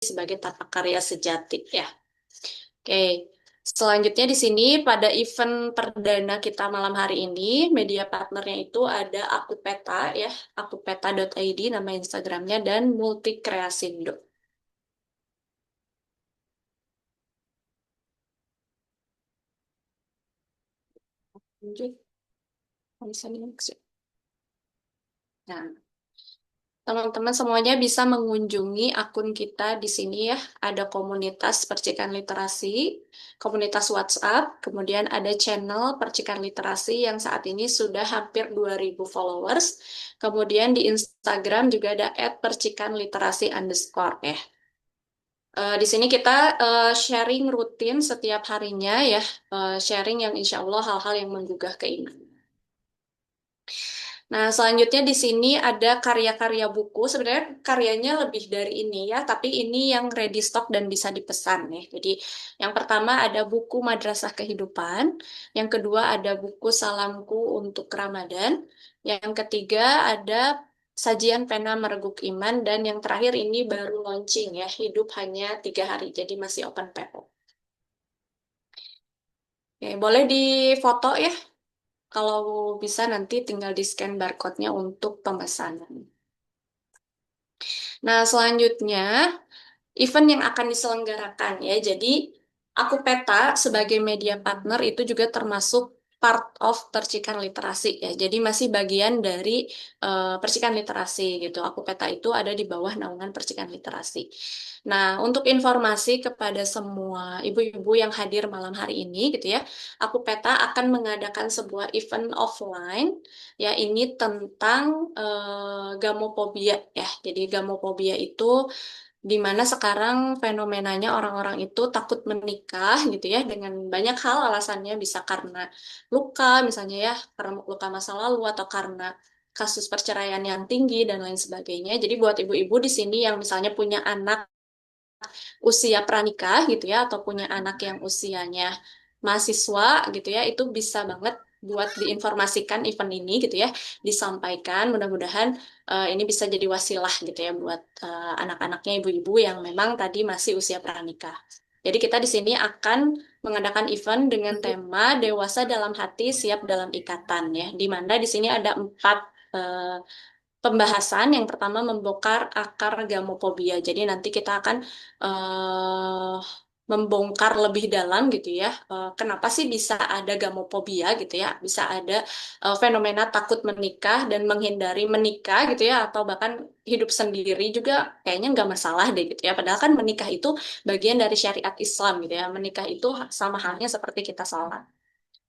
sebagai tata karya sejati ya. Oke. Selanjutnya di sini pada event perdana kita malam hari ini, media partnernya itu ada Akupeta ya, akupeta.id nama Instagramnya dan Multikreasindo. Lanjut, bisa next. Nah, teman-teman semuanya bisa mengunjungi akun kita di sini ya. Ada komunitas Percikan Literasi, komunitas WhatsApp, kemudian ada channel Percikan Literasi yang saat ini sudah hampir 2.000 followers. Kemudian di Instagram juga ada @percikanliterasi_ ya. Di sini kita sharing rutin setiap harinya ya, sharing yang insya Allah hal-hal yang menggugah keimanan. Nah, selanjutnya di sini ada karya-karya buku. Sebenarnya karyanya lebih dari ini ya, tapi ini yang ready stock dan bisa dipesan nih. Jadi, yang pertama ada buku Madrasah Kehidupan, yang kedua ada buku Salamku untuk Ramadan, yang ketiga ada Sajian Pena Mereguk Iman, dan yang terakhir ini baru launching ya, Hidup Hanya 3 Hari, jadi masih open PO. Oke, boleh difoto ya, kalau bisa nanti tinggal di scan barcode-nya untuk pemesanan. Nah, selanjutnya event yang akan diselenggarakan ya. Jadi, aku peta sebagai media partner itu juga termasuk part of Percikan Literasi ya. Jadi masih bagian dari Percikan Literasi gitu. Aku peta itu ada di bawah naungan Percikan Literasi. Nah, untuk informasi kepada semua ibu-ibu yang hadir malam hari ini gitu ya, aku peta akan mengadakan sebuah event offline ya, ini tentang gamophobia ya. Jadi gamophobia itu di mana sekarang fenomenanya orang-orang itu takut menikah gitu ya, dengan banyak hal alasannya, bisa karena luka misalnya ya, karena luka masa lalu atau karena kasus perceraian yang tinggi dan lain sebagainya. Jadi buat ibu-ibu di sini yang misalnya punya anak usia pranikah gitu ya, atau punya anak yang usianya mahasiswa gitu ya, itu bisa banget buat diinformasikan event ini gitu ya, disampaikan. Mudah-mudahan ini bisa jadi wasilah gitu ya buat anak-anaknya ibu-ibu yang memang tadi masih usia pranikah. Jadi kita di sini akan mengadakan event dengan tema Dewasa Dalam Hati, Siap Dalam Ikatan ya, di mana di sini ada 4 eh, pembahasan. Yang pertama membongkar akar gamophobia. Jadi nanti kita akan eh, membongkar lebih dalam gitu ya. Kenapa sih bisa ada gamophobia gitu ya? Bisa ada fenomena takut menikah dan menghindari menikah gitu ya, atau bahkan hidup sendiri juga kayaknya nggak masalah deh gitu ya. Padahal kan menikah itu bagian dari syariat Islam gitu ya. Menikah itu sama halnya seperti kita sholat.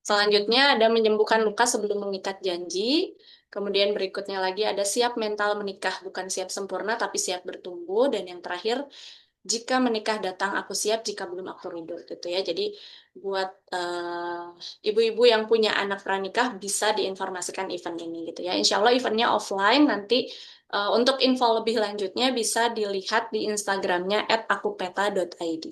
Selanjutnya ada menyembuhkan luka sebelum mengikat janji. Kemudian berikutnya lagi ada siap mental menikah, bukan siap sempurna tapi siap bertumbuh. Dan yang terakhir, jika menikah datang aku siap, jika belum aku ridho gitu ya. Jadi buat ibu-ibu yang punya anak pranikah bisa diinformasikan event ini gitu ya. Insya Allah eventnya offline nanti. Untuk info lebih lanjutnya bisa dilihat di Instagramnya @akupeta.id.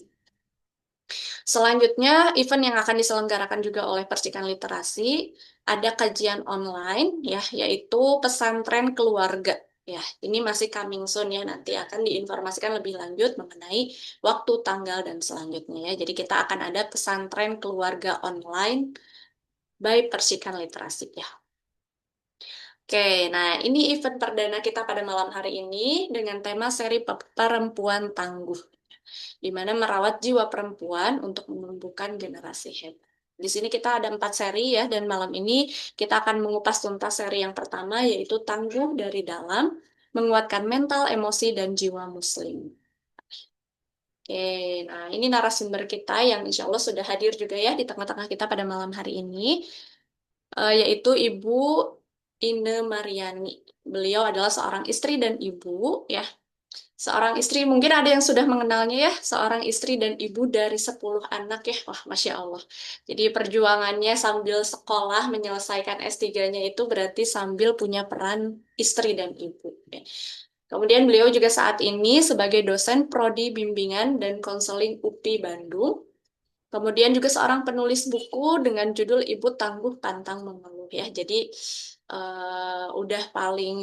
Selanjutnya, event yang akan diselenggarakan juga oleh Percikan Literasi, ada kajian online ya, yaitu pesantren keluarga. Ya, ini masih coming soon ya, nanti akan diinformasikan lebih lanjut mengenai waktu, tanggal, dan selanjutnya ya. Jadi kita akan ada pesantren keluarga online by Percikan Literasi ya. Oke, nah ini event perdana kita pada malam hari ini dengan tema seri Perempuan Tangguh, di mana merawat jiwa perempuan untuk menumbuhkan generasi hebat. Di sini kita ada 4 seri ya, dan malam ini kita akan mengupas tuntas seri yang pertama, yaitu Tangguh dari Dalam, menguatkan mental, emosi, dan jiwa muslim. Oke, nah ini narasumber kita yang insya Allah sudah hadir juga ya di tengah-tengah kita pada malam hari ini, yaitu Ibu Ine Mariani. Beliau adalah seorang istri dan ibu ya. Seorang istri, mungkin ada yang sudah mengenalnya ya, seorang istri dan ibu dari 10 anak ya. Wah, Masya Allah. Jadi perjuangannya sambil sekolah menyelesaikan S3-nya itu berarti sambil punya peran istri dan ibu. Ya. Kemudian beliau juga saat ini sebagai dosen Prodi Bimbingan dan Konseling UPI Bandung. Kemudian juga seorang penulis buku dengan judul Ibu Tangguh Pantang Mengeluh. ya. Jadi udah paling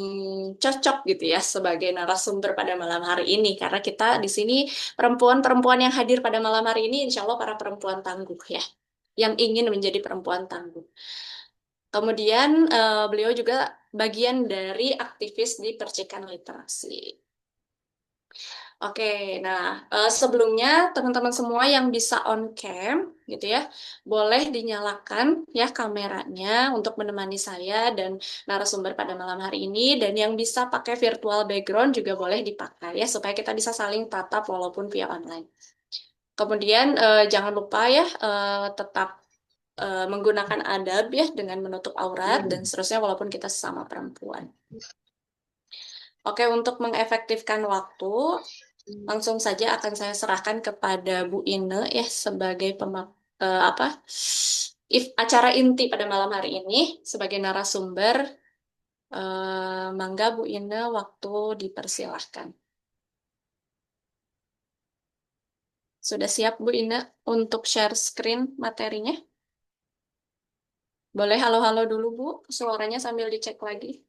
cocok gitu ya sebagai narasumber pada malam hari ini karena kita di sini perempuan-perempuan yang hadir pada malam hari ini insya Allah para perempuan tangguh ya, yang ingin menjadi perempuan tangguh. Kemudian beliau juga bagian dari aktivis di percikan literasi. Oke, nah sebelumnya teman-teman semua yang bisa on cam gitu ya, boleh dinyalakan ya kameranya untuk menemani saya dan narasumber pada malam hari ini, dan yang bisa pakai virtual background juga boleh dipakai ya supaya kita bisa saling tatap walaupun via online. Kemudian jangan lupa ya tetap menggunakan adab ya dengan menutup aurat dan seterusnya walaupun kita sesama perempuan. Oke, untuk mengefektifkan waktu, langsung saja akan saya serahkan kepada Bu Ine ya sebagai apa acara inti pada malam hari ini sebagai narasumber. Mangga Bu Ine, waktu dipersilahkan. Sudah siap Bu Ine untuk share screen materinya? Boleh halo-halo dulu Bu, suaranya sambil dicek lagi.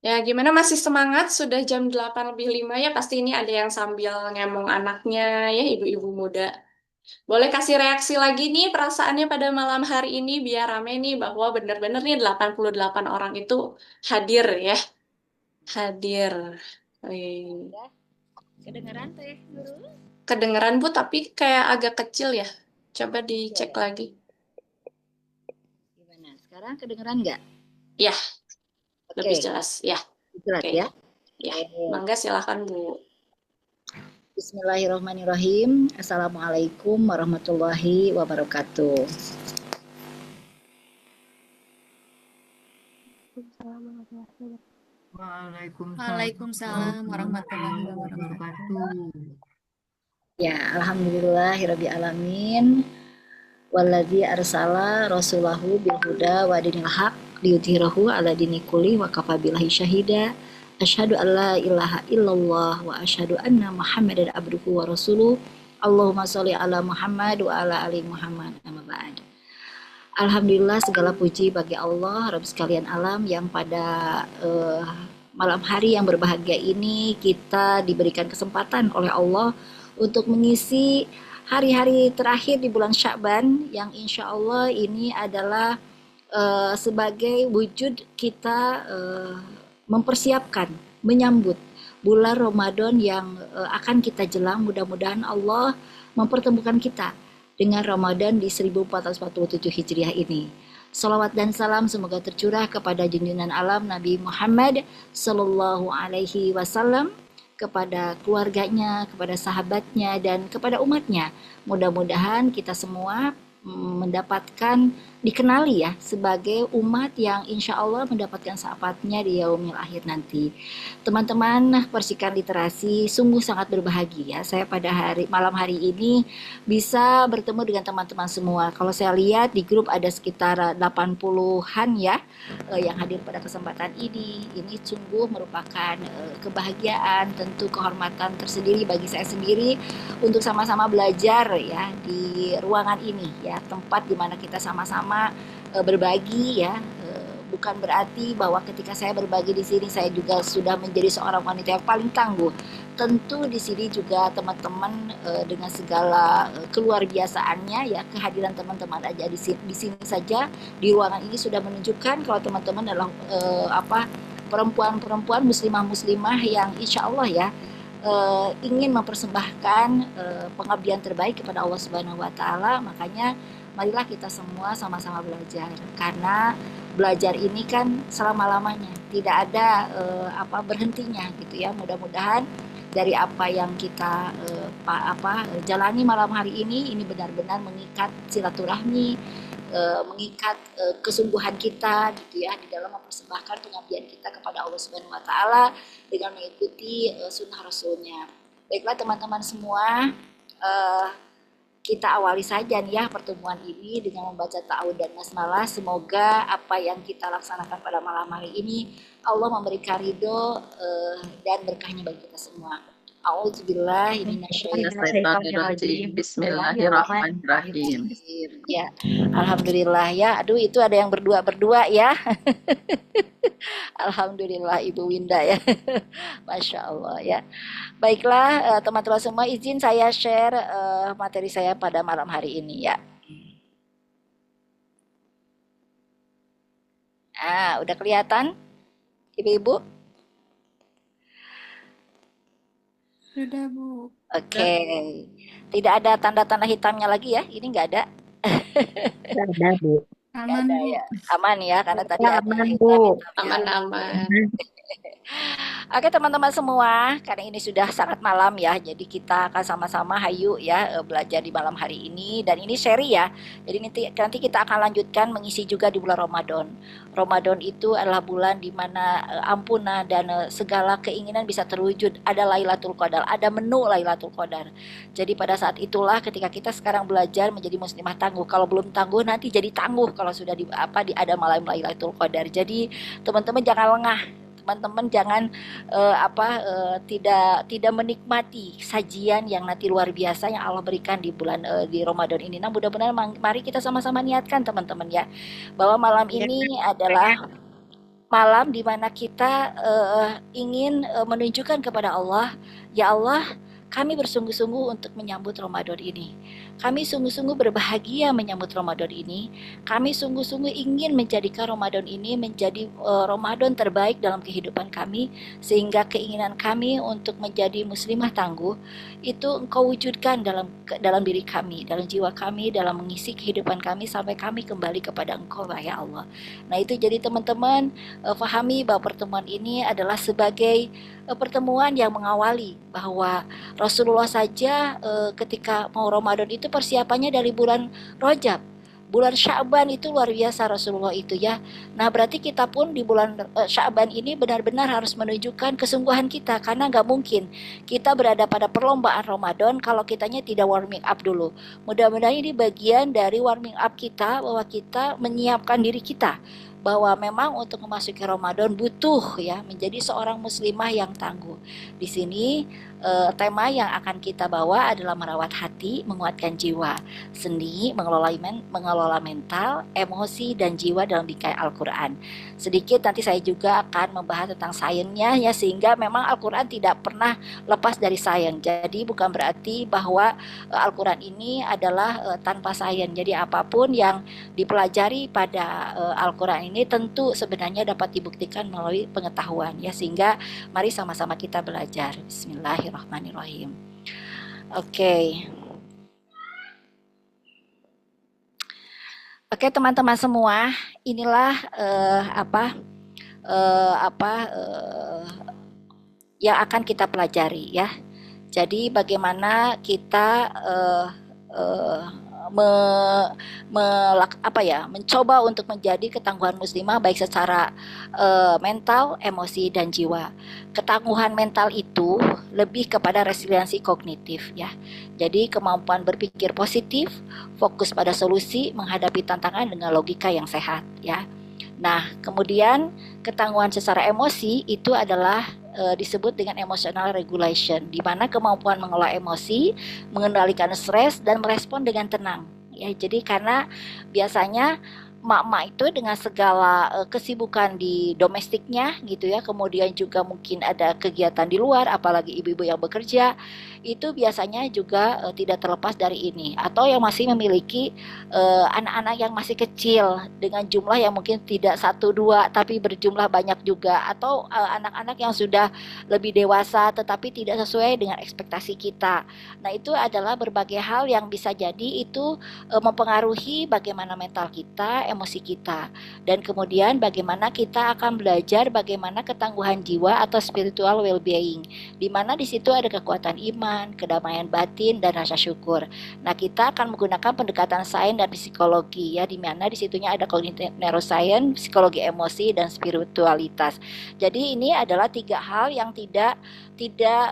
Ya, gimana masih semangat? Sudah jam 8 lebih 5 ya. Pasti ini ada yang sambil ngemong anaknya ya, ibu-ibu muda. Boleh kasih reaksi lagi nih perasaannya pada malam hari ini biar rame nih bahwa benar-benar nih 88 orang itu hadir ya. Hadir. Wih. Ya, kedengeran teh Nurul? Kedengeran Bu, tapi kayak agak kecil ya. Coba Kecil dicek ya. lagi. Gimana? Sekarang kedengeran nggak? Ya, lebih Oke, jelas. Ya, jelas oke. ya. Ya, Oke. mangga silakan Bu. Bismillahirrahmanirrahim. Assalamualaikum warahmatullahi wabarakatuh. Waalaikumsalam warahmatullahi wabarakatuh. Ya, alhamdulillahirabbil alamin. Walladzi arsala rasulahu bil huda wa dinil haq liyudhhirahu ala dini kulli wa kafa billahi syahida. Asyhadu an la ilaha illallah wa asyhadu anna Muhammadan abduhu wa rasuluh. Allahumma sholli ala Muhammad wa ala ali Muhammad. Amma ba'd. Alhamdulillah segala puji bagi Allah Rabb sekalian alam yang pada malam hari yang berbahagia ini kita diberikan kesempatan oleh Allah untuk mengisi hari-hari terakhir di bulan Sya'ban yang insya Allah ini adalah sebagai wujud kita mempersiapkan, menyambut bulan Ramadan yang akan kita jelang. Mudah-mudahan Allah mempertemukan kita dengan Ramadan di 1447 Hijriah ini. Salawat dan salam semoga tercurah kepada junjungan alam Nabi Muhammad Sallallahu Alaihi Wasallam, kepada keluarganya, kepada sahabatnya, dan kepada umatnya. Mudah-mudahan kita semua mendapatkan dikenali ya sebagai umat yang insya Allah mendapatkan syafaatnya di yaumil akhir nanti. Teman-teman percikan literasi sungguh sangat berbahagia saya pada malam hari ini bisa bertemu dengan teman-teman semua. Kalau saya lihat di grup ada sekitar 80-an ya yang hadir pada kesempatan ini. Ini sungguh merupakan kebahagiaan, tentu kehormatan tersendiri bagi saya sendiri untuk sama-sama belajar ya di ruangan ini ya, tempat di mana kita sama-sama berbagi ya. Bukan berarti bahwa ketika saya berbagi di sini saya juga sudah menjadi seorang wanita yang paling tangguh. Tentu di sini juga teman-teman dengan segala keluar biasaannya ya, kehadiran teman-teman aja di sini saja di ruangan ini sudah menunjukkan kalau teman-teman adalah perempuan-perempuan muslimah-muslimah yang insya Allah ya ingin mempersembahkan pengabdian terbaik kepada Allah Subhanahu wa taala. Makanya marilah kita semua sama-sama belajar, karena belajar ini kan selama-lamanya, tidak ada berhentinya gitu ya. Mudah-mudahan dari apa yang kita jalani malam hari ini benar-benar mengikat silaturahmi, mengikat kesungguhan kita gitu ya di dalam mempersembahkan pengabdian kita kepada Allah Subhanahu wa taala dengan mengikuti sunnah rasulnya. Baiklah teman-teman semua, kita awali saja nih ya pertemuan ini dengan membaca ta'awudz dan basmalah. Semoga apa yang kita laksanakan pada malam hari ini Allah memberikan ridho dan berkahnya bagi kita semua. A'udzubillah Minasyaitonirrajim. Bismillahirrahmanirrahim. Bismillahirrahmanirrahim. Ya, alhamdulillah ya. Aduh, itu ada yang berdua-berdua ya. Alhamdulillah Ibu Winda ya. Masya Allah ya. Baiklah, teman-teman semua, izin saya share materi saya pada malam hari ini ya. Udah kelihatan, Ibu-ibu? Sudah, Bu. Oke. Tidak ada tanda-tanda hitamnya lagi ya? Ini nggak ada? Nggak ada, Bu. Nggak Aman, ada Bu. ya? Aman ya, karena tadi ada Aman, Bu. hitam-hitamnya. Aman-aman. Oke teman-teman semua, karena ini sudah sangat malam ya, jadi kita akan sama-sama hayu ya belajar di malam hari ini, dan ini seri ya. Jadi nanti kita akan lanjutkan mengisi juga di bulan Ramadan. Ramadan itu adalah bulan di mana ampunan dan segala keinginan bisa terwujud. Ada Lailatul Qadar, ada menu Lailatul Qadar. Jadi pada saat itulah ketika kita sekarang belajar menjadi muslimah tangguh. Kalau belum tangguh nanti jadi tangguh kalau sudah ada malam Lailatul Qadar. Jadi teman-teman jangan lengah, teman-teman jangan tidak menikmati sajian yang nanti luar biasa yang Allah berikan di bulan di Ramadan ini. Nah, mudah-mudahan mari kita sama-sama niatkan teman-teman ya, bahwa malam ini adalah malam di mana kita ingin menunjukkan kepada Allah, ya Allah, kami bersungguh-sungguh untuk menyambut Ramadan ini. Kami sungguh-sungguh berbahagia menyambut Ramadan ini. Kami sungguh-sungguh ingin menjadikan Ramadan ini menjadi Ramadan terbaik dalam kehidupan kami, sehingga keinginan kami untuk menjadi muslimah tangguh itu Engkau wujudkan dalam diri kami, dalam jiwa kami, dalam mengisi kehidupan kami sampai kami kembali kepada Engkau, ya Allah. Nah, itu jadi teman-teman fahami bahwa pertemuan ini adalah sebagai pertemuan yang mengawali bahwa Rasulullah saja ketika mau Ramadan itu persiapannya dari bulan Rajab. Bulan Sya'ban itu luar biasa Rasulullah itu ya. Nah, berarti kita pun di bulan Sya'ban ini benar-benar harus menunjukkan kesungguhan kita, karena nggak mungkin kita berada pada perlombaan Ramadan kalau kitanya tidak warming up dulu. Mudah-mudahan ini bagian dari warming up kita, bahwa kita menyiapkan diri kita bahwa memang untuk memasuki Ramadan butuh ya menjadi seorang muslimah yang tangguh. Di sini tema yang akan kita bawa adalah merawat hati, menguatkan jiwa, seni, mengelola mental, emosi dan jiwa dalam bingkai Al-Qur'an. Sedikit nanti saya juga akan membahas tentang sainsnya ya, sehingga memang Al-Qur'an tidak pernah lepas dari sains. Jadi bukan berarti bahwa Al-Qur'an ini adalah tanpa sains. Jadi apapun yang dipelajari pada Al-Quran ini tentu sebenarnya dapat dibuktikan melalui pengetahuan ya, sehingga mari sama-sama kita belajar. Bismillahirrahmanirrahim. Oke teman-teman semua, inilah yang akan kita pelajari ya. Jadi bagaimana kita mencoba untuk menjadi ketangguhan muslimah baik secara mental, emosi dan jiwa. Ketangguhan mental itu lebih kepada resiliensi kognitif ya. Jadi kemampuan berpikir positif, fokus pada solusi, menghadapi tantangan dengan logika yang sehat ya. Nah, kemudian ketangguhan secara emosi itu adalah disebut dengan emotional regulation, di mana kemampuan mengelola emosi, mengendalikan stres dan merespon dengan tenang. Ya, jadi karena biasanya mak-mak itu dengan segala kesibukan di domestiknya gitu ya, kemudian juga mungkin ada kegiatan di luar, apalagi ibu-ibu yang bekerja, itu biasanya juga tidak terlepas dari ini, atau yang masih memiliki anak-anak yang masih kecil dengan jumlah yang mungkin tidak satu dua tapi berjumlah banyak juga, atau anak-anak yang sudah lebih dewasa tetapi tidak sesuai dengan ekspektasi kita. Nah, itu adalah berbagai hal yang bisa jadi itu mempengaruhi bagaimana mental kita, emosi kita, dan kemudian bagaimana kita akan belajar bagaimana ketangguhan jiwa atau spiritual well-being, di mana di situ ada kekuatan iman, kedamaian batin dan rasa syukur. Nah, kita akan menggunakan pendekatan sains dan psikologi ya, di mana di situnya ada cognitive neuroscience, psikologi emosi dan spiritualitas. Jadi ini adalah tiga hal yang tidak tidak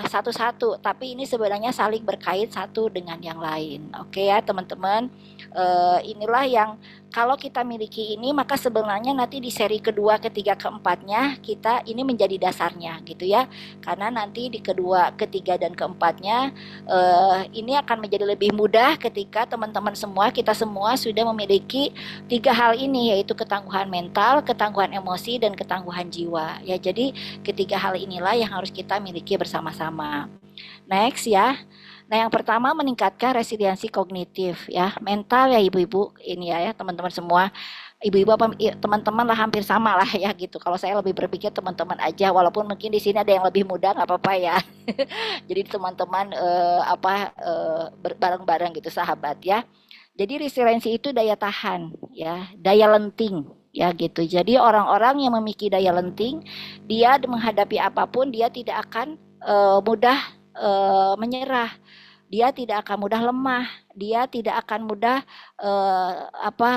satu-satu, tapi ini sebenarnya saling berkait satu dengan yang lain. Oke ya teman-teman. Inilah yang kalau kita miliki ini maka sebenarnya nanti di seri kedua, ketiga, keempatnya kita ini menjadi dasarnya gitu ya. Karena nanti di kedua, ketiga dan keempatnya ini akan menjadi lebih mudah ketika teman-teman semua, kita semua sudah memiliki tiga hal ini, yaitu ketangguhan mental, ketangguhan emosi dan ketangguhan jiwa. Ya, jadi ketiga hal inilah yang harus kita miliki bersama-sama. Next ya. Nah, yang pertama meningkatkan resiliensi kognitif ya, mental ya ibu-ibu ini ya teman-teman semua. Ibu-ibu apa teman-teman lah hampir sama lah ya gitu. Kalau saya lebih berpikir teman-teman aja, walaupun mungkin di sini ada yang lebih muda nggak apa-apa ya. Jadi teman-teman bareng-bareng gitu sahabat ya. Jadi resiliensi itu daya tahan ya, daya lenting ya gitu. Jadi orang-orang yang memiliki daya lenting, dia menghadapi apapun dia tidak akan mudah menyerah, dia tidak akan mudah lemah, dia tidak akan mudah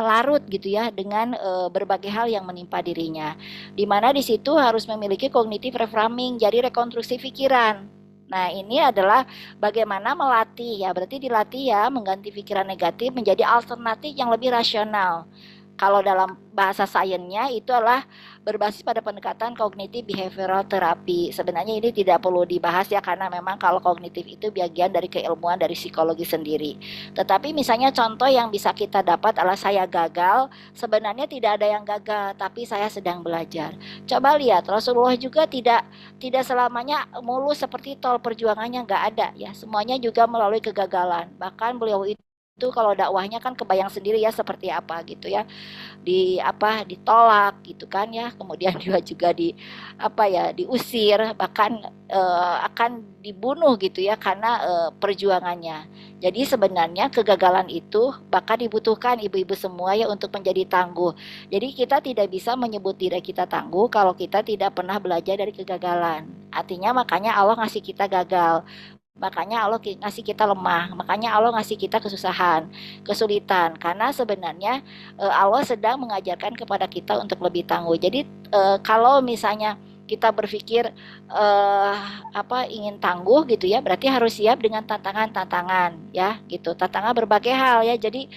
larut gitu ya dengan berbagai hal yang menimpa dirinya. Di mana di situ harus memiliki cognitive reframing, jadi rekonstruksi pikiran. Nah, ini adalah bagaimana melatih ya, berarti dilatih ya mengganti pikiran negatif menjadi alternatif yang lebih rasional. Kalau dalam bahasa sainsnya itu adalah berbasis pada pendekatan kognitif behavioral therapy. Sebenarnya ini tidak perlu dibahas ya karena memang kalau kognitif itu bagian dari keilmuan dari psikologi sendiri. Tetapi misalnya contoh yang bisa kita dapat adalah saya gagal, sebenarnya tidak ada yang gagal, tapi saya sedang belajar. Coba lihat, Rasulullah juga tidak selamanya mulus seperti tol, perjuangannya nggak ada ya. Semuanya juga melalui kegagalan. Bahkan beliau itu kalau dakwahnya kan kebayang sendiri ya seperti apa gitu ya, ditolak gitu kan ya, kemudian juga diusir, bahkan akan dibunuh gitu ya karena perjuangannya. Jadi sebenarnya kegagalan itu bahkan dibutuhkan ibu-ibu semua ya untuk menjadi tangguh. Jadi kita tidak bisa menyebut diri kita tangguh kalau kita tidak pernah belajar dari kegagalan. Artinya makanya Allah ngasih kita gagal, makanya Allah ngasih kita lemah, makanya Allah ngasih kita kesusahan, kesulitan, karena sebenarnya Allah sedang mengajarkan kepada kita untuk lebih tangguh. Jadi kalau misalnya kita berpikir ingin tangguh gitu ya, berarti harus siap dengan tantangan-tantangan ya gitu, tantangan berbagai hal ya. Jadi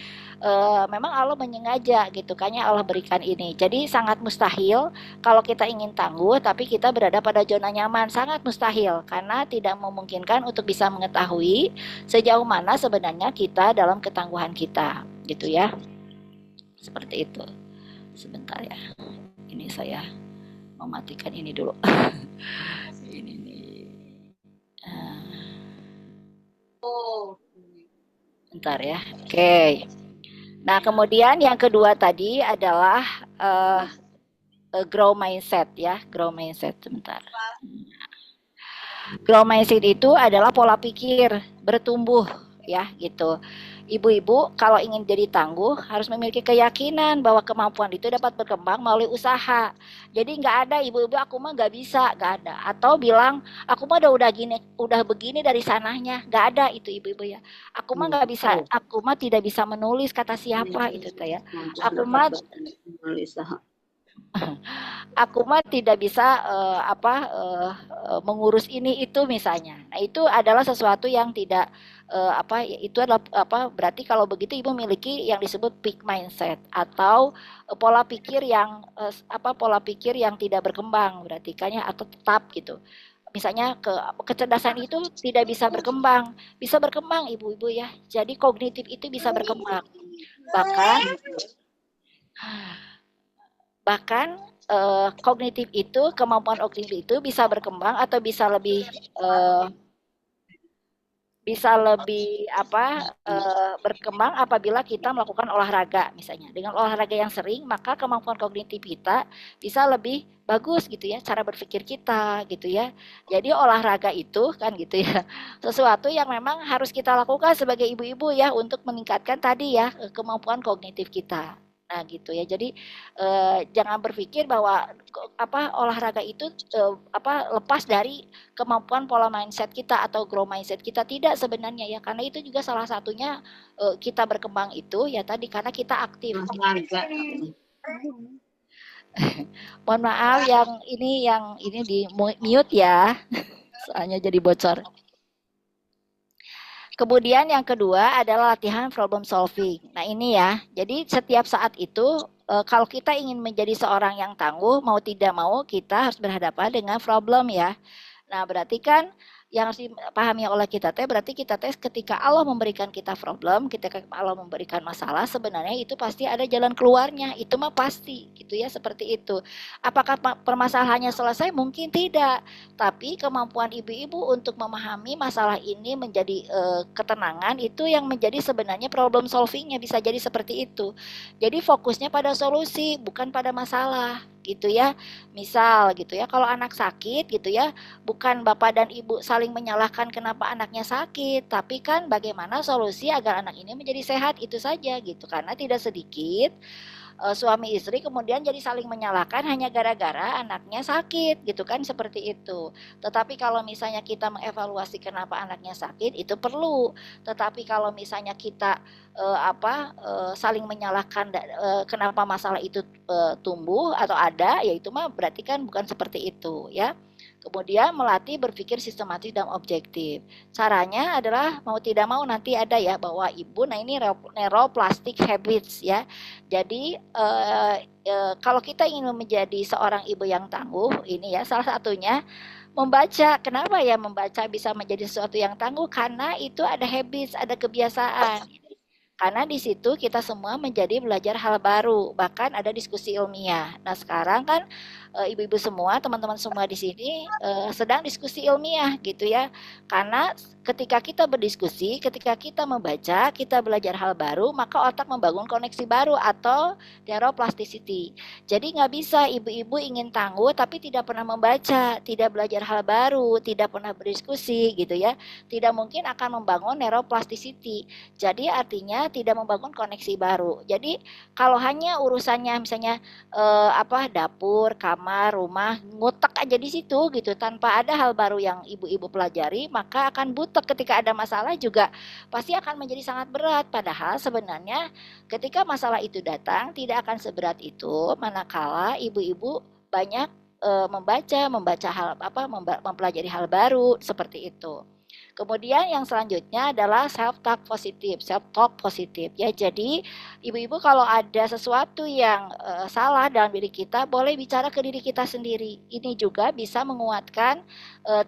memang Allah menyengaja gitu kan ya, Allah berikan ini. Jadi sangat mustahil kalau kita ingin tangguh tapi kita berada pada zona nyaman, sangat mustahil karena tidak memungkinkan untuk bisa mengetahui sejauh mana sebenarnya kita dalam ketangguhan kita gitu ya. Seperti itu. Sebentar ya. Ini saya mematikan ini dulu. Ini nih. Bentar ya. Oke. Nah, kemudian yang kedua tadi adalah grow mindset ya, grow mindset sebentar. Grow mindset itu adalah pola pikir bertumbuh ya gitu. Ibu-ibu kalau ingin jadi tangguh harus memiliki keyakinan bahwa kemampuan itu dapat berkembang melalui usaha. Jadi nggak ada ibu-ibu aku mah nggak bisa, nggak ada. Atau bilang aku mah udah begini dari sananya, nggak ada itu ibu-ibu ya. Aku mah nggak bisa, aku mah tidak bisa menulis kata siapa itu ya. Aku mah aku mah tidak bisa mengurus ini itu misalnya. Nah, itu adalah sesuatu yang tidak itu adalah berarti kalau begitu ibu memiliki yang disebut peak mindset atau pola pikir yang pola pikir yang tidak berkembang berarti kan ya, atau tetap gitu. Misalnya kecerdasan itu tidak bisa berkembang, bisa berkembang ibu-ibu ya. Jadi kognitif itu bisa berkembang. Bahkan kognitif itu, kemampuan kognitif itu bisa berkembang atau bisa lebih berkembang apabila kita melakukan olahraga misalnya. Dengan olahraga yang sering maka kemampuan kognitif kita bisa lebih bagus gitu ya, cara berpikir kita gitu ya. Jadi olahraga itu kan gitu ya sesuatu yang memang harus kita lakukan sebagai ibu-ibu ya untuk meningkatkan tadi ya kemampuan kognitif kita. Nah gitu ya. Jadi jangan berpikir bahwa olahraga itu lepas dari kemampuan pola mindset kita atau grow mindset kita, tidak sebenarnya ya, karena itu juga salah satunya kita berkembang itu ya tadi karena kita aktif. Mohon maaf yang ini di mute ya. soalnya jadi bocor. Kemudian yang kedua adalah latihan problem solving. Nah ini ya, jadi setiap saat itu kalau kita ingin menjadi seorang yang tangguh, mau tidak mau kita harus berhadapan dengan problem ya. Nah, berarti kan yang harus dipahami oleh kita teh berarti kita teh ketika Allah memberikan kita problem, ketika Allah memberikan masalah, sebenarnya itu pasti ada jalan keluarnya. Itu mah pasti gitu ya, seperti itu. Apakah permasalahannya selesai? Mungkin tidak. Tapi kemampuan ibu-ibu untuk memahami masalah ini menjadi ketenangan itu yang menjadi sebenarnya problem solvingnya bisa jadi seperti itu. Jadi fokusnya pada solusi, bukan pada masalah gitu ya. Misal gitu ya, kalau anak sakit gitu ya, bukan bapak dan ibu saling menyalahkan kenapa anaknya sakit, tapi kan bagaimana solusi agar anak ini menjadi sehat itu saja gitu. Karena tidak sedikit suami istri kemudian jadi saling menyalahkan hanya gara-gara anaknya sakit gitu kan, seperti itu. Tetapi kalau misalnya kita mengevaluasi kenapa anaknya sakit itu perlu. Tetapi kalau misalnya kita saling menyalahkan kenapa masalah itu tumbuh atau ada, ya itu mah berarti kan bukan seperti itu ya. Kemudian melatih berpikir sistematis dan objektif. Caranya adalah mau tidak mau nanti ada ya bahwa ibu, nah ini neuroplastic habits ya. Jadi kalau kita ingin menjadi seorang ibu yang tangguh, ini ya salah satunya membaca. Kenapa ya membaca bisa menjadi sesuatu yang tangguh? Karena itu ada habits, ada kebiasaan. Karena di situ kita semua menjadi belajar hal baru, bahkan ada diskusi ilmiah. Nah, sekarang kan ibu-ibu semua, teman-teman semua di sini sedang diskusi ilmiah gitu ya. Karena ketika kita berdiskusi, ketika kita membaca, kita belajar hal baru, maka otak membangun koneksi baru atau neuroplasticity. Jadi nggak bisa ibu-ibu ingin tangguh tapi tidak pernah membaca, tidak belajar hal baru, tidak pernah berdiskusi gitu ya. Tidak mungkin akan membangun neuroplasticity. Jadi artinya tidak membangun koneksi baru. Jadi kalau hanya urusannya misalnya dapur, kamar, rumah, ngutek aja di situ gitu tanpa ada hal baru yang ibu-ibu pelajari, maka akan butek ketika ada masalah juga pasti akan menjadi sangat berat. Padahal sebenarnya ketika masalah itu datang tidak akan seberat itu manakala ibu-ibu banyak membaca hal mempelajari hal baru seperti itu. Kemudian yang selanjutnya adalah self talk positif ya. Jadi ibu-ibu kalau ada sesuatu yang salah dalam diri kita, boleh bicara ke diri kita sendiri. Ini juga bisa menguatkan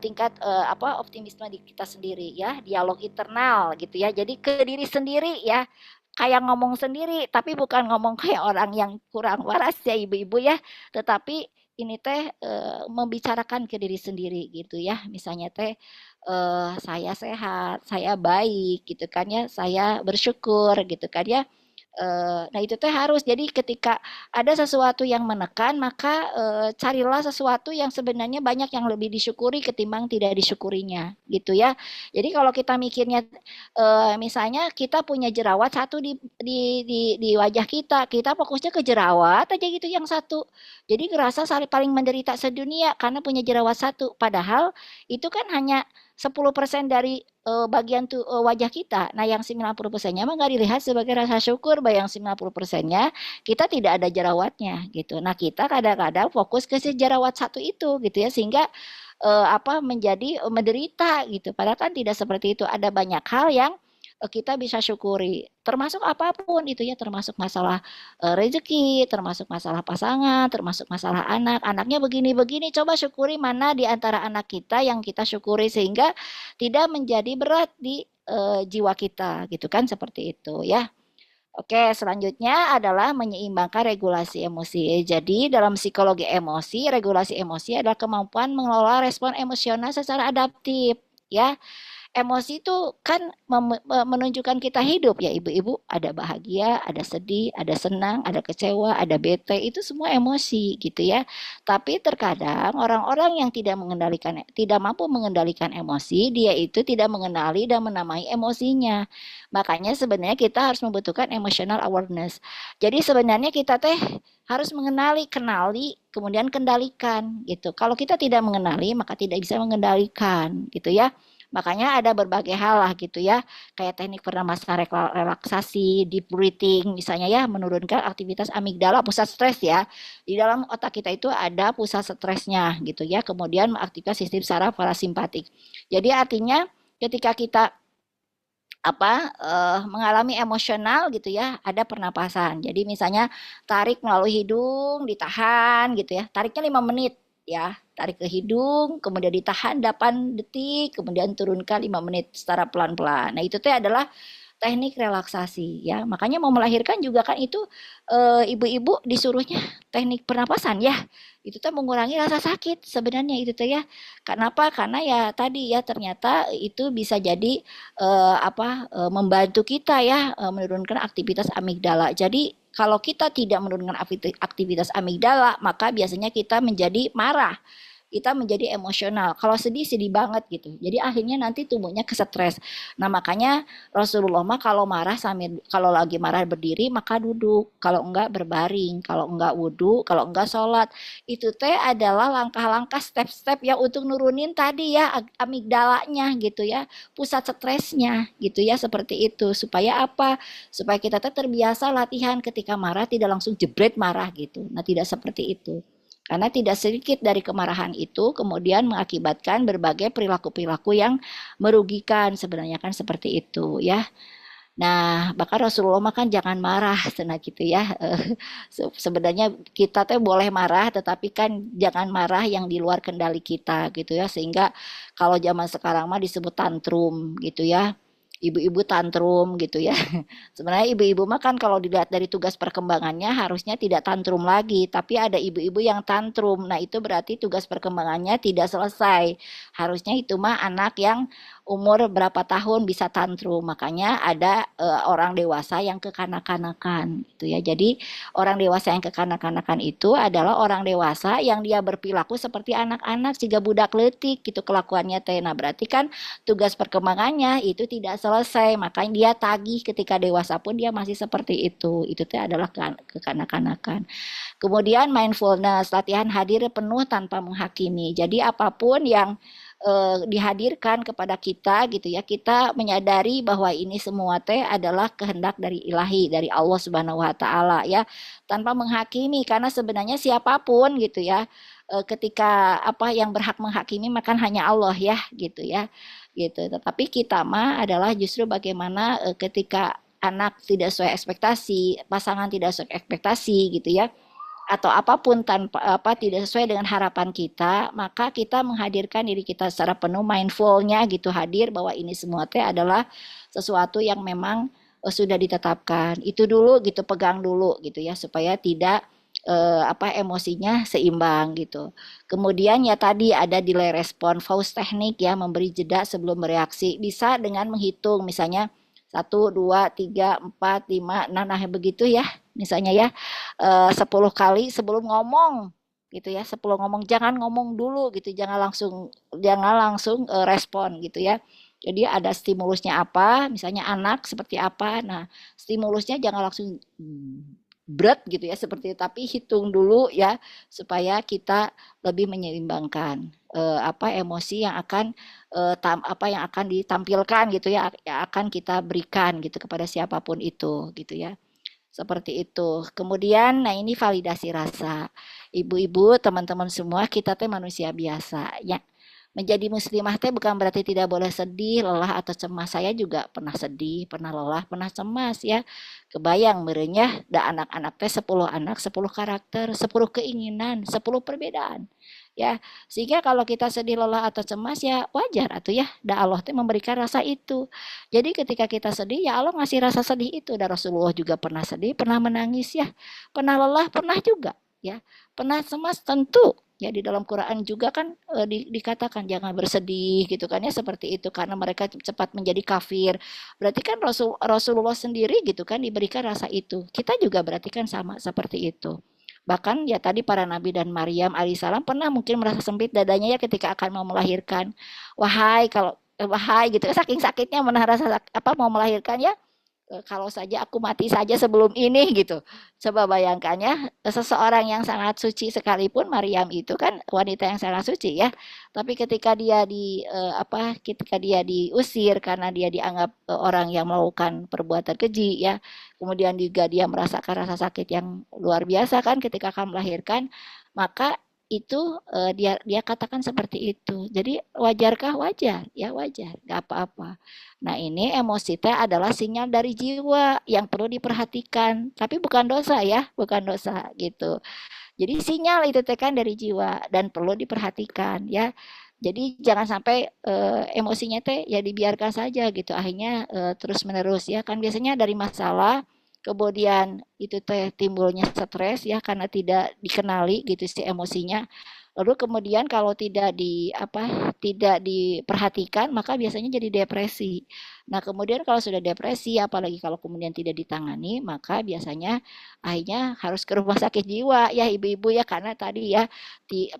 tingkat optimisme di kita sendiri ya, dialog internal gitu ya. Jadi ke diri sendiri ya, kayak ngomong sendiri, tapi bukan ngomong kayak orang yang kurang waras ya ibu-ibu ya, tetapi ini teh membicarakan ke diri sendiri gitu ya. Misalnya teh saya sehat, saya baik gitu kan ya, saya bersyukur gitu kan ya. Nah itu teh harus, jadi ketika ada sesuatu yang menekan maka carilah sesuatu yang sebenarnya banyak yang lebih disyukuri ketimbang tidak disyukurinya gitu ya. Jadi kalau kita mikirnya misalnya kita punya jerawat satu di wajah kita, kita fokusnya ke jerawat aja gitu yang satu. Jadi ngerasa paling menderita sedunia karena punya jerawat satu. Padahal itu kan hanya 10% dari bagian wajah kita. Nah, yang 90%-nya mah nggak dilihat sebagai rasa syukur, yang 90%-nya kita tidak ada jerawatnya gitu. Nah, kita kadang-kadang fokus ke si jerawat satu itu gitu ya, sehingga menjadi menderita gitu. Padahal kan tidak seperti itu. Ada banyak hal yang kita bisa syukuri, termasuk apapun itu ya, termasuk masalah rezeki, termasuk masalah pasangan, termasuk masalah anak, anaknya begini-begini, coba syukuri mana di antara anak kita yang kita syukuri sehingga tidak menjadi berat di jiwa kita gitu kan, seperti itu ya. Oke, selanjutnya adalah menyeimbangkan regulasi emosi. Jadi, dalam psikologi emosi, regulasi emosi adalah kemampuan mengelola respon emosional secara adaptif, ya. Emosi itu kan menunjukkan kita hidup ya ibu-ibu, ada bahagia, ada sedih, ada senang, ada kecewa, ada bete, itu semua emosi gitu ya. Tapi terkadang orang-orang yang tidak mampu mengendalikan emosi, dia itu tidak mengenali dan menamai emosinya. Makanya sebenarnya kita harus membutuhkan emotional awareness. Jadi sebenarnya kita teh harus kenali, kemudian kendalikan gitu. Kalau kita tidak mengenali, maka tidak bisa mengendalikan gitu ya. Makanya ada berbagai hal lah gitu ya, kayak teknik pernapasan relaksasi, deep breathing misalnya ya, menurunkan aktivitas amigdala, pusat stres ya. Di dalam otak kita itu ada pusat stresnya gitu ya, kemudian mengaktifkan sistem saraf parasimpatik. Jadi artinya ketika kita mengalami emosional gitu ya, ada pernapasan. Jadi misalnya tarik melalui hidung, ditahan gitu ya. Tariknya 5 menit ya. Tarik ke hidung, kemudian ditahan 8 detik, kemudian turunkan 5 menit secara pelan-pelan. Nah, itu teh adalah teknik relaksasi ya. Makanya mau melahirkan juga kan itu ibu-ibu disuruhnya teknik pernapasan ya. Itu tuh mengurangi rasa sakit sebenarnya itu tuh ya. Kenapa? Karena ya tadi ya ternyata itu bisa jadi membantu kita ya menurunkan aktivitas amigdala. Jadi kalau kita tidak menurunkan aktivitas amigdala, maka biasanya kita menjadi marah, kita menjadi emosional. Kalau sedih, sedih banget gitu. Jadi akhirnya nanti tubuhnya kesetres. Nah, makanya Rasulullah mah kalau marah sambil kalau lagi marah berdiri maka duduk, kalau enggak berbaring, kalau enggak wudhu, kalau enggak sholat. Itu teh adalah langkah-langkah step-step yang untuk nurunin tadi ya amigdalanya gitu ya, pusat stresnya gitu ya, seperti itu. Supaya apa? Supaya kita teh terbiasa latihan ketika marah tidak langsung jebret marah gitu. Nah, tidak seperti itu. Karena tidak sedikit dari kemarahan itu kemudian mengakibatkan berbagai perilaku-perilaku yang merugikan, sebenarnya kan seperti itu ya. Nah, bahkan Rasulullah mah kan jangan marah cenah gitu ya. Sebenarnya kita teh boleh marah tetapi kan jangan marah yang di luar kendali kita gitu ya. Sehingga kalau zaman sekarang mah disebut tantrum gitu ya. Ibu-ibu tantrum gitu ya. Sebenarnya ibu-ibu mah kan kalau dilihat dari tugas perkembangannya harusnya tidak tantrum lagi, tapi ada ibu-ibu yang tantrum. Nah, itu berarti tugas perkembangannya tidak selesai. Harusnya itu mah anak yang umur berapa tahun bisa tantrum. Makanya ada orang dewasa yang kekanak-kanakan gitu ya. Jadi orang dewasa yang kekanak-kanakan itu adalah orang dewasa yang dia berperilaku seperti anak-anak jika budak letik gitu kelakuannya teh. Nah, berarti kan tugas perkembangannya itu tidak selesai, makanya dia tagih ketika dewasa pun dia masih seperti itu teh adalah kekanak-kanakan. Kemudian mindfulness, latihan hadir penuh tanpa menghakimi. Jadi apapun yang dihadirkan kepada kita gitu ya, kita menyadari bahwa ini semua teh adalah kehendak dari ilahi, dari Allah Subhanahu wa taala ya, tanpa menghakimi, karena sebenarnya siapapun gitu ya, ketika yang berhak menghakimi maka hanya Allah ya gitu ya. Gitu. Tetapi kita mah adalah justru bagaimana ketika anak tidak sesuai ekspektasi, pasangan tidak sesuai ekspektasi gitu ya, atau apapun tanpa tidak sesuai dengan harapan kita, maka kita menghadirkan diri kita secara penuh mindfulnya gitu, hadir bahwa ini semua teh adalah sesuatu yang memang sudah ditetapkan. Itu dulu gitu, pegang dulu gitu ya, supaya tidak emosinya seimbang gitu. Kemudian ya tadi ada delay respon, pause teknik ya, memberi jeda sebelum bereaksi. Bisa dengan menghitung misalnya 1, 2, 3, 4, 5, nah begitu ya. Misalnya ya 10 kali sebelum ngomong gitu ya, sebelum ngomong jangan ngomong dulu gitu, jangan langsung respon gitu ya. Jadi ada stimulusnya apa, misalnya anak seperti apa. Nah, stimulusnya jangan langsung berat gitu ya seperti itu, tapi hitung dulu ya supaya kita lebih menyeimbangkan emosi yang akan yang akan ditampilkan gitu ya, yang akan kita berikan gitu kepada siapapun itu gitu ya. Seperti itu. Kemudian, nah ini validasi rasa. Ibu-ibu, teman-teman semua, kita teh manusia biasa. Ya, menjadi muslimah teh bukan berarti tidak boleh sedih, lelah atau cemas. Saya juga pernah sedih, pernah lelah, pernah cemas ya. Kebayang merenya, da anak-anak teh 10 anak, 10 karakter, 10 keinginan, 10 perbedaan. Ya, sehingga kalau kita sedih, lelah atau cemas ya wajar atau ya, da Allah teh memberikan rasa itu. Jadi ketika kita sedih ya Allah ngasih rasa sedih itu. Dan Rasulullah juga pernah sedih, pernah menangis ya, pernah lelah, pernah juga ya, pernah cemas tentu. Ya di dalam Quran juga kan dikatakan jangan bersedih gitu kan ya, seperti itu karena mereka cepat menjadi kafir. Berarti kan Rasulullah sendiri gitu kan diberikan rasa itu. Kita juga berarti kan sama seperti itu. Bahkan ya tadi para nabi dan Maryam alaihissalam pernah mungkin merasa sempit dadanya ya ketika akan mau melahirkan. Wahai gitu saking sakitnya menahan rasa mau melahirkan ya, kalau saja aku mati saja sebelum ini gitu. Coba bayangkan ya, seseorang yang sangat suci sekalipun Maryam itu kan wanita yang sangat suci ya. Tapi ketika dia ketika dia diusir karena dia dianggap orang yang melakukan perbuatan keji ya. Kemudian juga dia merasakan rasa sakit yang luar biasa kan ketika akan melahirkan, maka itu dia dia katakan seperti itu. Jadi wajarkah? Wajar, ya wajar, nggak apa-apa. Nah, ini emosi teh adalah sinyal dari jiwa yang perlu diperhatikan, tapi bukan dosa ya, bukan dosa gitu. Jadi sinyal itu teh kan dari jiwa dan perlu diperhatikan ya. Jadi jangan sampai emosinya teh ya dibiarkan saja gitu. Akhirnya terus menerus ya kan biasanya dari masalah kemudian itu teh timbulnya stres ya karena tidak dikenali gitu si emosinya. Lalu kemudian kalau tidak diperhatikan maka biasanya jadi depresi. Nah, kemudian kalau sudah depresi apalagi kalau kemudian tidak ditangani maka biasanya akhirnya harus ke rumah sakit jiwa ya ibu-ibu ya karena tadi ya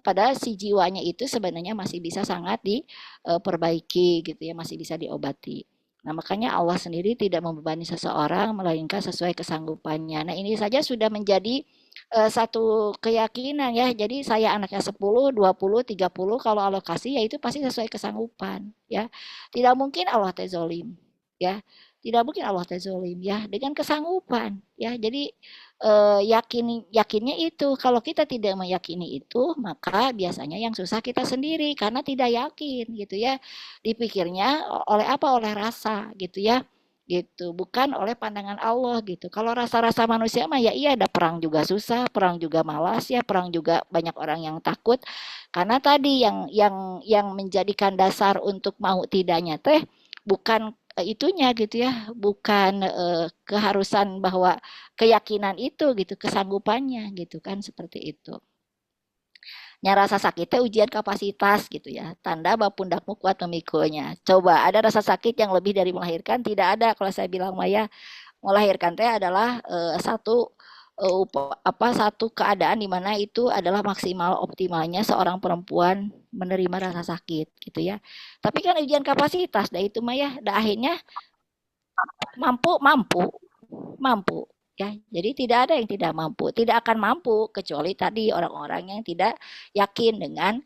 padahal si jiwanya itu sebenarnya masih bisa sangat diperbaiki gitu ya, masih bisa diobati. Nah, makanya Allah sendiri tidak membebani seseorang melainkan sesuai kesanggupannya. Nah, ini saja sudah menjadi satu keyakinan ya. Jadi saya anaknya 10, 20, 30 kalau alokasi ya itu pasti sesuai kesanggupan ya. Tidak mungkin Allah teh zolim ya. Tidak mungkin Allah teh zolim ya dengan kesanggupan ya. Jadi yakinnya itu. Kalau kita tidak meyakini itu, maka biasanya yang susah kita sendiri karena tidak yakin gitu ya. Dipikirnya oleh apa? Oleh rasa gitu ya. Gitu, bukan oleh pandangan Allah gitu. Kalau rasa-rasa manusia mah ya iya ada perang juga susah, perang juga malas ya, perang juga banyak orang yang takut. Karena tadi yang menjadikan dasar untuk mau tidaknya teh bukan itunya gitu ya, bukan keharusan bahwa keyakinan itu gitu, kesanggupannya gitu kan seperti itu. Nya rasa sakitnya ujian kapasitas gitu ya. Tanda bahwa pundakmu kuat memikulnya. Coba ada rasa sakit yang lebih dari melahirkan? Tidak ada. Kalau saya bilang Maya, melahirkan teh adalah satu keadaan di mana itu adalah maksimal optimalnya seorang perempuan menerima rasa sakit gitu ya. Tapi kan ujian kapasitas, dah itu Maya, dah akhirnya mampu mampu mampu ya. Jadi tidak ada yang tidak mampu, tidak akan mampu kecuali tadi orang-orang yang tidak yakin dengan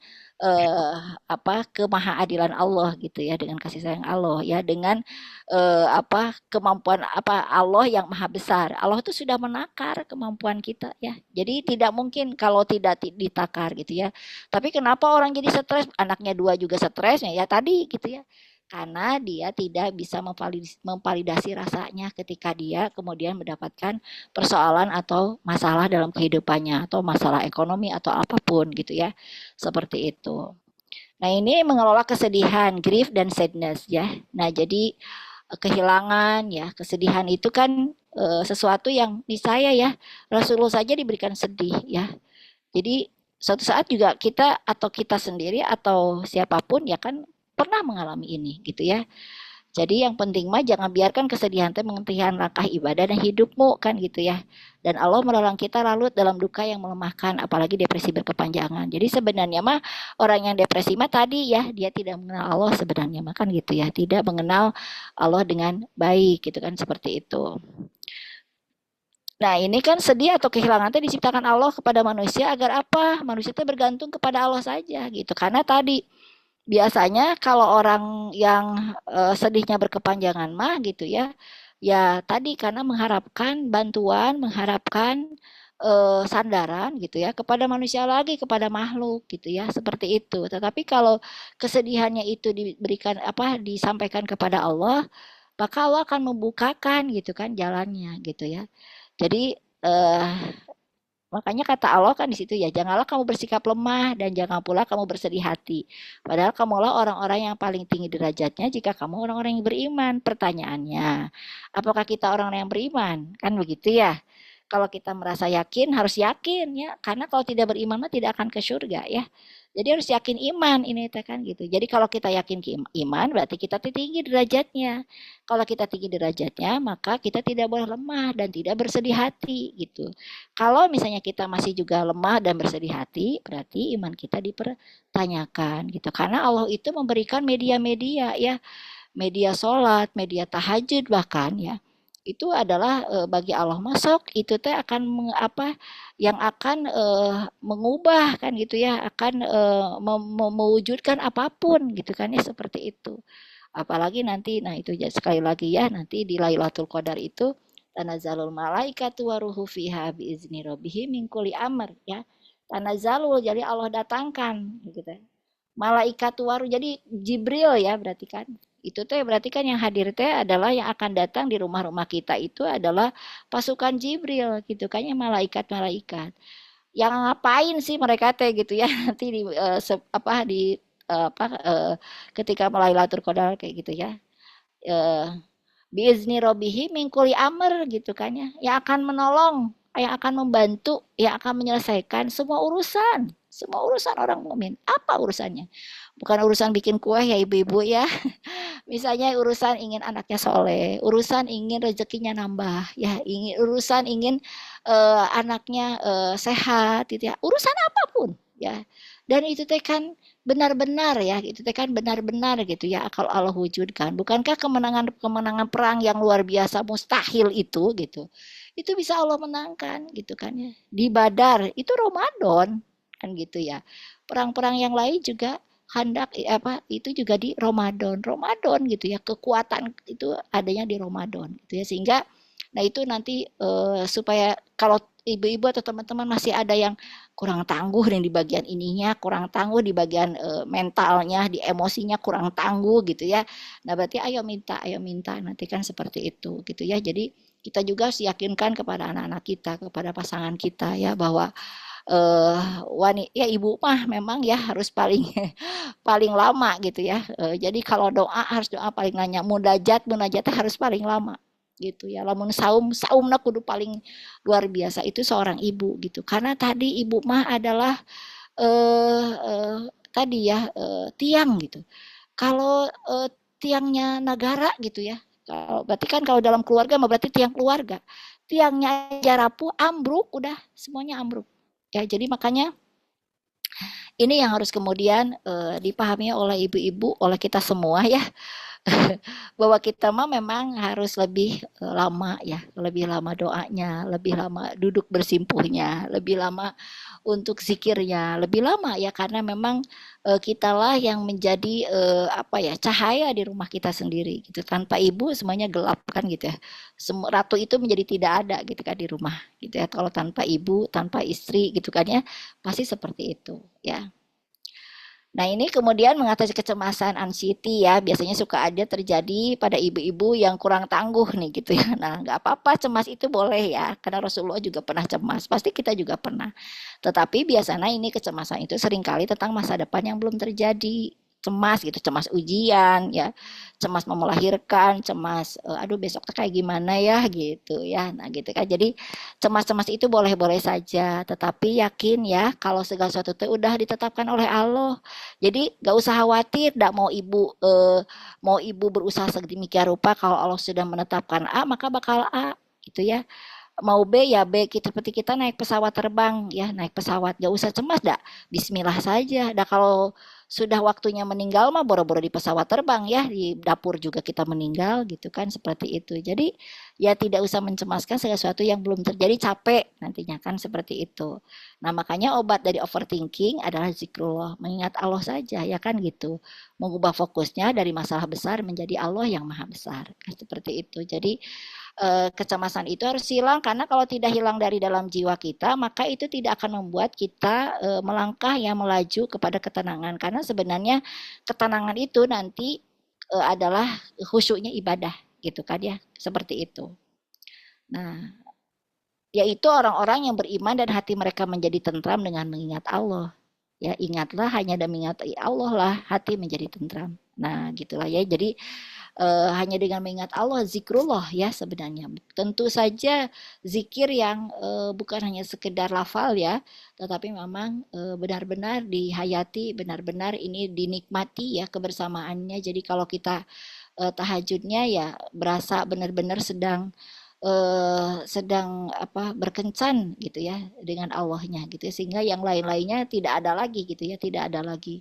kemahaadilan Allah gitu ya, dengan kasih sayang Allah ya, dengan kemampuan Allah yang maha besar. Allah itu sudah menakar kemampuan kita ya. Jadi tidak mungkin kalau tidak ditakar gitu ya. Tapi kenapa orang jadi stres? Anaknya dua juga stresnya ya tadi gitu ya, karena dia tidak bisa memvalidasi rasanya ketika dia kemudian mendapatkan persoalan atau masalah dalam kehidupannya atau masalah ekonomi atau apapun gitu ya. Seperti itu. Nah, ini mengelola kesedihan, grief dan sadness ya. Nah, jadi kehilangan ya, kesedihan itu kan sesuatu yang niscaya ya. Rasulullah saja diberikan sedih ya. Jadi suatu saat juga kita atau kita sendiri atau siapapun ya kan pernah mengalami ini gitu ya. Jadi yang penting mah jangan biarkan kesedihan teh menghentikan langkah ibadah dan hidupmu kan gitu ya. Dan Allah melarang kita larut dalam duka yang melemahkan, apalagi depresi berkepanjangan. Jadi sebenarnya mah orang yang depresi mah tadi ya dia tidak mengenal Allah sebenarnya mah kan gitu ya, tidak mengenal Allah dengan baik gitu kan seperti itu. Nah, ini kan sedih atau kehilangan itu diciptakan Allah kepada manusia agar apa? Manusia itu bergantung kepada Allah saja gitu. Karena tadi biasanya kalau orang yang sedihnya berkepanjangan mah gitu ya, ya tadi karena mengharapkan bantuan, mengharapkan sandaran gitu ya kepada manusia lagi, kepada makhluk gitu ya, seperti itu. Tetapi kalau kesedihannya itu diberikan disampaikan kepada Allah, maka Allah akan membukakan gitu kan jalannya gitu ya. Jadi makanya kata Allah kan di situ ya, janganlah kamu bersikap lemah dan jangan pula kamu bersedih hati. Padahal kamulah orang-orang yang paling tinggi derajatnya jika kamu orang-orang yang beriman. Pertanyaannya, apakah kita orang-orang yang beriman? Kan begitu ya. Kalau kita merasa yakin, harus yakin ya. Karena kalau tidak beriman mah tidak akan ke surga ya. Jadi harus yakin iman ini kan gitu. Jadi kalau kita yakin iman berarti kita tinggi derajatnya. Kalau kita tinggi derajatnya maka kita tidak boleh lemah dan tidak bersedih hati gitu. Kalau misalnya kita masih juga lemah dan bersedih hati, berarti iman kita dipertanyakan gitu. Karena Allah itu memberikan media-media ya, media sholat, media tahajud bahkan ya. itu adalah bagi Allah masuk itu teh akan yang akan mengubah kan gitu ya, akan mewujudkan apapun gitu kan ya, seperti itu. Apalagi nanti, nah itu sekali lagi ya, nanti di Lailatul Qadar itu tanazzalul malaikatu waruhu fiha biizni rabbihim min kulli amr ya. Tanazzalul jadi Allah datangkan gitu. Malaikat waru jadi Jibril ya berarti kan. Itu teh berarti kan yang hadir teh adalah yang akan datang di rumah-rumah kita itu adalah pasukan Jibril gitu kan ya, malaikat-malaikat. Yang ngapain sih mereka teh gitu ya nanti di di ketika Lailatul Qadar kayak gitu ya. Eh, Biizni robihi mingkuli amr gitu kan ya, yang akan menolong, yang akan membantu, yang akan menyelesaikan semua urusan orang mukmin. Apa urusannya? Bukan urusan bikin kue ya ibu-ibu ya. Misalnya urusan ingin anaknya soleh, urusan ingin rezekinya nambah, ya ingin urusan ingin anaknya sehat, gitu ya. Urusan apapun, ya. Dan itu teh kan benar-benar ya, itu teh kan benar-benar gitu ya kalau Allah wujudkan. Bukankah kemenangan perang yang luar biasa mustahil itu gitu. Itu bisa Allah menangkan gitu kan ya. Di Badar itu Ramadan kan gitu ya. Perang-perang yang lain juga hendak itu juga di Ramadan. Ramadan gitu ya. Kekuatan itu adanya di Ramadan gitu ya. Sehingga nah itu nanti supaya kalau ibu-ibu atau teman-teman masih ada yang kurang tangguh nih di bagian ininya, kurang tangguh di bagian mentalnya, di emosinya kurang tangguh gitu ya. Nah, berarti ayo minta nanti kan seperti itu gitu ya. Jadi kita juga harus yakinkan kepada anak-anak kita, kepada pasangan kita ya bahwa wanita ya ibu mah memang ya harus paling paling lama gitu ya. Jadi kalau doa harus doa paling nanya, munajatnya harus paling lama gitu ya. Lamun saumna kudu paling luar biasa itu seorang ibu gitu. Karena tadi ibu mah adalah eh, eh, tadi ya tiang gitu. Kalau tiangnya negara gitu ya. Kalau berarti kan kalau dalam keluarga mah berarti tiang keluarga. Tiangnya aja rapuh, ambruk udah semuanya ambruk. Ya, jadi makanya ini yang harus kemudian dipahami oleh ibu-ibu, oleh kita semua ya, bahwa kita mah memang harus lebih lama ya, lebih lama doanya, lebih lama duduk bersimpuhnya, lebih lama untuk zikirnya, lebih lama ya karena memang kitalah yang menjadi cahaya di rumah kita sendiri gitu. Tanpa ibu semuanya gelap kan gitu ya. Ratu itu menjadi tidak ada gitu kan di rumah gitu ya. Kalau tanpa ibu, tanpa istri gitu kan ya, pasti seperti itu ya. Nah, ini kemudian mengatasi kecemasan anxiety ya, biasanya suka ada terjadi pada ibu-ibu yang kurang tangguh nih gitu ya. Nah, nggak apa-apa cemas itu boleh ya, karena Rasulullah juga pernah cemas, pasti kita juga pernah. Tetapi biasanya ini kecemasan itu seringkali tentang masa depan yang belum terjadi. Cemas gitu, cemas ujian ya, cemas mau melahirkan, cemas aduh besok kayak gimana ya gitu ya. Nah, gitu kan. Jadi cemas-cemas itu boleh-boleh saja, tetapi yakin ya kalau segala sesuatu itu udah ditetapkan oleh Allah. Jadi gak usah khawatir, gak mau ibu berusaha sedemikian rupa kalau Allah sudah menetapkan A maka bakal A gitu ya. Mau B ya B, kita seperti kita naik pesawat terbang ya, naik pesawat gak usah cemas dah, Bismillah saja. Dah kalau sudah waktunya meninggal mah boro-boro di pesawat terbang ya, di dapur juga kita meninggal gitu kan, seperti itu. Jadi ya tidak usah mencemaskan sesuatu yang belum terjadi, capek nantinya kan seperti itu. Nah, makanya obat dari overthinking adalah zikrullah, mengingat Allah saja ya kan gitu. Mengubah fokusnya dari masalah besar menjadi Allah yang maha besar. Seperti itu. Jadi kecemasan itu harus hilang karena kalau tidak hilang dari dalam jiwa kita maka itu tidak akan membuat kita melangkah yang melaju kepada ketenangan karena sebenarnya ketenangan itu nanti adalah khusyuknya ibadah gitu kan ya, seperti itu. Nah, yaitu orang-orang yang beriman dan hati mereka menjadi tentram dengan mengingat Allah. Ya, ingatlah hanya dan mengingat Allah lah hati menjadi tentram. Nah, gitulah ya. Jadi hanya dengan mengingat Allah, zikrullah ya sebenarnya. Tentu saja zikir yang bukan hanya sekedar lafal ya, tetapi memang benar-benar dihayati, benar-benar ini dinikmati ya kebersamaannya. Jadi kalau kita tahajudnya ya berasa benar-benar sedang berkencan gitu ya dengan Allahnya gitu ya, sehingga yang lain-lainnya tidak ada lagi gitu ya, tidak ada lagi.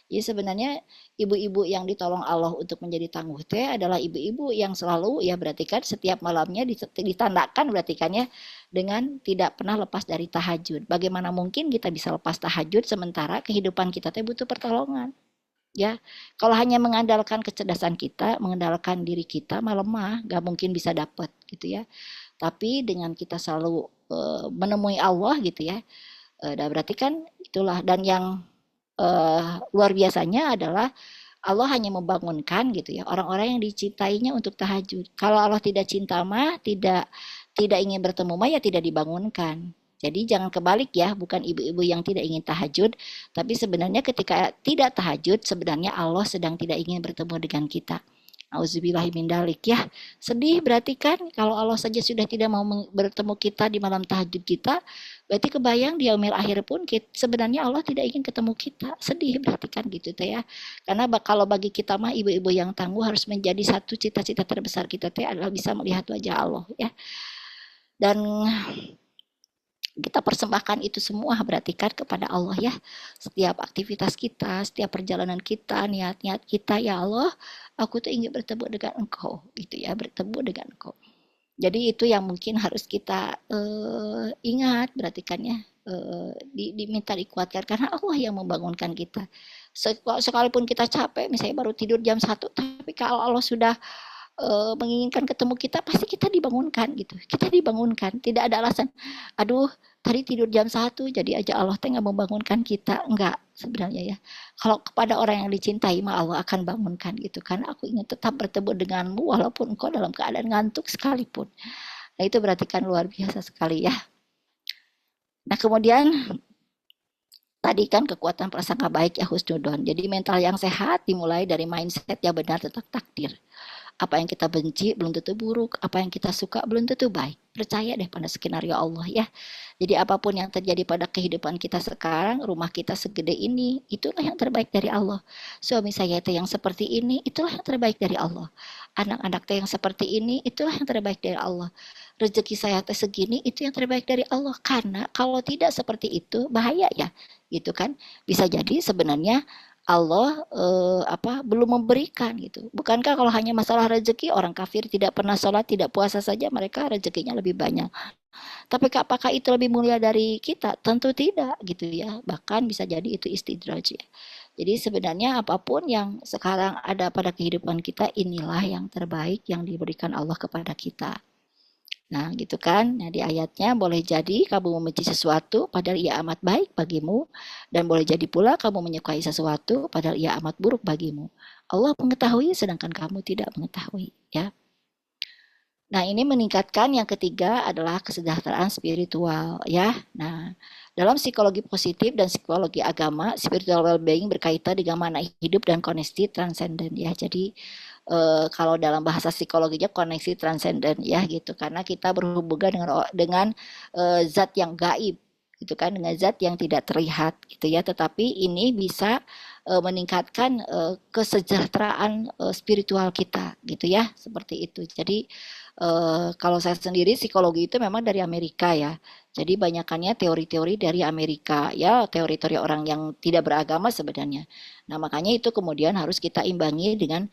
Jadi sebenarnya ibu-ibu yang ditolong Allah untuk menjadi tangguh teh adalah ibu-ibu yang selalu ya berarti kan setiap malamnya ditandakan berarti kan ya dengan tidak pernah lepas dari tahajud. Bagaimana mungkin kita bisa lepas tahajud sementara kehidupan kita teh butuh pertolongan? Ya, kalau hanya mengandalkan kecerdasan kita, mengandalkan diri kita, malah lemah, gak mungkin bisa dapat gitu ya. Tapi dengan kita selalu menemui Allah gitu ya, berarti kan itulah. Dan yang luar biasanya adalah Allah hanya membangunkan gitu ya orang-orang yang dicintainya untuk tahajud. Kalau Allah tidak cinta mah tidak ingin bertemu mah ya tidak dibangunkan. Jadi jangan kebalik ya, bukan ibu-ibu yang tidak ingin tahajud, tapi sebenarnya ketika tidak tahajud sebenarnya Allah sedang tidak ingin bertemu dengan kita. Auzubillahi min dalik ya. Sedih berarti kan kalau Allah saja sudah tidak mau bertemu kita di malam tahajud kita, berarti kebayang di yaumil akhir pun sebenarnya Allah tidak ingin ketemu kita. Sedih berarti kan gitu teh ya. Karena kalau bagi kita mah ibu-ibu yang tangguh harus menjadi satu cita-cita terbesar kita teh adalah bisa melihat wajah Allah ya. Dan kita persembahkan itu semua berarti kan kepada Allah ya. Setiap aktivitas kita, setiap perjalanan kita, niat-niat kita, ya Allah, aku tuh ingin bertemu dengan Engkau gitu ya, bertemu dengan Engkau. Jadi itu yang mungkin harus kita ingat berarti kan ya, diminta dikuatkan karena Allah yang membangunkan kita. Sekalipun kita capek, misalnya baru tidur jam 1, tapi kalau Allah sudah menginginkan ketemu kita, pasti kita dibangunkan gitu. Kita dibangunkan, tidak ada alasan. Aduh, tadi tidur jam 1, jadi aja Allah teh nggak membangunkan kita. Enggak, sebenarnya ya. Kalau kepada orang yang dicintai, mah Allah akan bangunkan gitu kan. Aku ingin tetap bertemu denganmu walaupun engkau dalam keadaan ngantuk sekalipun. Nah itu berarti kan luar biasa sekali ya. Nah kemudian tadi kan kekuatan prasangka baik ya husnudon. Jadi mental yang sehat dimulai dari mindset yang benar tentang takdir. Apa yang kita benci belum tentu buruk, apa yang kita suka belum tentu baik. Percaya deh pada skenario Allah ya. Jadi apapun yang terjadi pada kehidupan kita sekarang, rumah kita segede ini, itulah yang terbaik dari Allah. Suami saya itu yang seperti ini, itulah yang terbaik dari Allah. Anak-anak yang seperti ini, itulah yang terbaik dari Allah. Rezeki saya segini, itu yang terbaik dari Allah. Karena kalau tidak seperti itu, bahaya ya. Gitu kan. Bisa jadi sebenarnya Allah belum memberikan gitu. Bukankah kalau hanya masalah rezeki orang kafir tidak pernah sholat, tidak puasa saja mereka rezekinya lebih banyak. Tapi apakah itu lebih mulia dari kita? Tentu tidak gitu ya. Bahkan bisa jadi itu istidraj ya. Jadi sebenarnya apapun yang sekarang ada pada kehidupan kita inilah yang terbaik yang diberikan Allah kepada kita. Nah, gitu kan. Nah, di ayatnya boleh jadi kamu membenci sesuatu padahal ia amat baik bagimu dan boleh jadi pula kamu menyukai sesuatu padahal ia amat buruk bagimu. Allah mengetahui sedangkan kamu tidak mengetahui, ya. Nah, ini meningkatkan yang ketiga adalah kesejahteraan spiritual, ya. Nah, dalam psikologi positif dan psikologi agama, spiritual well-being berkaitan dengan makna hidup dan koneksi transenden, ya. Jadi kalau dalam bahasa psikologinya koneksi transenden ya gitu karena kita berhubungan dengan zat yang gaib gitu kan dengan zat yang tidak terlihat gitu ya tetapi ini bisa meningkatkan kesejahteraan spiritual kita gitu ya seperti itu jadi kalau saya sendiri psikologi itu memang dari Amerika ya jadi banyakannya teori-teori dari Amerika ya teori-teori orang yang tidak beragama sebenarnya nah makanya itu kemudian harus kita imbangi dengan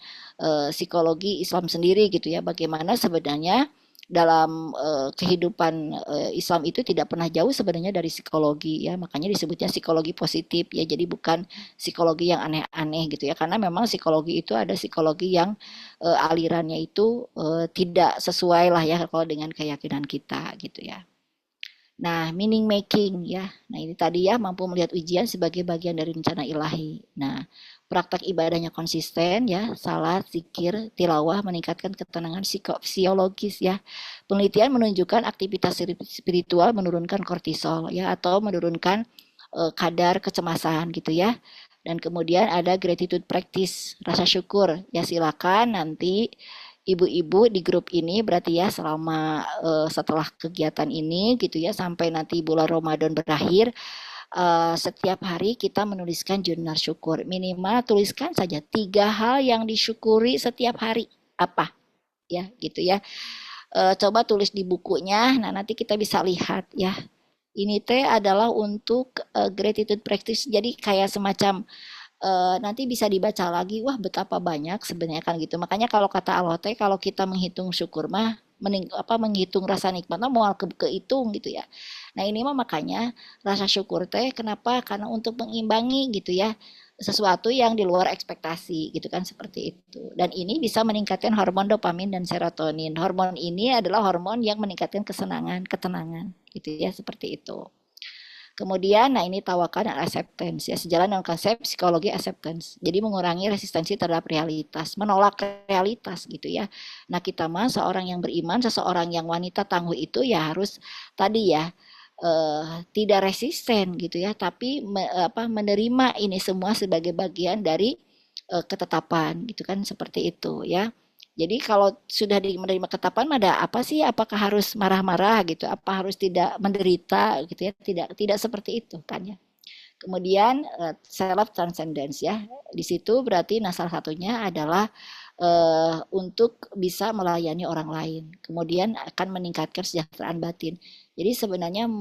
psikologi Islam sendiri gitu ya bagaimana sebenarnya dalam kehidupan Islam itu tidak pernah jauh sebenarnya dari psikologi ya makanya disebutnya psikologi positif ya jadi bukan psikologi yang aneh-aneh gitu ya karena memang psikologi itu ada psikologi yang alirannya itu tidak sesuai lah ya kalau dengan keyakinan kita gitu ya. Nah, meaning making ya. Nah, ini tadi ya mampu melihat ujian sebagai bagian dari rencana ilahi. Nah, praktek ibadahnya konsisten ya, salat, zikir, tilawah meningkatkan ketenangan psikofisiologis ya. Penelitian menunjukkan aktivitas spiritual menurunkan kortisol ya atau menurunkan kadar kecemasan gitu ya. Dan kemudian ada gratitude practice, rasa syukur. Ya silakan nanti ibu-ibu di grup ini berarti ya selama setelah kegiatan ini gitu ya sampai nanti bulan Ramadan berakhir setiap hari kita menuliskan jurnal syukur minimal tuliskan saja 3 hal yang disyukuri setiap hari apa ya gitu ya coba tulis di bukunya nah nanti kita bisa lihat ya ini teh adalah untuk gratitude practice jadi kayak semacam nanti bisa dibaca lagi, wah betapa banyak sebenarnya kan gitu. Makanya kalau kata Allah teh, kalau kita menghitung syukur mah menghitung rasa nikmat mah mau kehitung gitu ya. Nah ini mah makanya rasa syukur teh kenapa? Karena untuk mengimbangi gitu ya sesuatu yang di luar ekspektasi gitu kan seperti itu. Dan ini bisa meningkatkan hormon dopamin dan serotonin. Hormon ini adalah hormon yang meningkatkan kesenangan, ketenangan gitu ya seperti itu. Kemudian, nah ini tawakal dan acceptance ya, sejalan dengan konsep psikologi acceptance. Jadi mengurangi resistensi terhadap realitas, menolak realitas gitu ya. Nah kita mah seorang yang beriman, seseorang yang wanita tangguh itu ya harus tadi ya tidak resisten gitu ya, tapi menerima ini semua sebagai bagian dari ketetapan gitu kan seperti itu ya. Jadi kalau sudah menerima ketetapan ada apa sih? Apakah harus marah-marah gitu? Apa harus tidak menderita gitu ya? Tidak seperti itu kan ya. Kemudian self transcendence ya. Di situ berarti nah salah satunya adalah untuk bisa melayani orang lain. Kemudian akan meningkatkan kesejahteraan batin. Jadi sebenarnya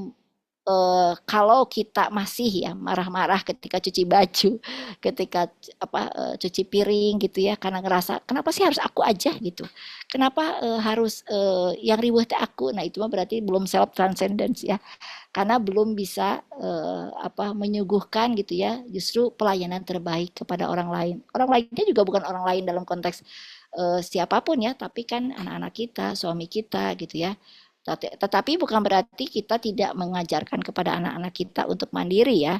kalau kita masih ya marah-marah ketika cuci baju, ketika cuci piring gitu ya, karena ngerasa kenapa sih harus aku aja gitu, kenapa harus yang ribet aku, nah itu mah berarti belum self transcendence ya, karena belum bisa menyuguhkan gitu ya, justru pelayanan terbaik kepada orang lain. Orang lainnya juga bukan orang lain dalam konteks siapapun ya, tapi kan anak-anak kita, suami kita gitu ya. Tetapi bukan berarti kita tidak mengajarkan kepada anak-anak kita untuk mandiri ya,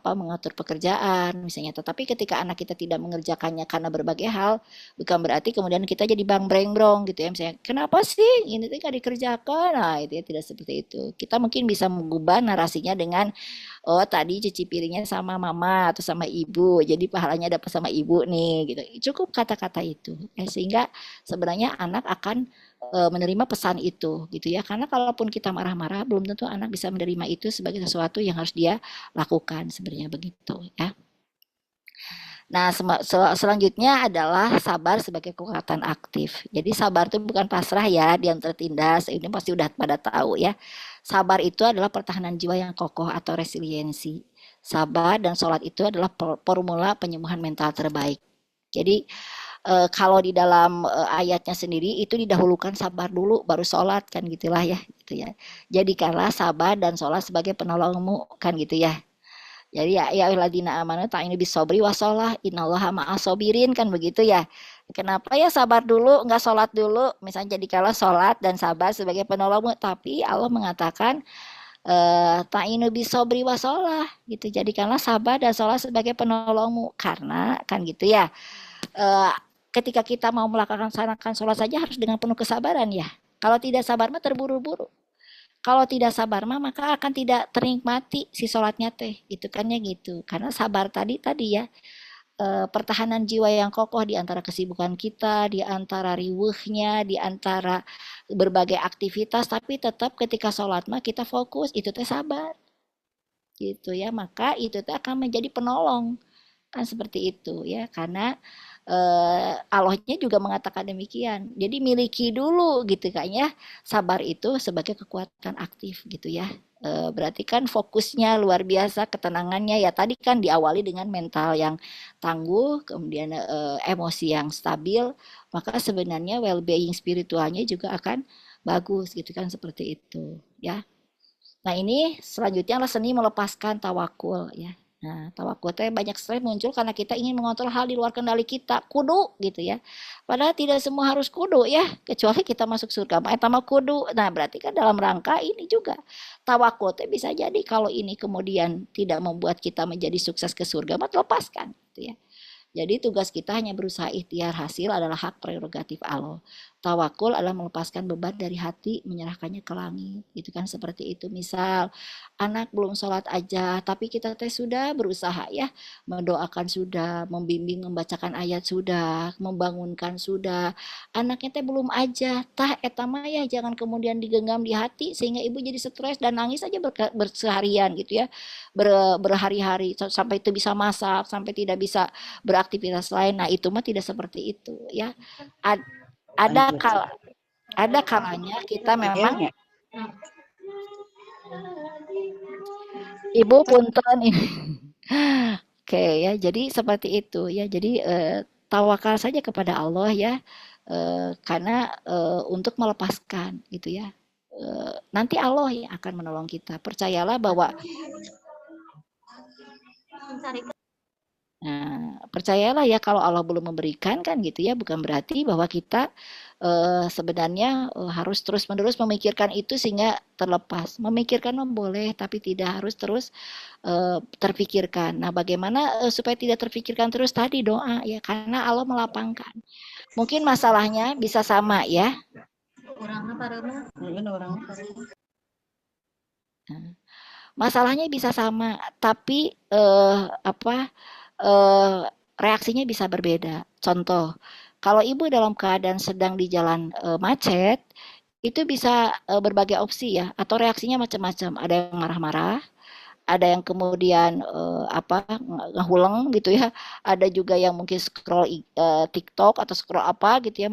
mengatur pekerjaan misalnya. Tetapi ketika anak kita tidak mengerjakannya karena berbagai hal, bukan berarti kemudian kita jadi bang breng-brong gitu ya. Misalnya, kenapa sih ini tidak dikerjakan? Nah, itu ya tidak seperti itu. Kita mungkin bisa mengubah narasinya dengan, oh tadi cuci piringnya sama mama atau sama ibu, jadi pahalanya dapat sama ibu nih gitu. Cukup kata-kata itu. Sehingga sebenarnya anak akan menerima pesan itu gitu ya, karena kalaupun kita marah-marah belum tentu anak bisa menerima itu sebagai sesuatu yang harus dia lakukan sebenarnya begitu ya. Nah, selanjutnya adalah sabar sebagai kekuatan aktif. Jadi sabar itu bukan pasrah ya, diam tertindas. Ini pasti udah pada tahu ya. Sabar itu adalah pertahanan jiwa yang kokoh atau resiliensi. Sabar dan sholat itu adalah formula penyembuhan mental terbaik. Jadi kalau di dalam ayatnya sendiri itu didahulukan sabar dulu baru sholat kan gitulah ya gitu ya. Jadikanlah sabar dan sholat sebagai penolongmu kan gitu ya. Jadi ya ayyuhalladzina amanu ta'inu bisobri wasolah innallaha ma'asobirin kan begitu ya. Kenapa ya sabar dulu nggak sholat dulu? Misalnya jadikanlah sholat dan sabar sebagai penolongmu. Tapi Allah mengatakan ta'inu bisobri wasolah gitu. Jadikanlah sabar dan sholat sebagai penolongmu. Karena kan gitu ya. Eh, Ketika kita mau melaksanakan sholat saja harus dengan penuh kesabaran ya. Kalau tidak sabar mah terburu-buru. Kalau tidak sabar mah maka akan tidak ternikmati si sholatnya teh gitu kan ya gitu, karena sabar tadi ya pertahanan jiwa yang kokoh di antara kesibukan kita, di antara riweuhnya, di antara berbagai aktivitas, tapi tetap ketika sholat mah kita fokus itu teh sabar gitu ya, maka itu teh akan menjadi penolong kan seperti itu ya, karena Allahnya juga mengatakan demikian. Jadi miliki dulu gitu kan ya. Sabar itu sebagai kekuatan aktif gitu ya. Berarti kan fokusnya luar biasa, ketenangannya ya tadi kan diawali dengan mental yang tangguh, kemudian emosi yang stabil, maka sebenarnya well-being spiritualnya juga akan bagus gitu kan seperti itu ya. Nah, ini selanjutnya adalah seni melepaskan tawakul ya. Nah, tawakul itu banyak stres muncul karena kita ingin mengontrol hal di luar kendali kita, kudu gitu ya. Padahal tidak semua harus kudu ya, kecuali kita masuk surga mah eta mah kudu. Nah, berarti kan dalam rangka ini juga tawakul itu bisa jadi kalau ini kemudian tidak membuat kita menjadi sukses ke surga mah lepaskan gitu ya. Jadi tugas kita hanya berusaha ikhtiar, hasil adalah hak prerogatif Allah. Tawakul adalah melepaskan beban dari hati, menyerahkannya ke langit. Gitu kan seperti itu. Misal anak belum sholat aja, tapi kita teh sudah berusaha ya, mendoakan sudah, membimbing membacakan ayat sudah, membangunkan sudah. Anaknya teh belum aja, tah etama ya jangan kemudian digenggam di hati sehingga ibu jadi stres dan nangis aja berseharian gitu ya, berhari-hari sampai itu bisa masak, sampai tidak bisa beraktivitas lain. Nah, itu mah tidak seperti itu ya. Ad- ada kal ada kalanya kita memang ibu punten ini Oke ya, jadi seperti itu ya. Jadi tawakal saja kepada Allah ya, karena untuk melepaskan gitu ya. Nanti Allah yang akan menolong kita. Percayalah bahwa percayalah ya kalau Allah belum memberikan kan gitu ya, bukan berarti bahwa kita sebenarnya harus terus-menerus memikirkan itu sehingga terlepas. Memikirkan mah boleh, tapi tidak harus terus terpikirkan. Nah, bagaimana supaya tidak terpikirkan terus tadi doa ya, karena Allah melapangkan. Mungkin masalahnya bisa sama ya. Masalahnya bisa sama, tapi apa reaksinya bisa berbeda. Contoh, kalau ibu dalam keadaan sedang di jalan macet, itu bisa berbagai opsi ya, atau reaksinya macam-macam. Ada yang marah-marah, ada yang kemudian apa ngehuleng gitu ya, ada juga yang mungkin scroll TikTok atau scroll apa gitu ya,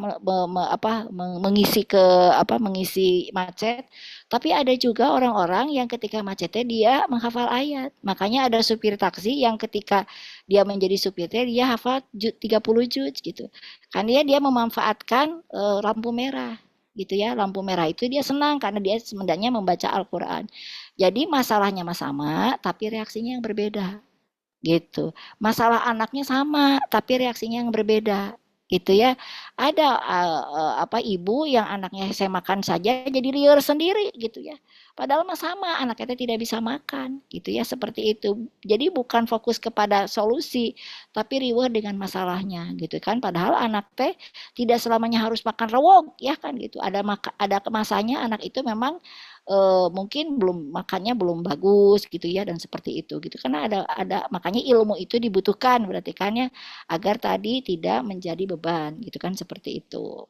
mengisi ke apa mengisi macet. Tapi ada juga orang-orang yang ketika macetnya dia menghafal ayat. Makanya ada supir taksi yang ketika dia menjadi supirnya dia hafal 30 juz gitu. Karena dia memanfaatkan lampu merah gitu ya. Lampu merah itu dia senang karena dia sebenarnya membaca Al-Qur'an. Jadi masalahnya sama, tapi reaksinya yang berbeda, gitu. Masalah anaknya sama, tapi reaksinya yang berbeda, gitu ya. Ada apa ibu yang anaknya saya makan saja jadi liar sendiri, gitu ya. Padahal mah sama, anaknya tidak bisa makan, gitu ya. Seperti itu. Jadi bukan fokus kepada solusi, tapi riweuh dengan masalahnya, gitu kan. Padahal anak teh tidak selamanya harus makan rewok, ya kan gitu. Ada masanya anak itu memang mungkin belum makannya belum bagus gitu ya dan seperti itu gitu karena ada makanya ilmu itu dibutuhkan berarti kan ya agar tadi tidak menjadi beban gitu kan seperti itu.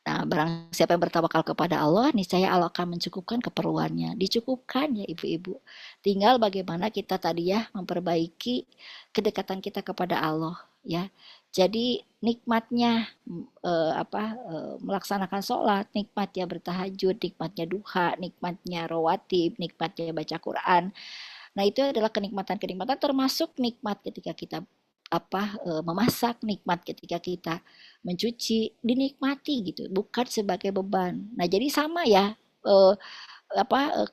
Nah, barang siapa yang bertawakal kepada Allah, niscaya Allah akan mencukupkan keperluannya. Dicukupkan ya ibu-ibu. Tinggal bagaimana kita tadi ya memperbaiki kedekatan kita kepada Allah ya. Jadi nikmatnya melaksanakan sholat, nikmatnya bertahajud, nikmatnya duha, nikmatnya rawatib, nikmatnya baca Quran. Nah, itu adalah kenikmatan-kenikmatan termasuk nikmat ketika kita memasak, nikmat ketika kita mencuci, dinikmati gitu, bukan sebagai beban. Nah, jadi sama ya eh,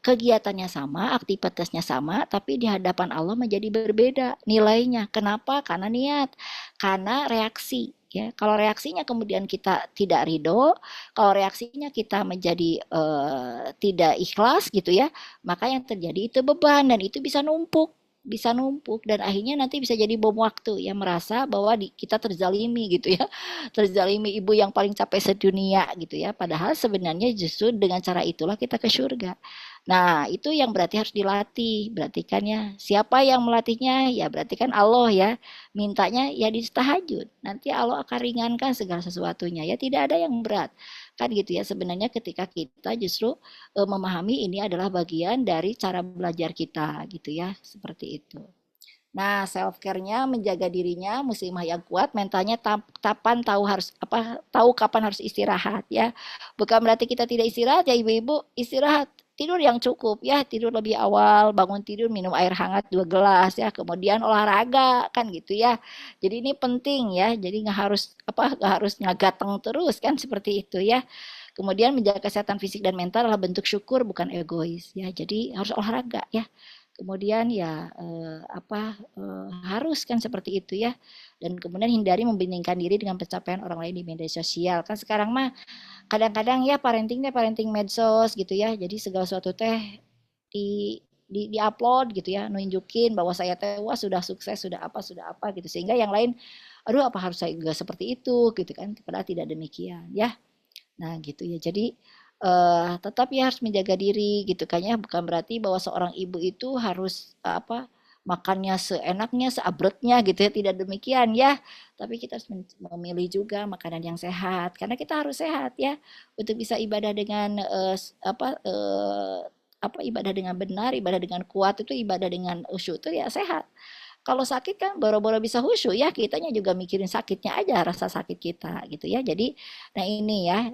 kegiatannya sama, aktivitasnya sama, tapi di hadapan Allah menjadi berbeda nilainya. Kenapa? Karena niat, karena reaksi. Ya, kalau reaksinya kemudian kita tidak ridho, kalau reaksinya kita menjadi tidak ikhlas gitu ya, maka yang terjadi itu beban dan itu bisa numpuk dan akhirnya nanti bisa jadi bom waktu ya merasa bahwa kita terzalimi gitu ya terzalimi ibu yang paling capek sedunia gitu ya padahal sebenarnya justru dengan cara itulah kita ke surga. Nah, itu yang berarti harus dilatih. Berarti kan ya, siapa yang melatihnya? Ya berarti kan Allah ya. Mintanya ya di tahajud. Nanti Allah akan ringankan segala sesuatunya. Ya tidak ada yang berat. Kan gitu ya. Sebenarnya ketika kita justru memahami ini adalah bagian dari cara belajar kita gitu ya. Seperti itu. Nah, self care-nya menjaga dirinya muslimah yang kuat, mentalnya kapan tahu harus tahu kapan harus istirahat ya. Bukan berarti kita tidak istirahat ya ibu-ibu, istirahat tidur yang cukup ya, tidur lebih awal, bangun tidur minum air hangat 2 gelas ya, kemudian olahraga kan gitu ya. Jadi ini penting ya. Jadi nggak harus ngagateng terus kan seperti itu ya. Kemudian menjaga kesehatan fisik dan mental adalah bentuk syukur bukan egois ya. Jadi harus olahraga ya. Kemudian ya harus kan seperti itu ya. Dan kemudian hindari membandingkan diri dengan pencapaian orang lain di media sosial. Kan sekarang mah kadang-kadang ya parenting medsos gitu ya. Jadi segala sesuatu teh di upload gitu ya, nunjukin bahwa saya teh wah sudah sukses, sudah apa gitu sehingga yang lain aduh apa harus saya juga seperti itu gitu kan. Padahal tidak demikian ya. Nah, gitu ya. Jadi tetap ya harus menjaga diri gitu kan ya. Bukan berarti bahwa seorang ibu itu harus makannya seenaknya, seabretnya gitu ya. Tidak demikian ya. Tapi kita harus memilih juga makanan yang sehat karena kita harus sehat ya untuk bisa ibadah dengan ibadah dengan benar, ibadah dengan kuat itu ibadah dengan usyuk itu ya sehat. Kalau sakit kan boro-boro bisa khusyuk ya, kitanya juga mikirin sakitnya aja, rasa sakit kita gitu ya. Jadi, nah ini ya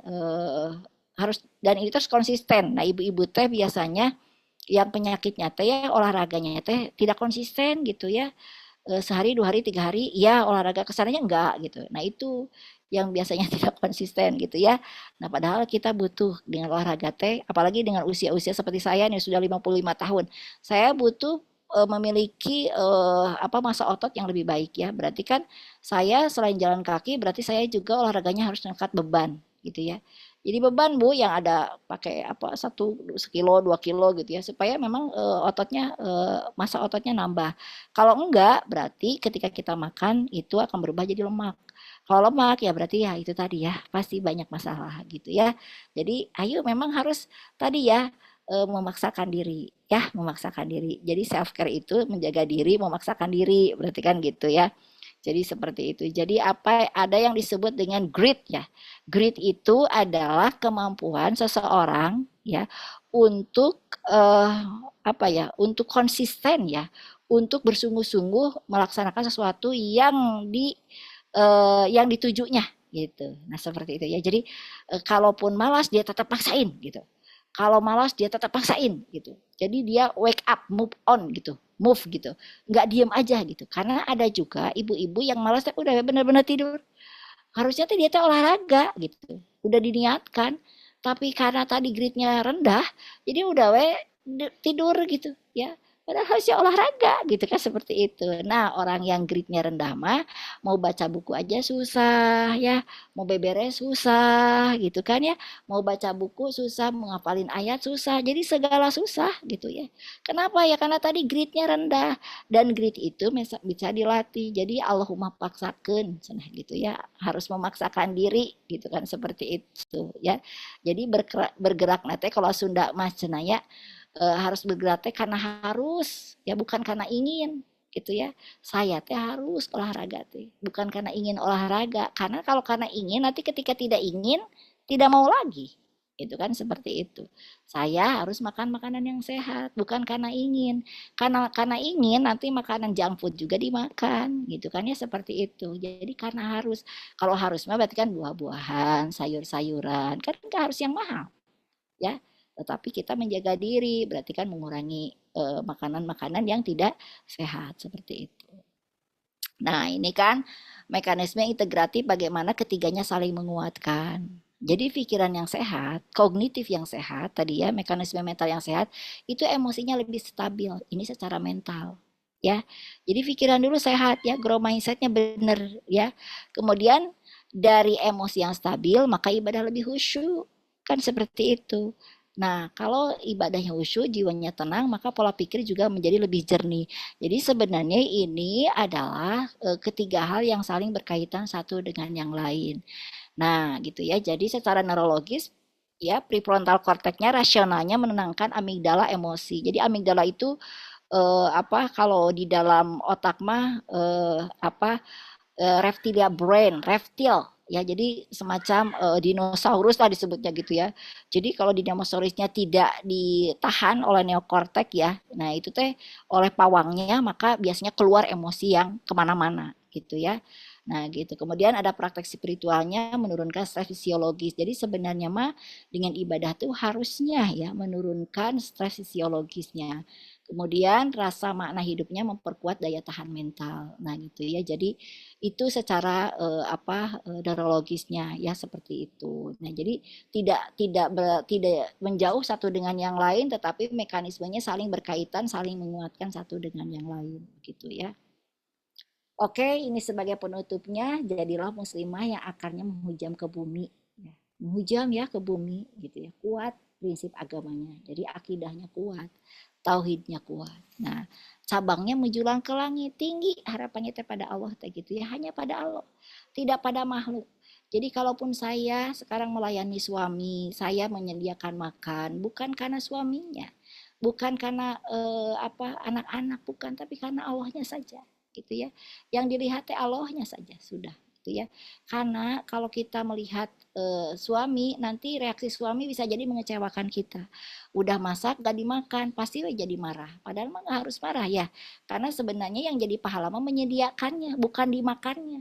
harus dan itu terus konsisten. Nah ibu-ibu teh biasanya yang penyakitnya teh ya olahraganya teh tidak konsisten gitu ya. Sehari, 2 hari, 3 hari, ya olahraga kesananya enggak gitu. Nah itu yang biasanya tidak konsisten gitu ya. Nah padahal kita butuh dengan olahraga teh, apalagi dengan usia-usia seperti saya nih sudah 55 tahun. Saya butuh memiliki apa masa otot yang lebih baik ya. Berarti kan saya selain jalan kaki berarti saya juga olahraganya harus ngangkat beban gitu ya. Jadi beban Bu yang ada pakai apa 1 kilo 2 kilo gitu ya supaya memang ototnya masa ototnya nambah. Kalau enggak berarti ketika kita makan itu akan berubah jadi lemak. Kalau lemak ya berarti ya itu tadi ya pasti banyak masalah gitu ya. Jadi ayo memang harus tadi ya memaksakan diri ya memaksakan diri. Jadi self care itu menjaga diri memaksakan diri berarti kan gitu ya. Jadi seperti itu. Jadi apa ada yang disebut dengan grit ya. Grit itu adalah kemampuan seseorang ya untuk apa ya, untuk konsisten ya, untuk bersungguh-sungguh melaksanakan sesuatu yang ditujunya gitu. Nah, seperti itu ya. Jadi kalaupun malas dia tetap paksain gitu. Kalau malas dia tetap paksain gitu. Jadi dia wake up, move on gitu. Move gitu. Nggak diem aja gitu. Karena ada juga ibu-ibu yang malas udah benar-benar tidur. Harusnya tuh dia tuh olahraga gitu. Udah diniatkan. Tapi karena tadi gritnya rendah, jadi udah tidur gitu ya. Padahal harusnya olahraga gitu kan seperti itu. Nah orang yang gritnya rendah mah mau baca buku aja susah ya. Mau beberes susah gitu kan ya. Mau baca buku susah, mau ngapalin ayat susah. Jadi segala susah gitu ya. Kenapa ya? Karena tadi gritnya rendah. Dan grit itu bisa dilatih. Jadi Allahumma paksakan cenah gitu ya. Harus memaksakan diri gitu kan seperti itu ya. Jadi bergerak nate kalau Sunda mah cenah ya harus bergerak teh karena harus ya bukan karena ingin gitu ya. Saya teh harus olahraga teh bukan karena ingin olahraga karena kalau karena ingin nanti ketika tidak ingin tidak mau lagi itu kan seperti itu. Saya harus makan makanan yang sehat bukan karena ingin. Karena ingin nanti makanan junk food juga dimakan gitu kan ya seperti itu. Jadi karena harus. Kalau harus mah berarti kan buah-buahan, sayur-sayuran. Kan enggak harus yang mahal ya. Tetapi kita menjaga diri berarti kan mengurangi makanan-makanan yang tidak sehat seperti itu. Nah, ini kan mekanisme integratif bagaimana ketiganya saling menguatkan. Jadi pikiran yang sehat, kognitif yang sehat, tadi ya mekanisme mental yang sehat, itu emosinya lebih stabil. Ini secara mental, ya. Jadi pikiran dulu sehat ya, grow mindsetnya benar ya. Kemudian dari emosi yang stabil, maka ibadah lebih khusyuk. Kan seperti itu. Nah, kalau ibadahnya khusyuk, jiwanya tenang, maka pola pikir juga menjadi lebih jernih. Jadi sebenarnya ini adalah ketiga hal yang saling berkaitan satu dengan yang lain. Nah, gitu ya. Jadi secara neurologis ya prefrontal cortexnya rasionalnya menenangkan amigdala emosi. Jadi amigdala itu apa kalau di dalam otak mah apa reptilia brain, reptil ya jadi semacam dinosaurus lah disebutnya gitu ya. Jadi kalau di dinosaurusnya tidak ditahan oleh neokortek ya, nah itu teh oleh pawangnya maka biasanya keluar emosi yang kemana-mana gitu ya. Nah gitu. Kemudian ada praktek spiritualnya menurunkan stres fisiologis. Jadi sebenarnya mah dengan ibadah tuh harusnya ya menurunkan stres fisiologisnya. Kemudian rasa makna hidupnya memperkuat daya tahan mental. Nah gitu ya. Jadi itu secara apa neurologisnya ya seperti itu. Nah jadi tidak menjauh satu dengan yang lain, tetapi mekanismenya saling berkaitan, saling menguatkan satu dengan yang lain gitu ya. Oke, ini sebagai penutupnya, jadilah muslimah yang akarnya menghujam ke bumi. Ya. Menghujam ya ke bumi gitu ya. Kuat prinsip agamanya. Jadi akidahnya kuat, tauhidnya kuat. Nah, cabangnya menjulang ke langit tinggi, harapannya teh pada Allah teh gitu ya, hanya pada Allah, tidak pada makhluk. Jadi kalaupun saya sekarang melayani suami, saya menyediakan makan bukan karena suaminya, bukan karena apa anak-anak bukan, tapi karena Allahnya saja gitu ya. Yang dilihat Allahnya saja sudah gitu ya. Karena kalau kita melihat suami, nanti reaksi suami bisa jadi mengecewakan kita. Udah masak gak dimakan, pasti jadi marah. Padahal mah gak harus marah ya. Karena sebenarnya yang jadi pahala mah menyediakannya, bukan dimakannya.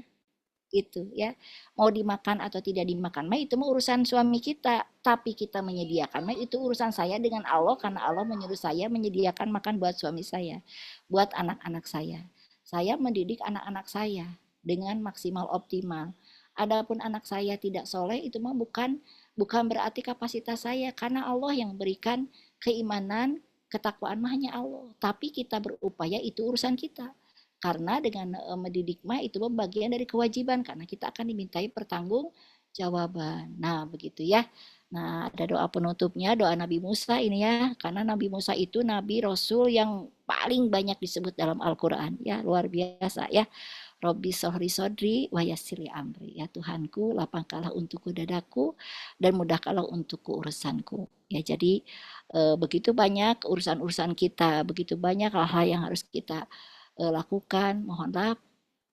Itu ya. Mau dimakan atau tidak dimakan mah itu mah urusan suami kita, tapi kita menyediakan mah itu urusan saya dengan Allah, karena Allah menyuruh saya menyediakan makan buat suami saya, buat anak-anak saya. Saya mendidik anak-anak saya dengan maksimal optimal. Adapun anak saya tidak soleh itu mah bukan bukan berarti kapasitas saya, karena Allah yang berikan keimanan, ketakwaan mah hanya Allah. Tapi kita berupaya itu urusan kita. Karena dengan mendidik mah itu bagian dari kewajiban, karena kita akan dimintai pertanggungjawaban. Nah, begitu ya. Nah, ada doa penutupnya, doa Nabi Musa ini ya, karena Nabi Musa itu nabi rasul yang paling banyak disebut dalam Al-Qur'an ya, luar biasa ya. Robbi sohri sodri wa yassirli amri. Ya Tuhanku, lapangkanlah untukku dadaku dan mudahkanlah untukku urusanku. Ya, jadi begitu banyak urusan-urusan kita, begitu banyak hal-hal yang harus kita lakukan. Mohonlah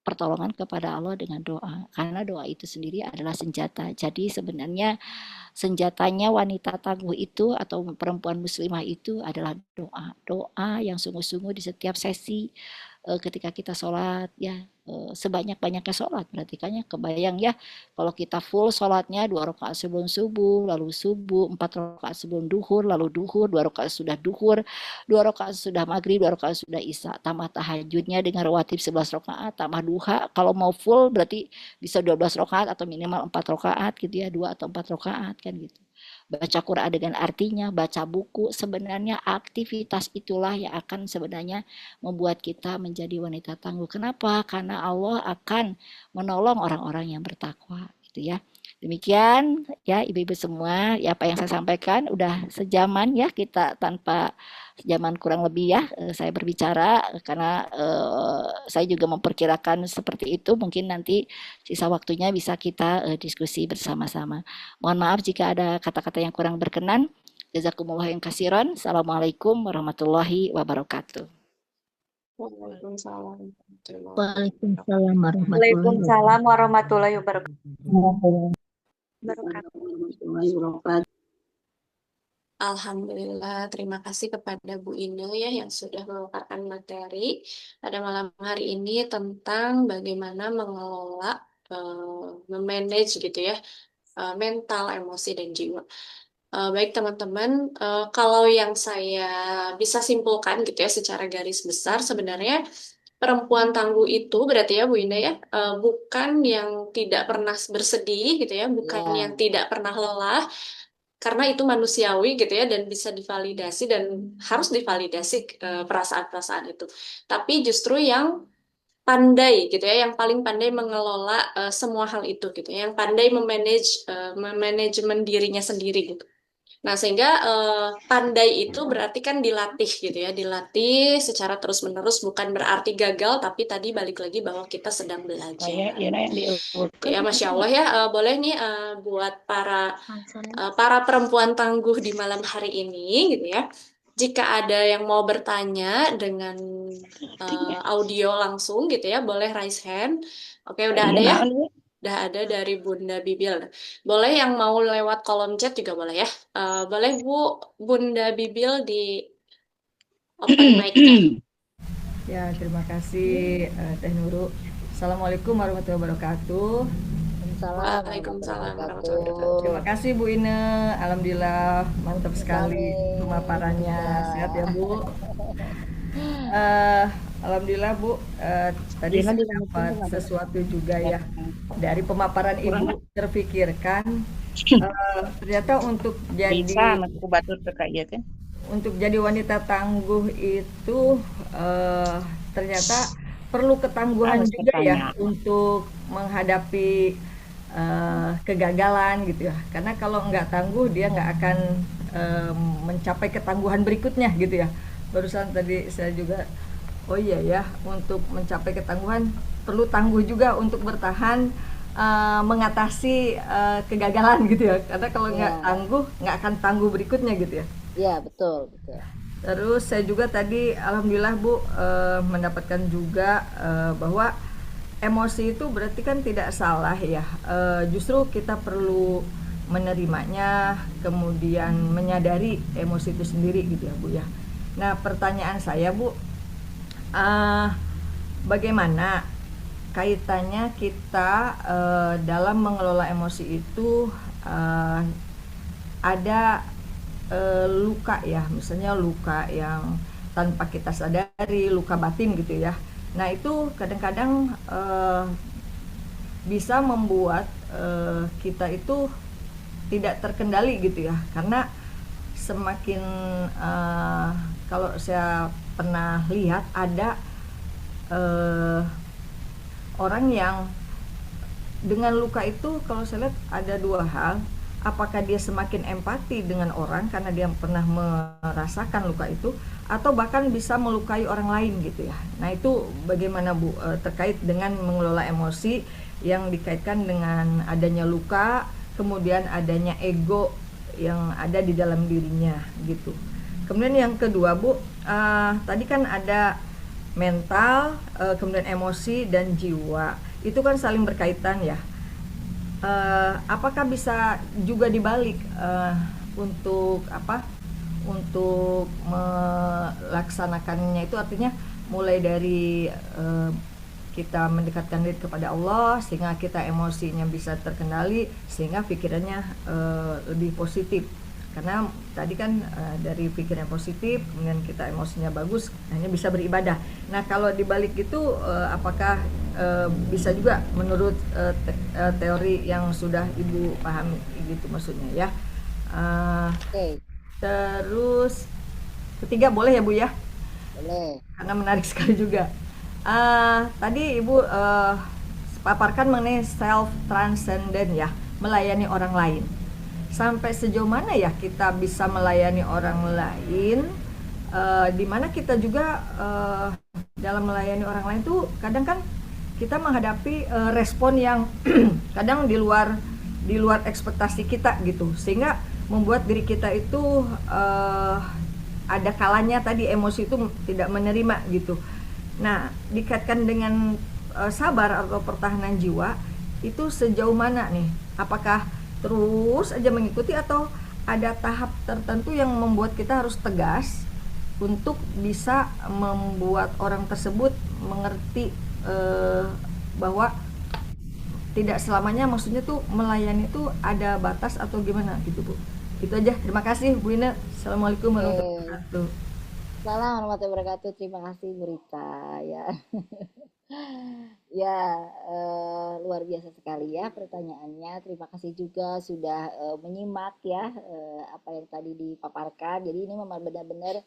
pertolongan kepada Allah dengan doa, karena doa itu sendiri adalah senjata. Jadi sebenarnya senjatanya wanita tangguh itu atau perempuan muslimah itu adalah doa. Doa yang sungguh-sungguh di setiap sesi ketika kita sholat ya, sebanyak-banyaknya sholat, berarti kan ya kebayang ya kalau kita full sholatnya 2 rakaat sebelum subuh, lalu subuh 4 rakaat sebelum duhur, lalu duhur 2 rakaat sudah duhur, 2 rakaat sudah maghrib, 2 rakaat sudah isya, tambah tahajudnya dengan rawatib 11 rakaat, tambah duha. Kalau mau full berarti bisa 12 rakaat atau minimal 4 rakaat gitu ya, 2 atau 4 rakaat kan gitu. Baca Quran dengan artinya, baca buku, sebenarnya aktivitas itulah yang akan sebenarnya membuat kita menjadi wanita tangguh. Kenapa? Karena Allah akan menolong orang-orang yang bertakwa gitu ya. Demikian ya ibu-ibu semua, ya apa yang saya sampaikan udah sejaman ya, kita tanpa sejaman kurang lebih ya saya berbicara, karena saya juga memperkirakan seperti itu, mungkin nanti sisa waktunya bisa kita diskusi bersama-sama. Mohon maaf jika ada kata-kata yang kurang berkenan. Jazakumullah yang kasiron. Assalamualaikum warahmatullahi wabarakatuh. Waalaikumsalam. Waalaikumsalam Waalaikumsalam warahmatullahi wabarakatuh. Alhamdulillah, terima kasih kepada Bu Ine ya yang sudah memaparkan materi pada malam hari ini tentang bagaimana mengelola, memanage gitu ya, mental, emosi, dan jiwa. Baik teman-teman, kalau yang saya bisa simpulkan gitu ya secara garis besar, sebenarnya perempuan tangguh itu berarti ya Bu Ine ya, bukan yang tidak pernah bersedih gitu ya, bukan Ya. yang tidak pernah lelah, karena itu manusiawi gitu ya dan bisa divalidasi dan harus divalidasi perasaan-perasaan itu. Tapi justru yang pandai gitu ya, yang paling pandai mengelola semua hal itu gitu ya, yang pandai memanage memanajemen dirinya sendiri gitu. Nah, sehingga pandai itu berarti kan dilatih gitu ya, dilatih secara terus-menerus, bukan berarti gagal, tapi tadi balik lagi bahwa kita sedang belajar. Ya, Masya Allah ya, boleh nih buat para perempuan tangguh di malam hari ini gitu ya. Jika ada yang mau bertanya dengan audio langsung gitu ya, boleh raise hand. Oke, udah ada ya? Udah ada dari Bunda Bibil. Boleh yang mau lewat kolom chat juga boleh ya. Boleh Bunda Bibil di open mic-nya. Ya, terima kasih Teh Nurul. Assalamualaikum warahmatullahi wabarakatuh. Waalaikumsalam warahmatullahi wabarakatuh. Terima kasih Bu Ine. Alhamdulillah mantap sekali pemaparannya. Sehat ya Bu. Alhamdulillah Bu. Tadi saya dapat sesuatu juga ya dari pemaparan Ibu. Terpikirkan ternyata untuk jadi wanita tangguh itu ternyata perlu ketangguhan juga ya untuk menghadapi kegagalan gitu ya, karena kalau nggak tangguh dia nggak akan mencapai ketangguhan berikutnya gitu ya. Barusan tadi saya juga oh iya ya, untuk mencapai ketangguhan perlu tangguh juga untuk bertahan mengatasi kegagalan gitu ya, karena kalau nggak tangguh nggak akan tangguh berikutnya gitu ya. Ya, betul. Terus saya juga tadi alhamdulillah Bu mendapatkan juga bahwa emosi itu berarti kan tidak salah ya, justru kita perlu menerimanya, kemudian menyadari emosi itu sendiri gitu ya Bu ya. Nah pertanyaan saya Bu, bagaimana kaitannya kita dalam mengelola emosi itu ada luka ya, misalnya luka yang tanpa kita sadari, luka batin gitu ya. Nah itu kadang-kadang bisa membuat kita itu tidak terkendali gitu ya, karena semakin kalau saya pernah lihat ada orang yang dengan luka itu, kalau saya lihat ada dua hal. Apakah dia semakin empati dengan orang karena dia pernah merasakan luka itu, atau bahkan bisa melukai orang lain gitu ya. Nah itu bagaimana Bu terkait dengan mengelola emosi yang dikaitkan dengan adanya luka, kemudian adanya ego yang ada di dalam dirinya gitu. Kemudian yang kedua Bu, tadi kan ada mental, kemudian emosi dan jiwa. Itu kan saling berkaitan ya. Apakah bisa juga dibalik untuk apa? Untuk melaksanakannya itu artinya mulai dari kita mendekatkan diri kepada Allah sehingga kita emosinya bisa terkendali, sehingga pikirannya lebih positif. Karena tadi kan dari pikiran positif kemudian kita emosinya bagus, hanya bisa beribadah. Nah kalau dibalik itu apakah bisa juga menurut teori yang sudah Ibu pahami gitu maksudnya ya. Oke, Terus ketiga boleh ya Bu ya, boleh. karena menarik sekali juga. Tadi Ibu paparkan mengenai self transcendent ya, melayani orang lain. Sampai sejauh mana ya kita bisa melayani orang lain, di mana kita juga dalam melayani orang lain tuh kadang kan kita menghadapi respon yang kadang di luar ekspektasi kita gitu, sehingga membuat diri kita itu ada kalanya tadi emosi itu tidak menerima gitu. Nah dikaitkan dengan sabar atau pertahanan jiwa itu sejauh mana nih, apakah terus aja mengikuti atau ada tahap tertentu yang membuat kita harus tegas untuk bisa membuat orang tersebut mengerti bahwa tidak selamanya, maksudnya tuh melayani itu ada batas atau gimana gitu Bu. Itu aja, terima kasih Bu Ina. Assalamualaikum warahmatullahi Oke. wabarakatuh. Salam warahmatullahi wabarakatuh. Terima kasih Bu Rita ya. Ya, luar biasa sekali ya pertanyaannya. Terima kasih juga sudah menyimak ya apa yang tadi dipaparkan. Jadi ini memang benar-benar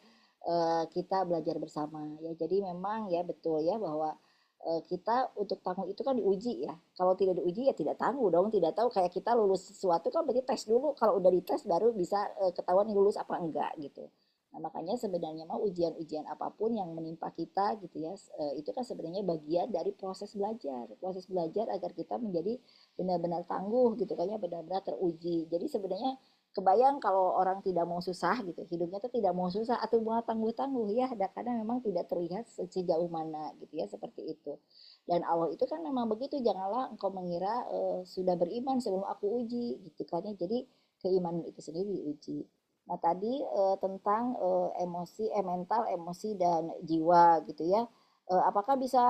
kita belajar bersama ya. Jadi memang ya betul ya bahwa kita untuk tangguh itu kan diuji ya. Kalau tidak diuji ya tidak tangguh dong. Tidak tahu, kayak kita lulus sesuatu kan berarti tes dulu. Kalau udah dites baru bisa ketahuan lulus apa enggak gitu. Nah, makanya sebenarnya mah ujian-ujian apapun yang menimpa kita gitu ya, itu kan sebenarnya bagian dari proses belajar agar kita menjadi benar-benar tangguh gitu kan ya, benar-benar teruji. Jadi sebenarnya kebayang kalau orang tidak mau susah gitu, hidupnya tuh tidak mau susah atau mau tangguh-tangguh ya, kadang memang tidak terlihat sejauh mana gitu ya, seperti itu. Dan Allah itu kan memang begitu, janganlah engkau mengira sudah beriman sebelum aku uji gitu kan ya. Jadi keimanan itu sendiri diuji. Nah, tadi tentang emosi, mental, emosi dan jiwa gitu ya. Apakah bisa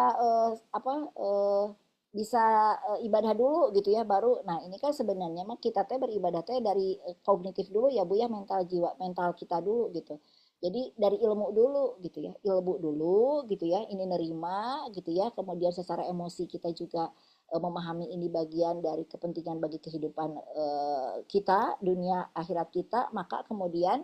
bisa ibadah dulu gitu ya baru. Nah, ini kan sebenarnya mah kita teh beribadah teh dari kognitif dulu ya Bu ya, mental jiwa, mental kita dulu gitu. Jadi dari ilmu dulu gitu ya. Ilmu dulu gitu ya. Ini nerima gitu ya. Kemudian secara emosi kita juga memahami ini bagian dari kepentingan bagi kehidupan kita, dunia akhirat kita, maka kemudian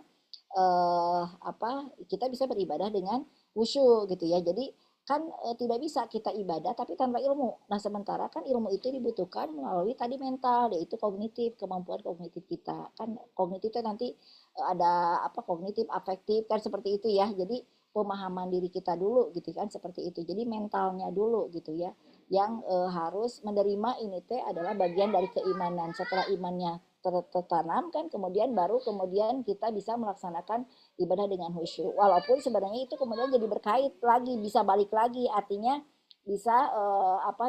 kita bisa beribadah dengan khusyuk gitu ya. Jadi kan tidak bisa kita ibadah tapi tanpa ilmu. Nah, sementara kan ilmu itu dibutuhkan melalui tadi mental, yaitu kognitif, kemampuan kognitif kita. Kan kognitifnya nanti ada kognitif, afektif kan seperti itu ya. Jadi pemahaman diri kita dulu gitu kan, seperti itu. Jadi mentalnya dulu gitu ya, yang harus menerima ini teh adalah bagian dari keimanan. Setelah imannya tertanam kan kemudian baru kemudian kita bisa melaksanakan ibadah dengan khusyuk. Walaupun sebenarnya itu kemudian jadi berkait lagi, bisa balik lagi, artinya bisa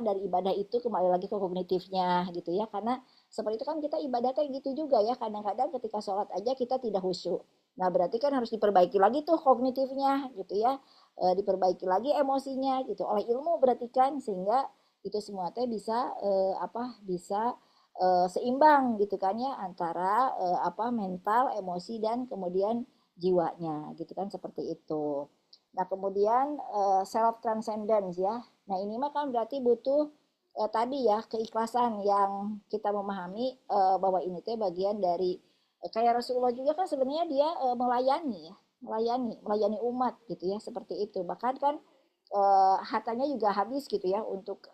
dari ibadah itu kembali lagi ke kognitifnya gitu ya. Karena seperti itu kan kita ibadahnya gitu juga ya. Kadang-kadang ketika sholat aja kita tidak khusyuk. Nah, berarti kan harus diperbaiki lagi tuh kognitifnya gitu ya. Diperbaiki lagi emosinya gitu oleh ilmu, berarti kan, sehingga itu semua teh bisa bisa seimbang gitu kan ya antara mental, emosi dan kemudian jiwanya gitu kan seperti itu. Nah, kemudian self transcendence ya. Nah, ini mah kan berarti butuh tadi ya keikhlasan yang kita memahami bahwa ini teh bagian dari kayak Rasulullah juga kan sebenarnya dia melayani ya, melayani umat gitu ya seperti itu. Bahkan kan hartanya juga habis gitu ya untuk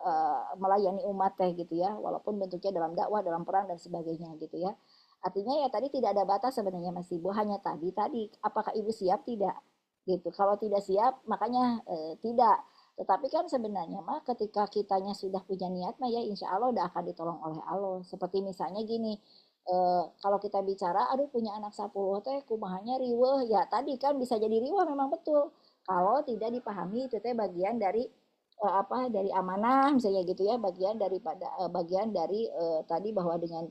melayani umat teh gitu ya, walaupun bentuknya dalam dakwah, dalam perang dan sebagainya gitu ya. Artinya ya tadi tidak ada batas sebenarnya Mas Ibu, hanya tadi apakah Ibu siap tidak gitu. Kalau tidak siap makanya tidak. Tetapi kan sebenarnya mah ketika kitanya sudah punya niat mah ya insya Allah udah akan ditolong oleh Allah. Seperti misalnya gini, kalau kita bicara, aduh punya anak 10 teh kumahanya riweh, ya tadi kan bisa jadi riweh memang betul. Kalau tidak dipahami itu teh bagian dari dari amanah misalnya gitu ya, bagian dari tadi bahwa dengan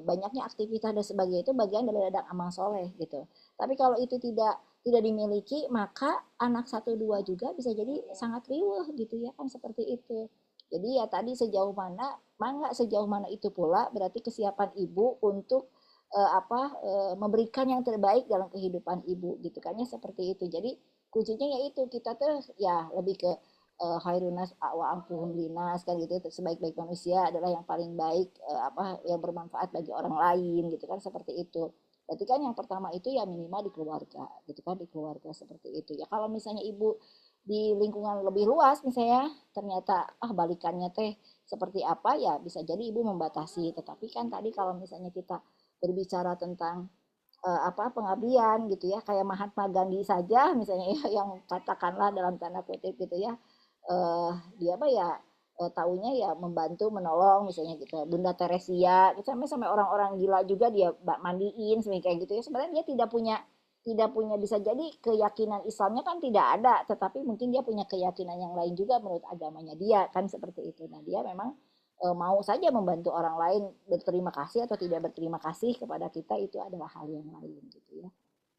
banyaknya aktivitas dan sebagainya itu bagian dari ladang amal soleh gitu. Tapi kalau itu tidak dimiliki maka anak 1 2 juga bisa jadi sangat riweh gitu ya kan seperti itu. Jadi ya tadi sejauh mana mangga sejauh mana itu pula berarti kesiapan ibu untuk memberikan yang terbaik dalam kehidupan ibu gitu kan ya seperti itu. Jadi kuncinya yaitu kita tuh ya lebih ke khairunas wa ampuhum linas kan gitu, sebaik-baik manusia adalah yang paling baik yang bermanfaat bagi orang lain gitu kan seperti itu. Berarti kan yang pertama itu ya minimal di keluarga gitu kan, di keluarga seperti itu. Ya kalau misalnya ibu di lingkungan lebih luas misalnya ternyata balikannya teh seperti apa ya bisa jadi ibu membatasi. Tetapi kan tadi kalau misalnya kita berbicara tentang pengabdian gitu ya kayak Mahatma Gandhi saja misalnya ya yang katakanlah dalam tanda kutip gitu ya dia taunya ya membantu menolong misalnya gitu Bunda Teresia gitu, sampai orang-orang gila juga dia mandiin sebenarnya kayak gitu ya. Sebenarnya dia tidak punya bisa jadi keyakinan Islamnya kan tidak ada, tetapi mungkin dia punya keyakinan yang lain juga menurut agamanya dia kan seperti itu. Nah dia memang mau saja membantu orang lain, berterima kasih atau tidak berterima kasih kepada kita itu adalah hal yang lain gitu ya.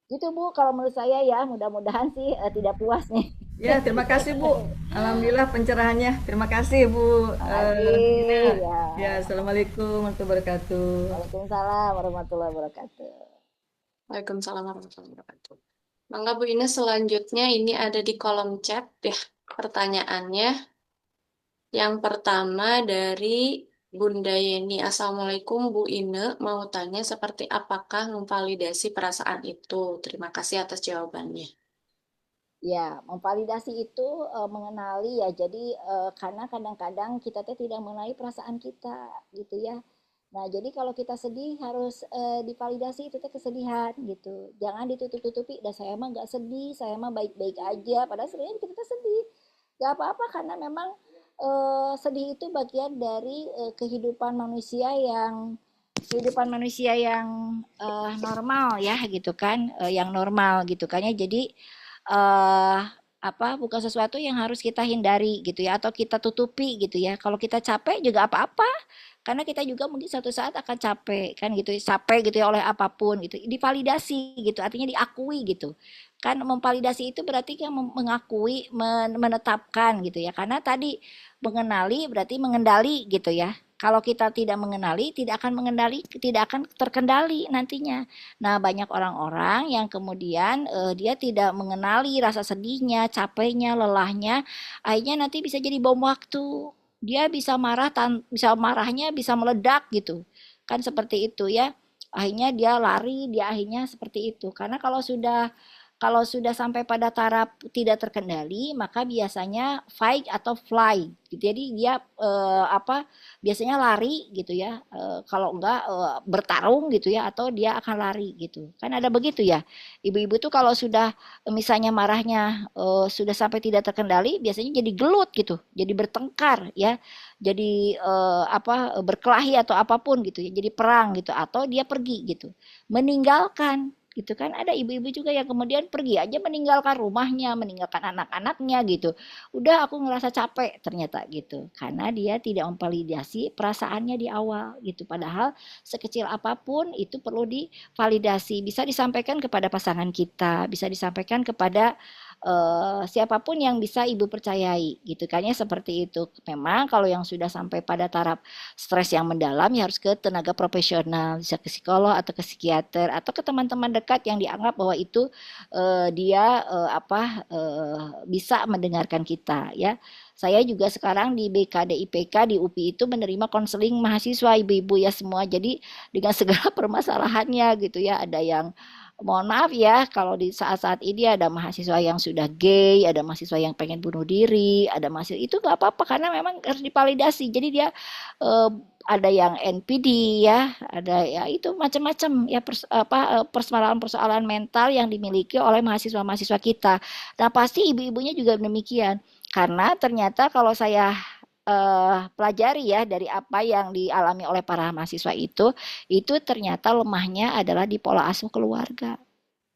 Gitu Bu, kalau menurut saya ya mudah-mudahan sih tidak puas nih. Ya, terima kasih Bu. Alhamdulillah pencerahannya. Terima kasih Bu. Makasih ya. Ya, Assalamualaikum warahmatullahi wabarakatuh. Waalaikumsalam warahmatullahi wabarakatuh. Waalaikumsalam warahmatullahi wabarakatuh. Mangga Bu Ine selanjutnya ini ada di kolom chat ya pertanyaannya. Yang pertama dari Bunda Yeni. Assalamualaikum Bu Ine, mau tanya seperti apakah memvalidasi perasaan itu? Terima kasih atas jawabannya. Ya, memvalidasi itu mengenali ya. Jadi karena kadang-kadang kita tuh tidak mengenali perasaan kita gitu ya. Nah, jadi kalau kita sedih harus divalidasi itu teh kesedihan gitu. Jangan ditutup-tutupi, "Dah saya mah nggak sedih, saya mah baik-baik aja." Padahal sebenarnya kita tuh sedih. Gak apa-apa karena memang sedih itu bagian dari kehidupan manusia yang normal ya gitu kan, yang normal gitu kan ya. Jadi eh bukan sesuatu yang harus kita hindari gitu ya atau kita tutupi gitu ya. Kalau kita capek juga apa-apa karena kita juga mungkin suatu saat akan capek kan gitu, capek gitu ya oleh apapun gitu. Divalidasi gitu, artinya diakui gitu. Kan memvalidasi itu berarti kan mengakui, menetapkan gitu ya. Karena tadi mengenali berarti mengendali gitu ya. Kalau kita tidak mengenali, tidak akan terkendali nantinya. Nah, banyak orang-orang yang kemudian dia tidak mengenali rasa sedihnya, capeknya, lelahnya, akhirnya nanti bisa jadi bom waktu. Dia bisa bisa marahnya bisa meledak gitu. Kan seperti itu ya. Akhirnya dia lari, dia akhirnya seperti itu. Karena kalau sudah sampai pada taraf tidak terkendali, maka biasanya fight atau fly. Jadi dia biasanya lari gitu ya. Kalau enggak bertarung gitu ya, atau dia akan lari gitu. Kan ada begitu ya. Ibu-ibu tuh kalau sudah misalnya marahnya sudah sampai tidak terkendali, biasanya jadi gelut gitu, jadi bertengkar ya, jadi berkelahi atau apapun gitu ya, jadi perang gitu, atau dia pergi gitu, meninggalkan gitu kan. Ada ibu-ibu juga yang kemudian pergi aja meninggalkan rumahnya, meninggalkan anak-anaknya gitu. Udah aku ngerasa capek ternyata gitu. Karena dia tidak memvalidasi perasaannya di awal gitu. Padahal sekecil apapun itu perlu divalidasi. Bisa disampaikan kepada pasangan kita, bisa disampaikan kepada siapapun yang bisa ibu percayai gitu kan ya, seperti itu. Memang kalau yang sudah sampai pada taraf stres yang mendalam ya harus ke tenaga profesional, bisa ke psikolog atau ke psikiater atau ke teman-teman dekat yang dianggap bahwa itu dia bisa mendengarkan kita ya. Saya juga sekarang di BKD IPK di UPI itu menerima konseling mahasiswa ibu-ibu ya semua. Jadi dengan segala permasalahannya gitu ya. Ada yang mohon maaf ya kalau di saat-saat ini ada mahasiswa yang sudah gay, ada mahasiswa yang pengen bunuh diri, ada mahasiswa itu nggak apa-apa karena memang harus divalidasi. Jadi dia eh, ada yang NPD ya, ada ya itu macam-macam ya persoalan-persoalan mental yang dimiliki oleh mahasiswa-mahasiswa kita. Nah, pasti ibu-ibunya juga demikian. Karena ternyata kalau saya pelajari ya dari apa yang dialami oleh para mahasiswa itu ternyata lemahnya adalah di pola asuh keluarga.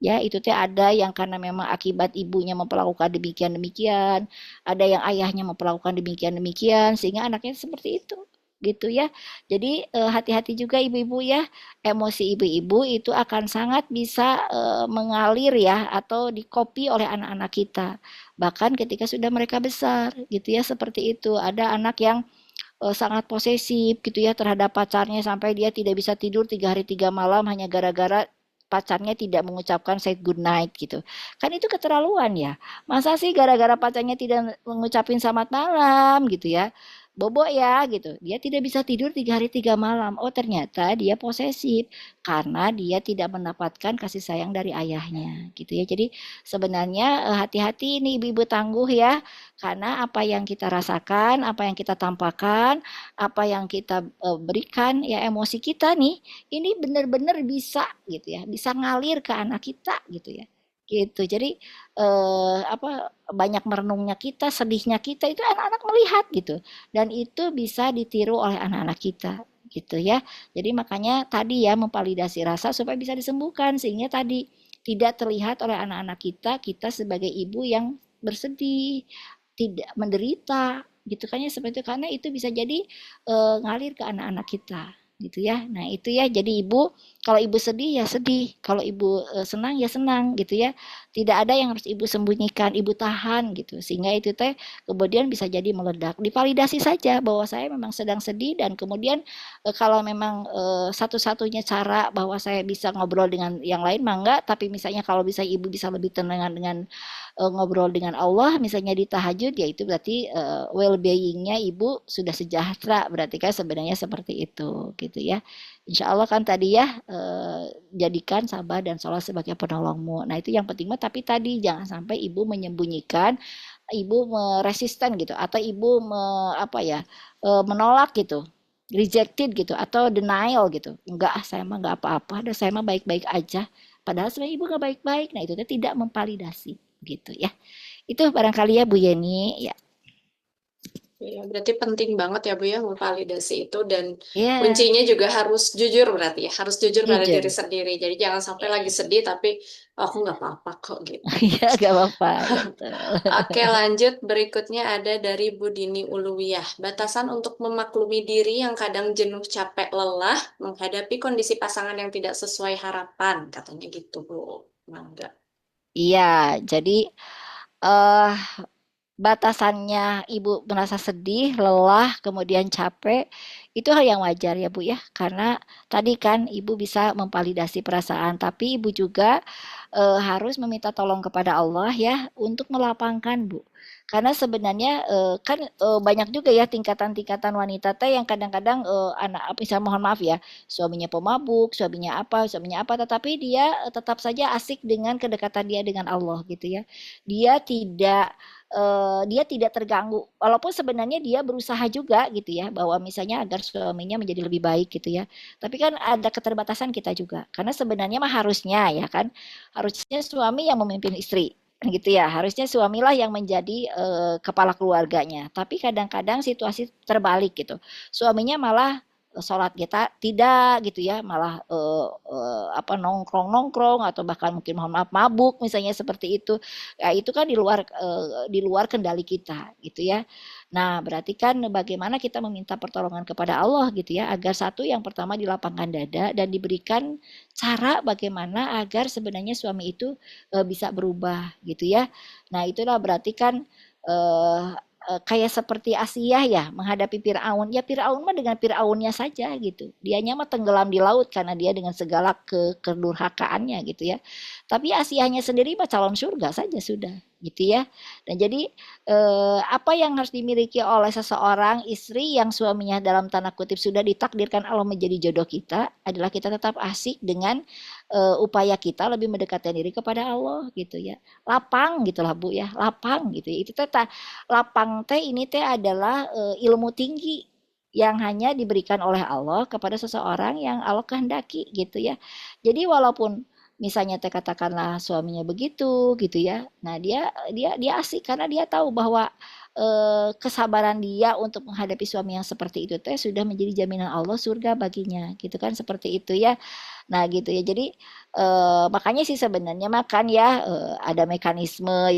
Ya, itu teh ada yang karena memang akibat ibunya memperlakukan demikian-demikian, ada yang ayahnya memperlakukan demikian-demikian, sehingga anaknya seperti itu. Gitu ya. Jadi hati-hati juga ibu-ibu ya. Emosi ibu-ibu itu akan sangat bisa mengalir ya atau dikopi oleh anak-anak kita. Bahkan ketika sudah mereka besar gitu ya seperti itu. Ada anak yang sangat posesif gitu ya terhadap pacarnya sampai dia tidak bisa tidur 3 hari 3 malam hanya gara-gara pacarnya tidak mengucapkan say good night gitu. Kan itu keterlaluan ya. Masa sih gara-gara pacarnya tidak mengucapin selamat malam gitu ya. Bobo ya gitu. Dia tidak bisa tidur 3 hari 3 malam. Oh ternyata dia posesif karena dia tidak mendapatkan kasih sayang dari ayahnya gitu ya. Jadi sebenarnya hati-hati nih ibu-ibu tangguh ya. Karena apa yang kita rasakan, apa yang kita tampakkan, apa yang kita berikan ya emosi kita nih ini benar-benar bisa gitu ya, bisa ngalir ke anak kita gitu ya. Gitu. Jadi banyak merenungnya kita, sedihnya kita itu anak-anak melihat gitu. Dan itu bisa ditiru oleh anak-anak kita gitu ya. Jadi makanya tadi ya memvalidasi rasa supaya bisa disembuhkan sehingga tadi tidak terlihat oleh anak-anak kita kita sebagai ibu yang bersedih, tidak menderita gitu kan ya seperti itu karena itu bisa jadi ngalir ke anak-anak kita gitu ya. Nah, itu ya. Jadi ibu kalau ibu sedih ya sedih, kalau ibu senang ya senang gitu ya. Tidak ada yang harus ibu sembunyikan, ibu tahan gitu. Sehingga itu teh kemudian bisa jadi meledak. Divalidasi saja bahwa saya memang sedang sedih dan kemudian kalau memang satu-satunya cara bahwa saya bisa ngobrol dengan yang lain mah enggak, tapi misalnya kalau bisa ibu bisa lebih tenang dengan ngobrol dengan Allah misalnya di tahajud ya itu berarti well-beingnya ibu sudah sejahtera berarti kan sebenarnya seperti itu gitu ya. Insya Allah kan tadi ya jadikan sabar dan sholat sebagai penolongmu. Nah itu yang penting mah tapi tadi jangan sampai ibu menyembunyikan, ibu meresisten gitu atau ibu menolak gitu, rejected gitu atau denial gitu. Enggak, saya mah enggak apa-apa, dan saya mah baik-baik aja. Padahal sebenarnya ibu enggak baik-baik. Nah itu tidak memvalidasi gitu ya. Itu barangkali ya Bu Yeni ya. Ya, berarti penting banget ya Bu ya memvalidasi itu dan Ya, kuncinya juga harus jujur berarti ya, harus jujur pada diri jujur. sendiri. Jadi jangan sampai lagi sedih tapi "Oh, aku nggak apa-apa kok gitu." Iya, gak apa-apa, betul. Oke, lanjut. Berikutnya ada dari Budini Uluwiyah. Batasan untuk memaklumi diri yang kadang jenuh, capek, lelah, menghadapi kondisi pasangan yang tidak sesuai harapan, katanya gitu, Bu. Mangga. Iya, jadi eh batasannya ibu merasa sedih, lelah, kemudian capek, itu hal yang wajar ya Bu ya. Karena tadi kan ibu bisa memvalidasi perasaan, tapi ibu juga harus meminta tolong kepada Allah ya untuk melapangkan Bu. Karena sebenarnya kan banyak juga ya tingkatan-tingkatan wanita teh yang kadang-kadang anak misalnya mohon maaf ya, suaminya pemabuk, suaminya apa, tetapi dia tetap saja asik dengan kedekatan dia dengan Allah gitu ya. Dia tidak terganggu walaupun sebenarnya dia berusaha juga gitu ya bahwa misalnya agar suaminya menjadi lebih baik gitu ya tapi kan ada keterbatasan kita juga karena sebenarnya mah harusnya ya kan harusnya suami yang memimpin istri gitu ya harusnya suamilah yang menjadi kepala keluarganya tapi kadang-kadang situasi terbalik gitu suaminya malah sholat kita tidak gitu ya, malah nongkrong-nongkrong atau bahkan mungkin mohon maaf mabuk misalnya seperti itu. Ya, itu kan di luar kendali kita gitu ya. Nah, berarti kan bagaimana kita meminta pertolongan kepada Allah gitu ya, agar satu yang pertama dilapangkan dada dan diberikan cara bagaimana agar sebenarnya suami itu bisa berubah gitu ya. Nah, itulah berarti kan eh, kayak seperti Asia ya menghadapi Firaun. Ya Firaun mah dengan Firaunnya saja gitu. Dianya mah tenggelam di laut karena dia dengan segala kedurhakaannya gitu ya. Tapi Asianya sendiri mah calon surga saja sudah gitu ya. Dan jadi apa yang harus dimiliki oleh seseorang istri yang suaminya dalam tanda kutip sudah ditakdirkan Allah menjadi jodoh kita adalah kita tetap asik dengan upaya kita lebih mendekatkan diri kepada Allah gitu ya. Lapang gitulah Bu ya, lapang gitu ya. Itu teh lapang teh ini teh adalah ilmu tinggi yang hanya diberikan oleh Allah kepada seseorang yang Allah kehendaki gitu ya. Jadi walaupun misalnya teh katakanlah suaminya begitu gitu ya. Nah, dia asik karena dia tahu bahwa kesabaran dia untuk menghadapi suami yang seperti itu teh sudah menjadi jaminan Allah surga baginya gitu kan seperti itu ya. Nah, gitu ya. Jadi makanya sih sebenarnya makan ya ada mekanisme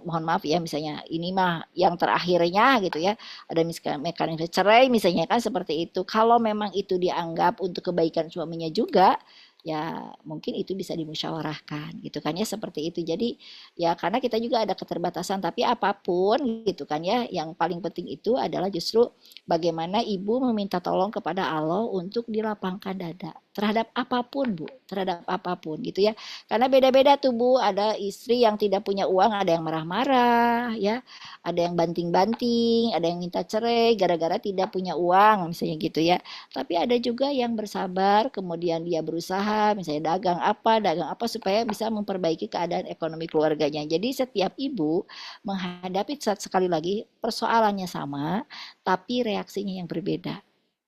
mohon maaf ya misalnya ini mah yang terakhirnya gitu ya. Ada mekanisme cerai misalnya kan seperti itu. Kalau memang itu dianggap untuk kebaikan suaminya juga ya mungkin itu bisa dimusyawarahkan gitu kan ya seperti itu. Jadi ya karena kita juga ada keterbatasan tapi apapun gitu kan ya yang paling penting itu adalah justru bagaimana ibu meminta tolong kepada Allah untuk dilapangkan dada terhadap apapun Bu, terhadap apapun gitu ya. Karena beda-beda tuh Bu, ada istri yang tidak punya uang, ada yang marah-marah ya, ada yang banting-banting, ada yang minta cerai gara-gara tidak punya uang misalnya gitu ya. Tapi ada juga yang bersabar, kemudian dia berusaha, misalnya dagang apa supaya bisa memperbaiki keadaan ekonomi keluarganya. Jadi setiap ibu menghadapi sekali lagi persoalannya sama, tapi reaksinya yang berbeda.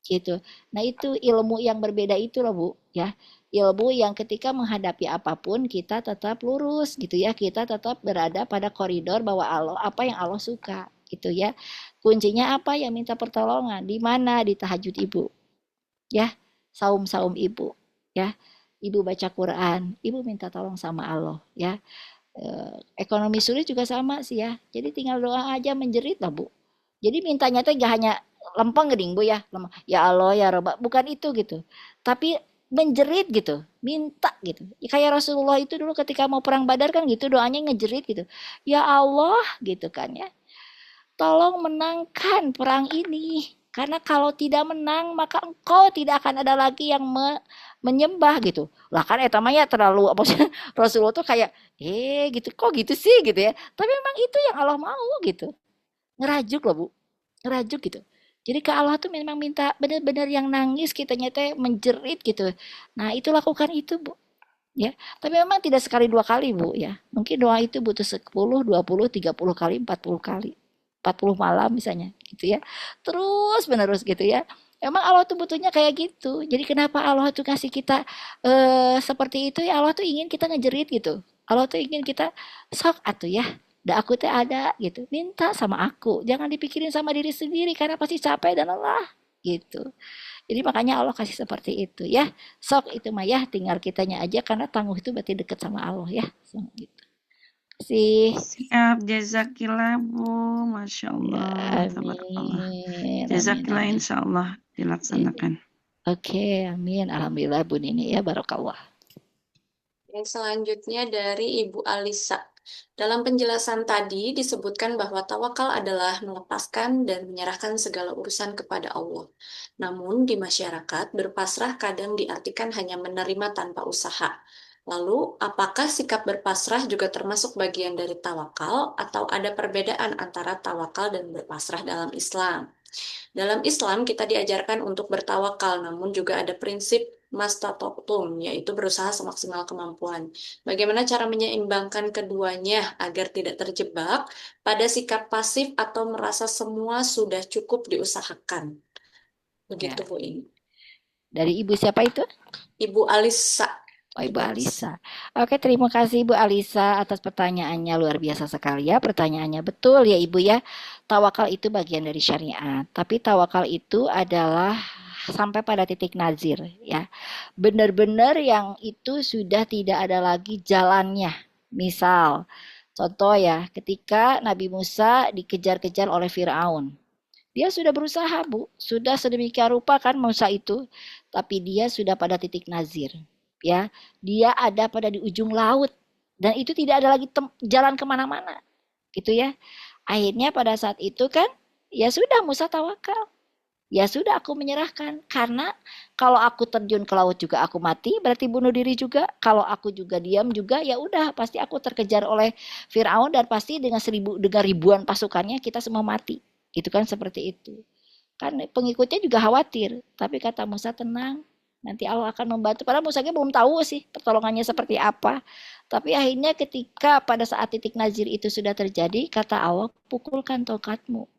Gitu. Nah, itu ilmu yang berbeda itu loh, Bu, ya. Ilmu yang ketika menghadapi apapun kita tetap lurus gitu ya. Kita tetap berada pada koridor bahwa Allah apa yang Allah suka gitu ya. Kuncinya apa? Yang minta pertolongan di mana? Di tahajud Ibu. Ya, saum-saum Ibu, ya. Ibu baca Quran, Ibu minta tolong sama Allah, ya. Ekonomi sulit juga sama sih ya. Jadi tinggal doa aja menjerit lah Bu. Jadi mintanya tuh gak hanya lempeng geding Bu ya, ya Allah ya Rob, bukan itu gitu. Tapi menjerit gitu, minta gitu. Ya, kayak Rasulullah itu dulu ketika mau perang Badar kan gitu doanya ngejerit gitu. Ya Allah gitu kan ya. Tolong menangkan perang ini. Karena kalau tidak menang maka engkau tidak akan ada lagi yang menyembah gitu. Lah kan eta mah ya terlalu apa sih Rasulullah tuh kayak gitu kok gitu sih gitu ya. Tapi memang itu yang Allah mau gitu. Ngerajuk loh Bu. Ngerajuk gitu. Jadi ke Allah tuh memang minta benar-benar yang nangis kitanya teh menjerit gitu. Nah, itu lakukan itu Bu. Ya, tapi memang tidak sekali dua kali Bu ya. Mungkin doa itu butuh 10, 20, 30 kali, 40 kali. 40 malam misalnya gitu ya. Terus menerus gitu ya. Emang Allah tuh butuhnya kayak gitu. Jadi kenapa Allah tuh kasih kita seperti itu ya Allah tuh ingin kita ngejerit gitu. Allah tuh ingin kita sok atuh ya. Da aku teh ada gitu. Minta sama aku. Jangan dipikirin sama diri sendiri karena pasti capek dan lelah gitu. Jadi makanya Allah kasih seperti itu ya. Sok itu mah ya tinggal kitanya aja karena tangguh itu berarti deket sama Allah ya. So, gitu. Sih. Siap, jazakillah Bu, Masya Allah, tabarakallah. Amin. Jazakillah Amin. insya Allah dilaksanakan. Oke, amin. Alhamdulillah Bu Nini ya, barakallah. Yang selanjutnya dari Ibu Alisa. Dalam penjelasan tadi disebutkan bahwa tawakal adalah melepaskan dan menyerahkan segala urusan kepada Allah. Namun di masyarakat berpasrah kadang diartikan hanya menerima tanpa usaha. Lalu, apakah sikap berpasrah juga termasuk bagian dari tawakal atau ada perbedaan antara tawakal dan berpasrah dalam Islam? Dalam Islam kita diajarkan untuk bertawakal, namun juga ada prinsip mastatoktum, yaitu berusaha semaksimal kemampuan. Bagaimana cara menyeimbangkan keduanya agar tidak terjebak pada sikap pasif atau merasa semua sudah cukup diusahakan? Begitu Ya. Bu ini. Dari Ibu siapa itu? Ibu Alisa. Oh, Ibu Alisa. Oke, terima kasih Ibu Alisa atas pertanyaannya, luar biasa sekali ya. Pertanyaannya betul ya Ibu ya. Tawakal itu bagian dari syariat, tapi tawakal itu adalah sampai pada titik nazir ya. Benar-benar yang itu sudah tidak ada lagi jalannya. Misal, contoh ya, ketika Nabi Musa dikejar-kejar oleh Firaun. Dia sudah berusaha, Bu. Sudah sedemikian rupa kan Musa itu, tapi dia sudah pada titik nazir. Ya, dia ada pada di ujung laut dan itu tidak ada lagi jalan kemana-mana, gitu ya. Akhirnya pada saat itu kan, ya sudah Musa tawakal. Ya sudah aku menyerahkan karena kalau aku terjun ke laut juga aku mati berarti bunuh diri juga. Kalau aku juga diam juga ya udah pasti aku terkejar oleh Firaun dan pasti dengan ribuan pasukannya kita semua mati. Itu kan seperti itu. Kan pengikutnya juga khawatir, tapi kata Musa tenang, nanti Allah akan membantu. Padahal Musa belum tahu sih pertolongannya seperti apa. Tapi akhirnya ketika pada saat titik nazir itu sudah terjadi, kata Allah, pukulkan tongkatmu.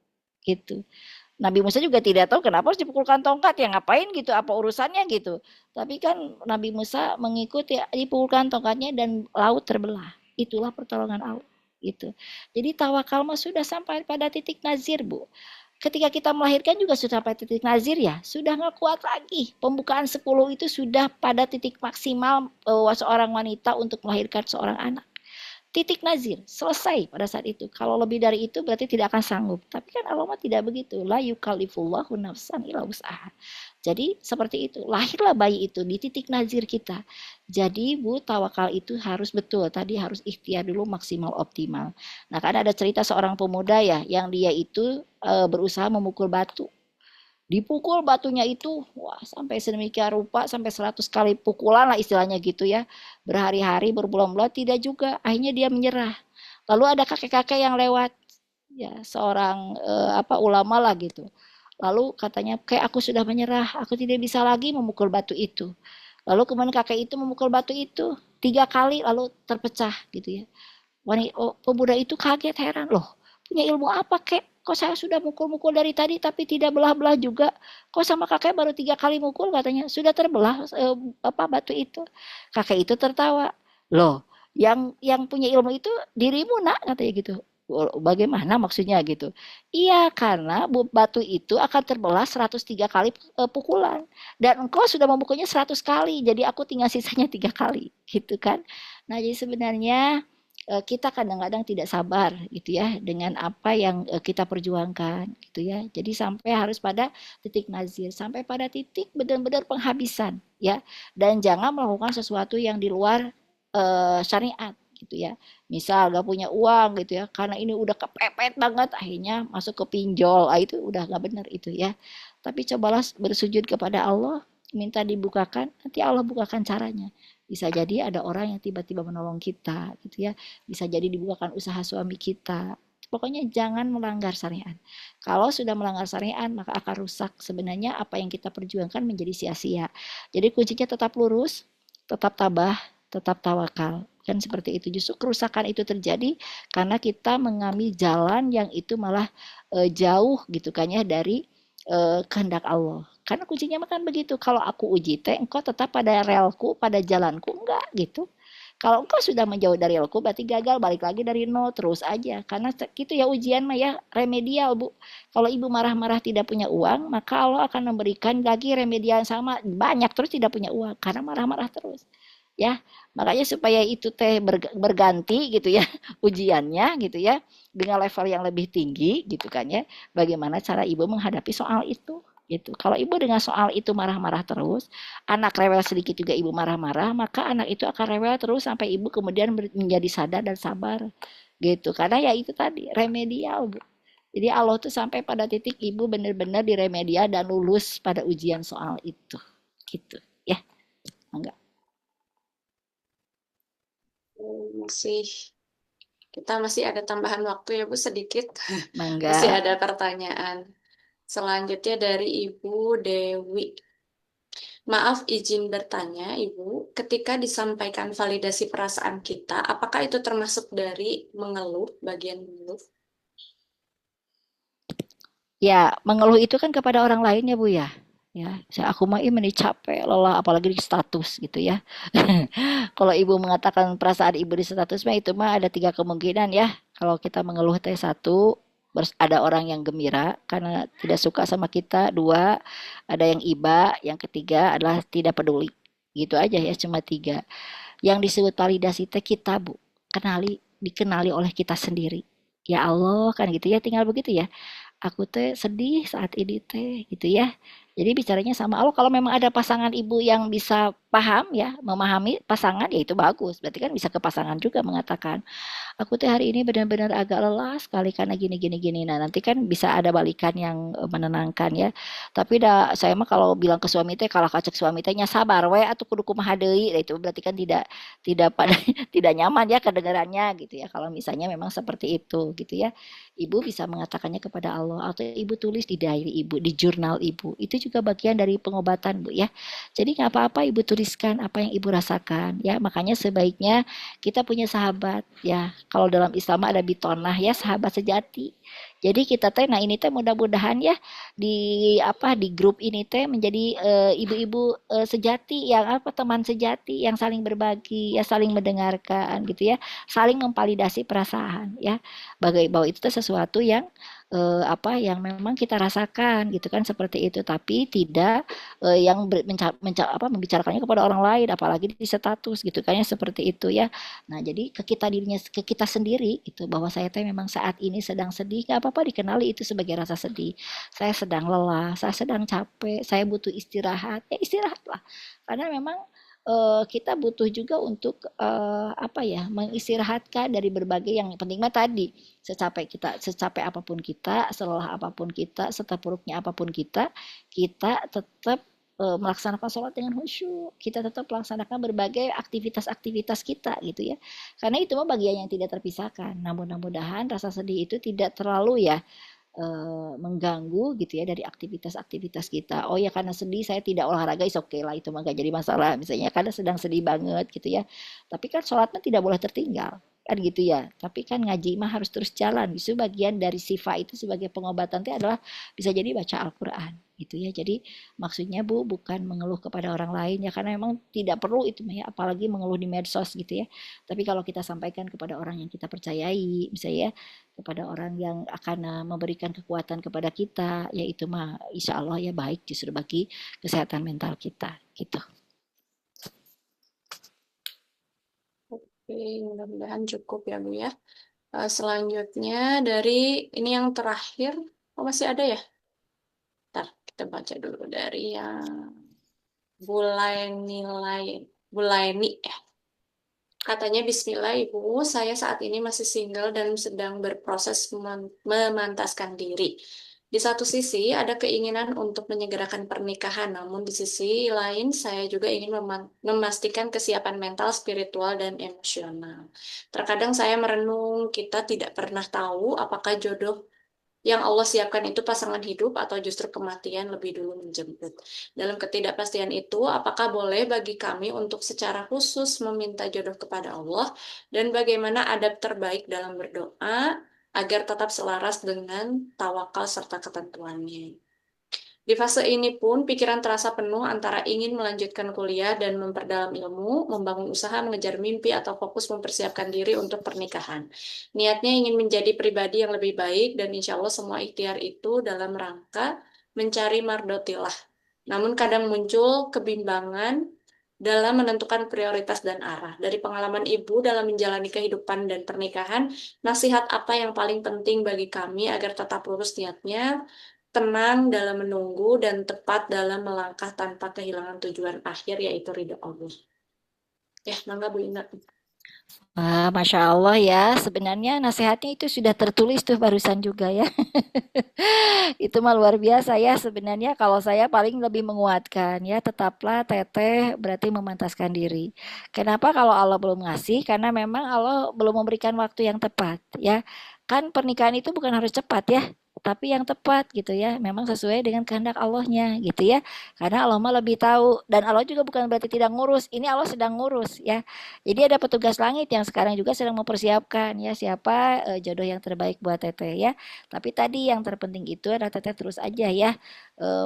Gitu. Nabi Musa juga tidak tahu kenapa harus dipukulkan tongkat, ya ngapain gitu, apa urusannya gitu. Tapi kan Nabi Musa mengikuti, dipukulkan tongkatnya dan laut terbelah. Itulah pertolongan Allah. Gitu. Jadi tawakal mah sudah sampai pada titik nazir, Bu. Ketika kita melahirkan juga sudah pada titik nazir ya, sudah nggak kuat lagi. Pembukaan 10 itu sudah pada titik maksimal seorang wanita untuk melahirkan seorang anak. Titik nazir, selesai pada saat itu. Kalau lebih dari itu berarti tidak akan sanggup. Tapi kan Allah tidak begitu. La yukallifullahu nafsan illa wus'aha. Jadi seperti itu. Lahirlah bayi itu di titik nazir kita. Jadi Bu, tawakal itu harus betul. Tadi harus ikhtiar dulu maksimal optimal. Nah kan ada cerita seorang pemuda ya, yang dia itu berusaha memukul batu. Dipukul batunya itu, wah sampai sedemikian rupa, sampai 100 kali pukulan lah istilahnya gitu ya. Berhari-hari, berbulan-bulan, tidak juga. Akhirnya dia menyerah. Lalu ada kakek-kakek yang lewat, ya seorang ulama lah gitu. Lalu katanya, kayak aku sudah menyerah, aku tidak bisa lagi memukul batu itu. Lalu kemudian kakek itu memukul batu itu 3 kali, lalu terpecah gitu ya. Pemuda itu kaget, heran, loh punya ilmu apa kek? Kok saya sudah mukul-mukul dari tadi tapi tidak belah-belah juga. Kok sama kakek baru 3 kali mukul katanya. Sudah terbelah batu itu. Kakek itu tertawa. Loh, yang punya ilmu itu dirimu nak katanya gitu. Bagaimana maksudnya gitu. Iya, karena batu itu akan terbelah 103 kali pukulan. Dan engkau sudah memukulnya 100 kali. Jadi aku tinggal sisanya 3 kali. Gitu kan. Nah, jadi sebenarnya kita kadang-kadang tidak sabar gitu ya dengan apa yang kita perjuangkan gitu ya. Jadi sampai harus pada titik nazir, sampai pada titik benar-benar penghabisan ya. Dan jangan melakukan sesuatu yang di luar syariat gitu ya. Misal gak punya uang gitu ya, karena ini udah kepepet banget akhirnya masuk ke pinjol. Itu udah gak benar itu ya. Tapi cobalah bersujud kepada Allah, minta dibukakan, nanti Allah bukakan caranya. Bisa jadi ada orang yang tiba-tiba menolong kita gitu ya. Bisa jadi dibukakan usaha suami kita. Pokoknya jangan melanggar syariat. Kalau sudah melanggar syariat maka akan rusak sebenarnya apa yang kita perjuangkan menjadi sia-sia. Jadi kuncinya tetap lurus, tetap tabah, tetap tawakal. Kan seperti itu. Justru kerusakan itu terjadi karena kita mengambil jalan yang itu malah jauh gitu kan ya dari kehendak Allah. Karena kuncinya makan begitu. Kalau aku uji teh, engkau tetap pada relku, pada jalanku, enggak gitu. Kalau engkau sudah menjauh dari relku, berarti gagal, balik lagi dari nol, terus aja. Karena gitu ya ujian mah ya remedial, Bu. Kalau ibu marah-marah tidak punya uang, maka Allah akan memberikan lagi remedial sama banyak terus tidak punya uang karena marah-marah terus. Ya, makanya supaya itu teh berganti gitu ya ujiannya gitu ya dengan level yang lebih tinggi gitu kan ya. Bagaimana cara ibu menghadapi soal itu? Gitu. Kalau ibu dengan soal itu marah-marah terus, anak rewel sedikit juga ibu marah-marah, maka anak itu akan rewel terus sampai ibu kemudian menjadi sadar dan sabar. Gitu. Karena ya itu tadi remedial, Bu. Jadi Allah tuh sampai pada titik ibu benar-benar diremedial dan lulus pada ujian soal itu. Gitu. Ya. Enggak. Kita masih ada tambahan waktu ya Bu sedikit. Mangga. Masih ada pertanyaan. Selanjutnya dari Ibu Dewi. Maaf izin bertanya, Ibu, ketika disampaikan validasi perasaan kita, apakah itu termasuk dari mengeluh, bagian mengeluh? Ya, mengeluh itu kan kepada orang lain ya Bu ya. Ya, aku mah ini capek, lelah, apalagi di status gitu ya. Kalau ibu mengatakan perasaan ibu di status mah itu mah ada 3 kemungkinan ya. Kalau kita mengeluh teh 1, ada orang yang gembira karena tidak suka sama kita, dua ada yang iba, yang ketiga adalah tidak peduli. Gitu aja ya, cuma tiga. Yang disebut validasi teh kita, Bu, dikenali oleh kita sendiri. Ya Allah kan gitu ya, tinggal begitu ya. Aku teh sedih saat ini teh gitu ya. Jadi bicaranya sama Allah. Kalau memang ada pasangan ibu yang bisa paham ya, memahami pasangan, ya itu bagus. Berarti kan bisa ke pasangan juga mengatakan, aku teh hari ini benar-benar agak lelah sekali karena gini gini gini. Nah, nanti kan bisa ada balikan yang menenangkan ya. Tapi saya mah kalau bilang ke suami teh, kalau kacek suami teh nya sabar we atau kudu kumaha deui. Nah, itu berarti kan tidak pada tidak nyaman ya kedengarannya gitu ya. Kalau misalnya memang seperti itu gitu ya. Ibu bisa mengatakannya kepada Allah atau ibu tulis di diary ibu, di jurnal ibu. Itu juga bagian dari pengobatan, Bu ya. Jadi nggak apa-apa ibu tuliskan apa yang ibu rasakan ya. Makanya sebaiknya kita punya sahabat ya. Kalau dalam Islam ada bitonah ya, sahabat sejati. Jadi kita teh, nah ini teh mudah-mudahan ya di grup ini teh menjadi ibu-ibu sejati yang teman sejati yang saling berbagi ya, saling mendengarkan gitu ya, saling memvalidasi perasaan ya. Bahwa itu teh sesuatu yang yang memang kita rasakan gitu kan, seperti itu, tapi tidak yang membicarakannya kepada orang lain apalagi di status gitu kan ya, seperti itu ya. Nah, jadi ke kita sendiri itu, bahwa saya teh memang saat ini sedang sedih, nggak apa-apa dikenali itu sebagai rasa sedih. Saya sedang lelah, saya sedang capek, saya butuh istirahat. Ya istirahatlah. Karena memang kita butuh juga untuk mengistirahatkan dari berbagai, yang penting mah tadi, secapek apapun kita, selelah apapun kita, seterpuruknya apapun kita tetap melaksanakan sholat dengan khusyuk, kita tetap melaksanakan berbagai aktivitas-aktivitas kita gitu ya, karena itu mah bagian yang tidak terpisahkan. Namun mudah-mudahan rasa sedih itu tidak terlalu ya mengganggu gitu ya dari aktivitas-aktivitas kita. Oh ya, karena sedih saya tidak olahraga, is oke lah, itu mah gak jadi masalah. Misalnya karena sedang sedih banget gitu ya. Tapi kan sholatnya tidak boleh tertinggal kan gitu ya. Tapi kan ngaji mah harus terus jalan. Itu bagian dari sifa itu sebagai pengobatan itu adalah bisa jadi baca Al-Quran gitu ya. Jadi maksudnya Bu, bukan mengeluh kepada orang lain ya, karena memang tidak perlu itu ya, apalagi mengeluh di medsos gitu ya. Tapi kalau kita sampaikan kepada orang yang kita percayai, misalnya ya, kepada orang yang akan memberikan kekuatan kepada kita, yaitu mah insya Allah ya baik justru bagi kesehatan mental kita gitu. Oke, mudah-mudahan cukup ya Bu ya. Selanjutnya dari ini yang terakhir, masih ada ya? Ntar kita baca dulu dari yang Bulaini ya. Katanya, Bismillah Ibu, saya saat ini masih single dan sedang berproses memantaskan diri. Di satu sisi ada keinginan untuk menyegerakan pernikahan, namun di sisi lain saya juga ingin memastikan kesiapan mental, spiritual, dan emosional. Terkadang saya merenung, kita tidak pernah tahu apakah jodoh yang Allah siapkan itu pasangan hidup atau justru kematian lebih dulu menjemput. Dalam ketidakpastian itu, apakah boleh bagi kami untuk secara khusus meminta jodoh kepada Allah, dan bagaimana adab terbaik dalam berdoa agar tetap selaras dengan tawakal serta ketentuannya. Di fase ini pun, pikiran terasa penuh antara ingin melanjutkan kuliah dan memperdalam ilmu, membangun usaha, mengejar mimpi, atau fokus mempersiapkan diri untuk pernikahan. Niatnya ingin menjadi pribadi yang lebih baik, dan insya Allah semua ikhtiar itu dalam rangka mencari mardotillah. Namun kadang muncul kebimbangan dalam menentukan prioritas dan arah. Dari pengalaman Ibu dalam menjalani kehidupan dan pernikahan, nasihat apa yang paling penting bagi kami agar tetap lurus niatnya, tenang dalam menunggu, dan tepat dalam melangkah tanpa kehilangan tujuan akhir, yaitu ridho Allah. Ya, mangga Bu Ina. Masya Allah ya, sebenarnya nasihatnya itu sudah tertulis tuh barusan juga ya. Itu mah luar biasa ya sebenarnya. Kalau saya paling lebih menguatkan ya, tetaplah teteh berarti memantaskan diri. Kenapa kalau Allah belum ngasih? Karena memang Allah belum memberikan waktu yang tepat ya. Kan pernikahan itu bukan harus cepat ya, tapi yang tepat gitu ya, memang sesuai dengan kehendak Allahnya gitu ya, karena Allah mah lebih tahu, dan Allah juga bukan berarti tidak ngurus, ini Allah sedang ngurus ya. Jadi ada petugas langit yang sekarang juga sedang mempersiapkan ya siapa jodoh yang terbaik buat teteh ya. Tapi tadi yang terpenting itu adalah teteh terus aja ya,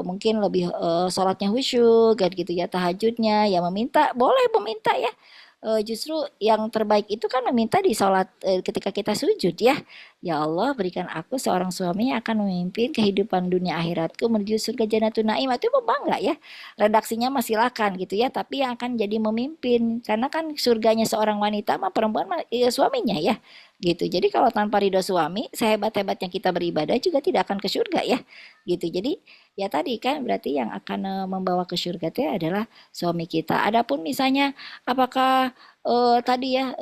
mungkin lebih sholatnya khusyuk kan gitu ya, tahajudnya ya, boleh meminta ya, justru yang terbaik itu kan meminta di sholat ketika kita sujud ya. Ya Allah, berikan aku seorang suami yang akan memimpin kehidupan dunia akhiratku menuju surga Jannatul Naim. Itu bangga ya. Redaksinya masih silakan gitu ya, tapi yang akan jadi memimpin. Karena kan surganya seorang wanita mah perempuan mah, suaminya ya. Gitu. Jadi kalau tanpa ridho suami, sehebat-hebatnya kita beribadah juga tidak akan ke surga ya. Gitu. Jadi ya tadi kan berarti yang akan membawa ke surga itu adalah suami kita. Adapun misalnya apakah tadi ya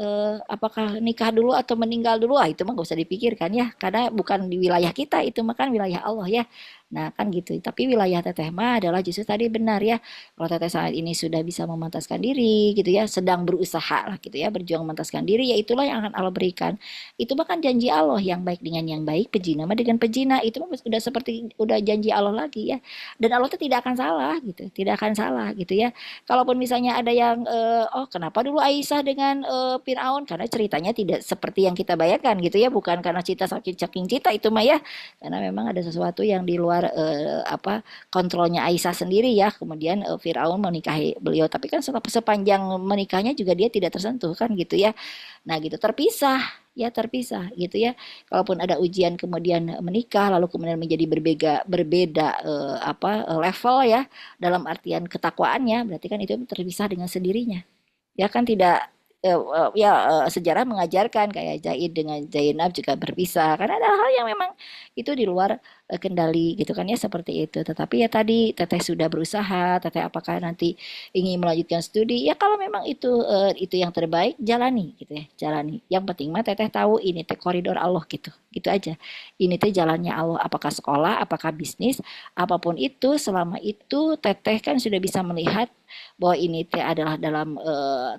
apakah nikah dulu atau meninggal dulu, itu mah gak usah dipikirkan ya, karena bukan di wilayah kita, itu mah kan wilayah Allah ya. Nah kan gitu, tapi wilayah teteh mah adalah justru tadi benar ya, kalau teteh saat ini sudah bisa memantaskan diri gitu ya, sedang berusaha lah gitu ya, berjuang memantaskan diri, ya itulah yang akan Allah berikan. Itu bahkan janji Allah, yang baik dengan yang baik, pejina mah dengan pejina, itu mah udah seperti udah janji Allah lagi ya. Dan Allah tuh tidak akan salah gitu, tidak akan salah gitu ya. Kalaupun misalnya ada yang oh kenapa dulu Aisyah dengan Firaun, karena ceritanya tidak seperti yang kita bayangkan gitu ya, bukan karena cinta saking cinta itu mah ya, karena memang ada sesuatu yang di luar apa kontrolnya Aisyah sendiri ya. Kemudian Firaun menikahi beliau, tapi kan sepanjang menikahnya juga dia tidak tersentuh kan gitu ya. Nah gitu, terpisah ya, terpisah gitu ya. Kalaupun ada ujian kemudian menikah lalu kemudian menjadi berbeda berbeda level ya, dalam artian ketakwaannya, berarti kan itu terpisah dengan sendirinya ya kan. Tidak sejarah mengajarkan kayak Zaid dengan Zainab juga berpisah karena ada hal yang memang itu di luar kendali gitu kan ya, seperti itu. Tetapi ya tadi teteh sudah berusaha, teteh apakah nanti ingin melanjutkan studi ya, kalau memang itu yang terbaik jalani gitu ya, jalani. Yang penting mah teteh tahu ini teh koridor Allah gitu, gitu aja. Ini teh jalannya Allah, apakah sekolah, apakah bisnis, apapun itu, selama itu teteh kan sudah bisa melihat bahwa ini teh adalah dalam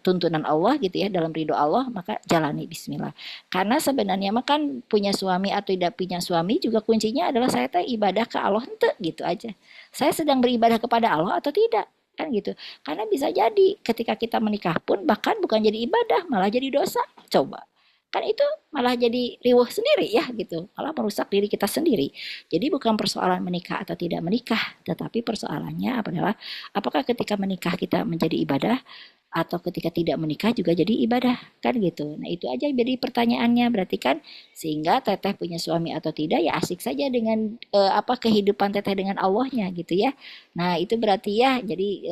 tuntunan Allah gitu ya, dalam ridho Allah, maka jalani bismillah. Karena sebenarnya mah kan punya suami atau tidak punya suami juga kuncinya adalah saya teh ibadah ke Allah ente gitu aja. Saya sedang beribadah kepada Allah atau tidak kan gitu. Karena bisa jadi ketika kita menikah pun bahkan bukan jadi ibadah, malah jadi dosa. Coba. Kan itu malah jadi riuh sendiri ya gitu, malah merusak diri kita sendiri. Jadi bukan persoalan menikah atau tidak menikah, tetapi persoalannya adalah apakah ketika menikah kita menjadi ibadah atau ketika tidak menikah juga jadi ibadah kan gitu. Nah itu aja jadi pertanyaannya, berarti kan sehingga teteh punya suami atau tidak ya asik saja dengan kehidupan teteh dengan Allahnya gitu ya. Nah itu berarti ya jadi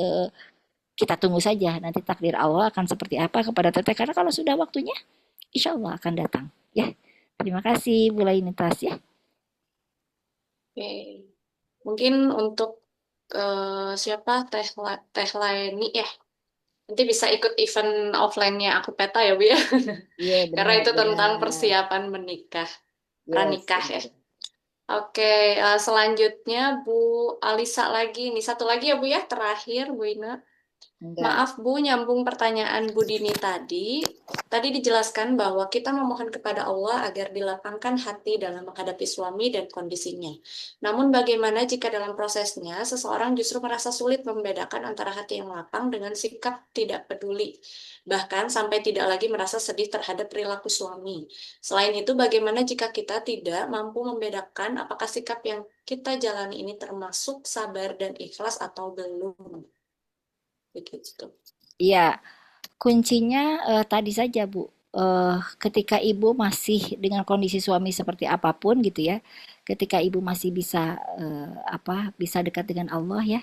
kita tunggu saja nanti takdir Allah akan seperti apa kepada teteh, karena kalau sudah waktunya insya Allah akan datang ya. Terima kasih Bu Lainitas ya. Oke. Mungkin untuk siapa Teh Laini ya, nanti bisa ikut event offline-nya Aku Peta ya Bu ya. Iya Karena benar itu tentang benar. persiapan menikah, Yes, pranikah ya. benar. Oke, selanjutnya Bu Alisa lagi. Nih satu lagi ya Bu ya, terakhir Bu Ina. Enggak. Maaf Bu, nyambung pertanyaan Bu Dini tadi. Tadi dijelaskan bahwa kita memohon kepada Allah agar dilapangkan hati dalam menghadapi suami dan kondisinya. Namun bagaimana jika dalam prosesnya seseorang justru merasa sulit membedakan antara hati yang lapang dengan sikap tidak peduli, bahkan sampai tidak lagi merasa sedih terhadap perilaku suami. Selain itu, bagaimana jika kita tidak mampu membedakan apakah sikap yang kita jalani ini termasuk sabar dan ikhlas atau belum? Begitu. Iya, kuncinya tadi saja Bu. Ketika ibu masih dengan kondisi suami seperti apapun gitu ya, ketika ibu masih bisa bisa dekat dengan Allah ya,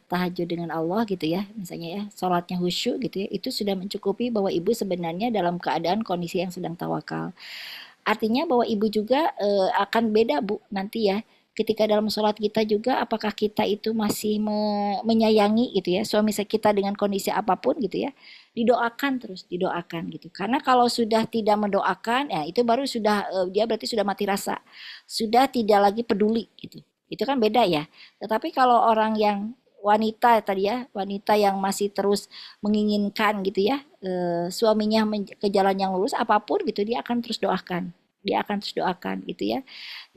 tahajud dengan Allah gitu ya, misalnya ya, sholatnya khusyuk gitu ya, itu sudah mencukupi bahwa ibu sebenarnya dalam keadaan kondisi yang sedang tawakal. Artinya bahwa ibu juga akan beda Bu nanti ya. Ketika dalam sholat kita juga apakah kita itu masih menyayangi gitu ya suami kita dengan kondisi apapun gitu ya. Didoakan terus, didoakan gitu. Karena kalau sudah tidak mendoakan ya itu baru sudah dia berarti sudah mati rasa. Sudah tidak lagi peduli gitu. Itu kan beda ya. Tetapi kalau orang yang wanita tadi ya, wanita yang masih terus menginginkan gitu ya, suaminya ke jalan yang lurus apapun gitu, dia akan terus doakan. Dia akan terus doakan gitu ya.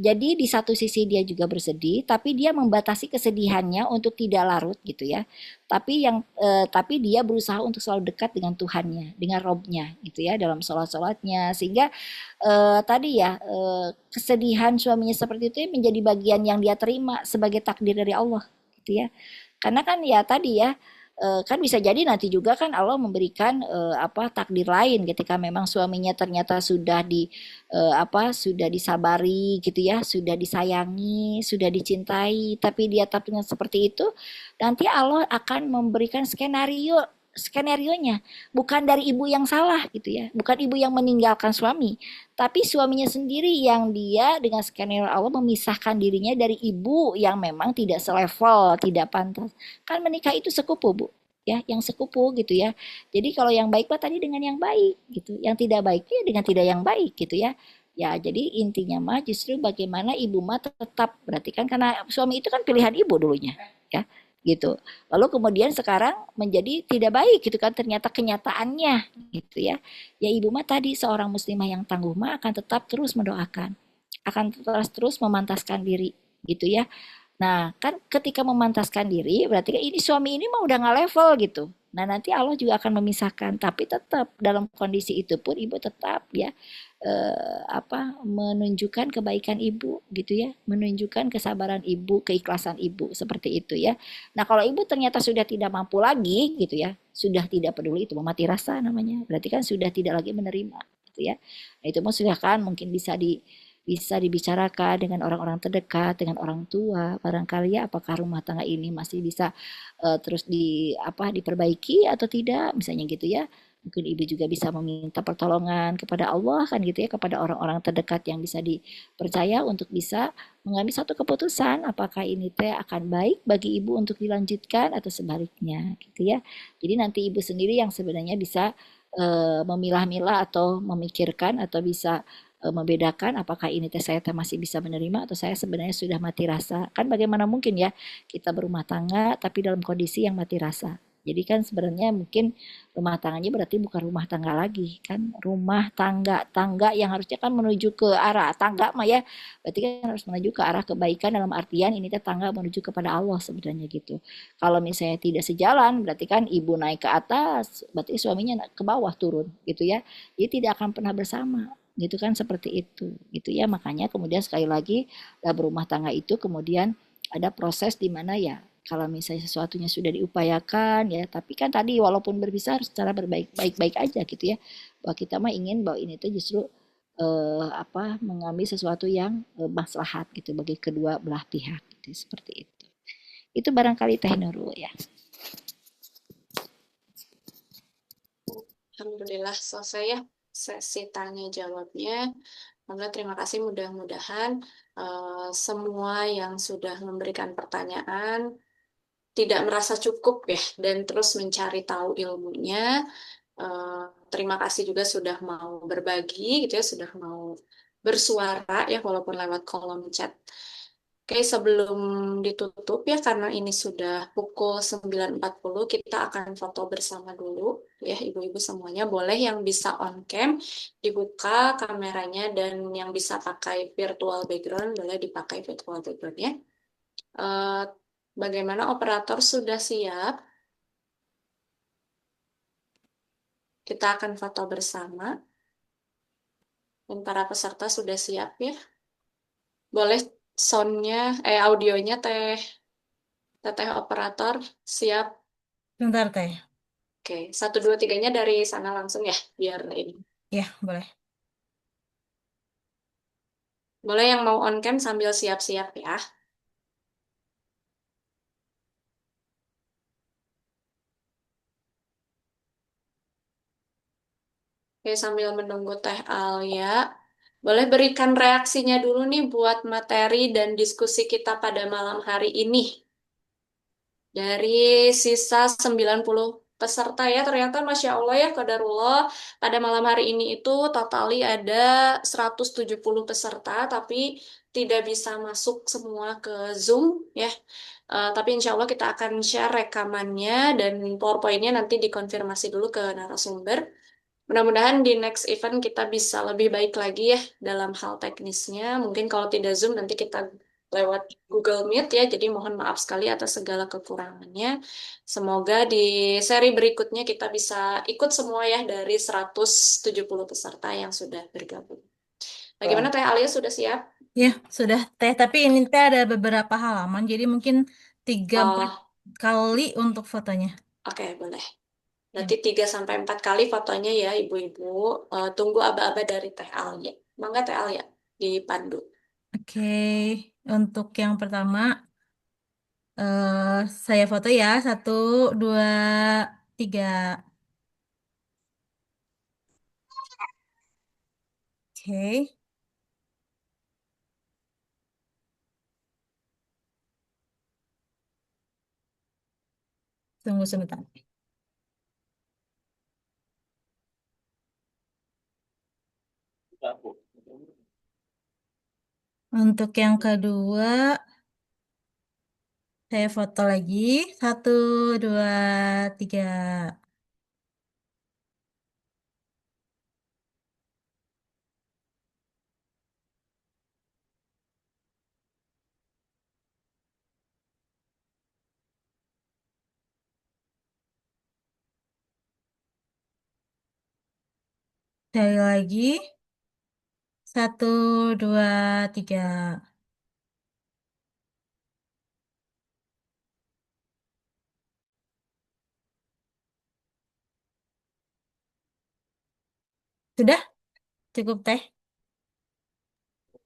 Jadi di satu sisi dia juga bersedih, tapi dia membatasi kesedihannya untuk tidak larut gitu ya. Tapi dia berusaha untuk selalu dekat dengan Tuhannya, dengan Robnya gitu ya dalam sholat-sholatnya, sehingga tadi ya kesedihan suaminya seperti itu menjadi bagian yang dia terima sebagai takdir dari Allah gitu ya. Karena kan ya tadi ya kan bisa jadi nanti juga kan Allah memberikan apa takdir lain ketika memang suaminya ternyata sudah sudah disabari gitu ya, sudah disayangi, sudah dicintai, tapi dia tetap seperti itu, nanti Allah akan memberikan skenarionya bukan dari ibu yang salah gitu ya, bukan ibu yang meninggalkan suami, tapi suaminya sendiri yang dia dengan skenario Allah memisahkan dirinya dari ibu yang memang tidak selevel, tidak pantas. Kan menikah itu sekupu, Bu. Ya, yang sekupu gitu ya. Jadi kalau yang baik mah tadi dengan yang baik gitu. Yang tidak baik ya dengan tidak yang baik gitu ya. Ya, jadi intinya mah justru bagaimana ibu mah tetap, berarti kan karena suami itu kan pilihan ibu dulunya, ya gitu. Lalu kemudian sekarang menjadi tidak baik gitu kan ternyata kenyataannya gitu ya. Ya ibu mah tadi seorang muslimah yang tangguh mah akan tetap terus mendoakan, akan terus memantaskan diri gitu ya. Nah, kan ketika memantaskan diri, berarti kan ini suami ini mah udah nggak level gitu. Nah, nanti Allah juga akan memisahkan, tapi tetap dalam kondisi itu pun ibu tetap ya menunjukkan kebaikan ibu gitu ya, menunjukkan kesabaran ibu, keikhlasan ibu seperti itu ya. Nah, kalau ibu ternyata sudah tidak mampu lagi gitu ya, sudah tidak peduli, itu mati rasa namanya. Berarti kan sudah tidak lagi menerima gitu ya. Nah, itu mah sudah kan mungkin bisa dibicarakan dengan orang-orang terdekat, dengan orang tua, barangkali ya apakah rumah tangga ini masih bisa terus diperbaiki atau tidak, misalnya gitu ya. Mungkin ibu juga bisa meminta pertolongan kepada Allah kan gitu ya, kepada orang-orang terdekat yang bisa dipercaya untuk bisa mengambil satu keputusan apakah ini teh akan baik bagi ibu untuk dilanjutkan atau sebaliknya gitu ya. Jadi nanti ibu sendiri yang sebenarnya bisa memilah-milah atau memikirkan atau bisa membedakan apakah ini teh saya teh masih bisa menerima atau saya sebenarnya sudah mati rasa. Kan bagaimana mungkin ya kita berumah tangga tapi dalam kondisi yang mati rasa. Jadi kan sebenarnya mungkin rumah tangganya berarti bukan rumah tangga lagi kan, rumah tangga yang harusnya kan menuju ke arah tangga mah ya, berarti kan harus menuju ke arah kebaikan dalam artian ini teh tangga menuju kepada Allah sebenarnya gitu. Kalau misalnya tidak sejalan berarti kan ibu naik ke atas, berarti suaminya ke bawah turun gitu ya. Jadi tidak akan pernah bersama gitu kan, seperti itu gitu ya. Makanya kemudian sekali lagi berumah tangga itu kemudian ada proses di mana ya kalau misalnya sesuatunya sudah diupayakan ya, tapi kan tadi walaupun berpisah harus secara baik-baik aja gitu ya, bahwa kita mah ingin bahwa ini tuh justru mengambil sesuatu yang maslahat gitu bagi kedua belah pihak gitu, seperti itu barangkali Teh Nurul ya. Alhamdulillah selesai ya sesi tanya jawabnya. Alhamdulillah, terima kasih. Mudah-mudahan semua yang sudah memberikan pertanyaan tidak merasa cukup ya dan terus mencari tahu ilmunya. Terima kasih juga sudah mau berbagi gitu ya, sudah mau bersuara ya walaupun lewat kolom chat. Oke, sebelum ditutup ya karena ini sudah pukul 9.40 kita akan foto bersama dulu ya ibu-ibu semuanya. Boleh yang bisa on cam dibuka kameranya dan yang bisa pakai virtual background boleh dipakai virtual backgroundnya. Eh, Bagaimana operator sudah siap? Kita akan foto bersama. Dan para peserta sudah siap ya. Boleh audionya teteh operator siap. Bentar, Teh. Oke, 1, 2, 3-nya dari sana langsung ya, biar ini. Ya, boleh. Boleh yang mau on cam sambil siap-siap ya. Oke, sambil menunggu Teh Alia, boleh berikan reaksinya dulu nih buat materi dan diskusi kita pada malam hari ini. Dari sisa 90 peserta ya, ternyata Masya Allah ya, qadarullah, pada malam hari ini itu totali ada 170 peserta, tapi tidak bisa masuk semua ke Zoom ya. Tapi insya Allah kita akan share rekamannya dan PowerPoint-nya nanti dikonfirmasi dulu ke narasumber. Mudah-mudahan di next event kita bisa lebih baik lagi ya dalam hal teknisnya. Mungkin kalau tidak Zoom nanti kita lewat Google Meet ya. Jadi mohon maaf sekali atas segala kekurangannya. Semoga di seri berikutnya kita bisa ikut semua ya dari 170 peserta yang sudah bergabung. Bagaimana Teh Alia sudah siap? Ya, sudah, Teh. Tapi ini Teh ada beberapa halaman, jadi mungkin 3-4 Oh, kali untuk fotonya. Oke, boleh. Ya. Berarti 3 sampai 4 kali fotonya ya, ibu-ibu. Tunggu aba-aba dari Teh Alia. Mangga Teh Alia dipandu. Oke, untuk yang pertama saya foto ya. 1, 2, 3. Oke, tunggu sebentar. Untuk yang kedua, saya foto lagi. 1, 2, 3. Sekali lagi. 1, 2, 3. Sudah? Cukup, Teh?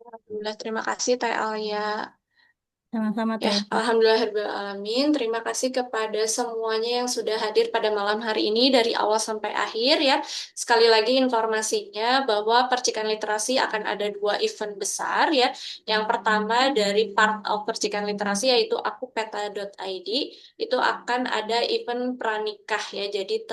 Alhamdulillah, terima kasih Teh Alia. Sama-sama, Ya, Teh. alhamdulillahirrahmanirrahim. Terima kasih kepada semuanya yang sudah hadir pada malam hari ini dari awal sampai akhir ya. Sekali lagi informasinya bahwa percikan literasi akan ada 2 event besar ya. Yang pertama dari part of percikan literasi yaitu akupeta.id itu akan ada event pranikah ya. Jadi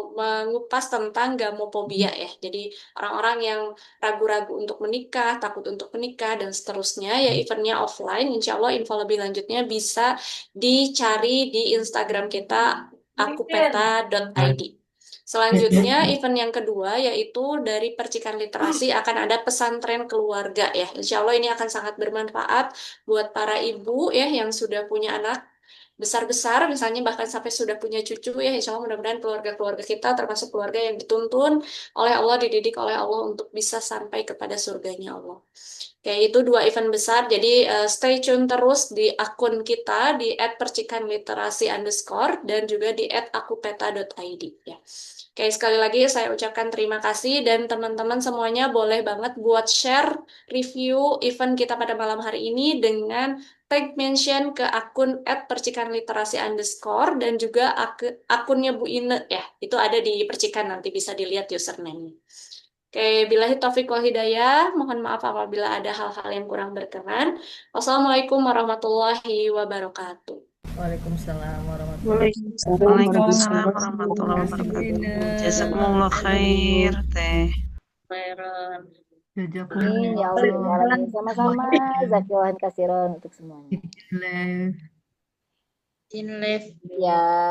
mengupas tentang gamophobia ya. Jadi orang-orang yang ragu-ragu untuk menikah, takut untuk menikah, dan seterusnya, ya eventnya offline. Insya Allah info lebih lanjutnya bisa dicari di Instagram kita akupeta.id. Selanjutnya, event yang kedua yaitu dari percikan literasi akan ada pesantren keluarga ya. Insya Allah ini akan sangat bermanfaat buat para ibu ya yang sudah punya anak besar-besar, misalnya bahkan sampai sudah punya cucu ya, insya Allah mudah-mudahan keluarga-keluarga kita termasuk keluarga yang dituntun oleh Allah, dididik oleh Allah untuk bisa sampai kepada surganya Allah. Kayak itu 2 event besar, jadi stay tune terus di akun kita di @percikanliterasi_ dan juga di @akupeta.id ya. Oke, sekali lagi saya ucapkan terima kasih dan teman-teman semuanya boleh banget buat share review event kita pada malam hari ini dengan tag mention ke akun @percikanliterasi_ dan juga akunnya Bu Ine ya. Itu ada di Percikan, nanti bisa dilihat username-nya. Oke, billahi taufiq wal hidayah. Mohon maaf apabila ada hal-hal yang kurang berkenan. Wassalamualaikum warahmatullahi wabarakatuh. Waalaikumsalam warahmatullahi Waalaikumsalam wabarakatuh. warahmatullahi Terima kasih Bu wabarakatuh. Ine. Jazakumullah khair, Teh. Khairan. Amin ya Allah ya Alamin. Sama-sama. Zakiwan kasiron untuk semuanya. Bismillah. Ya.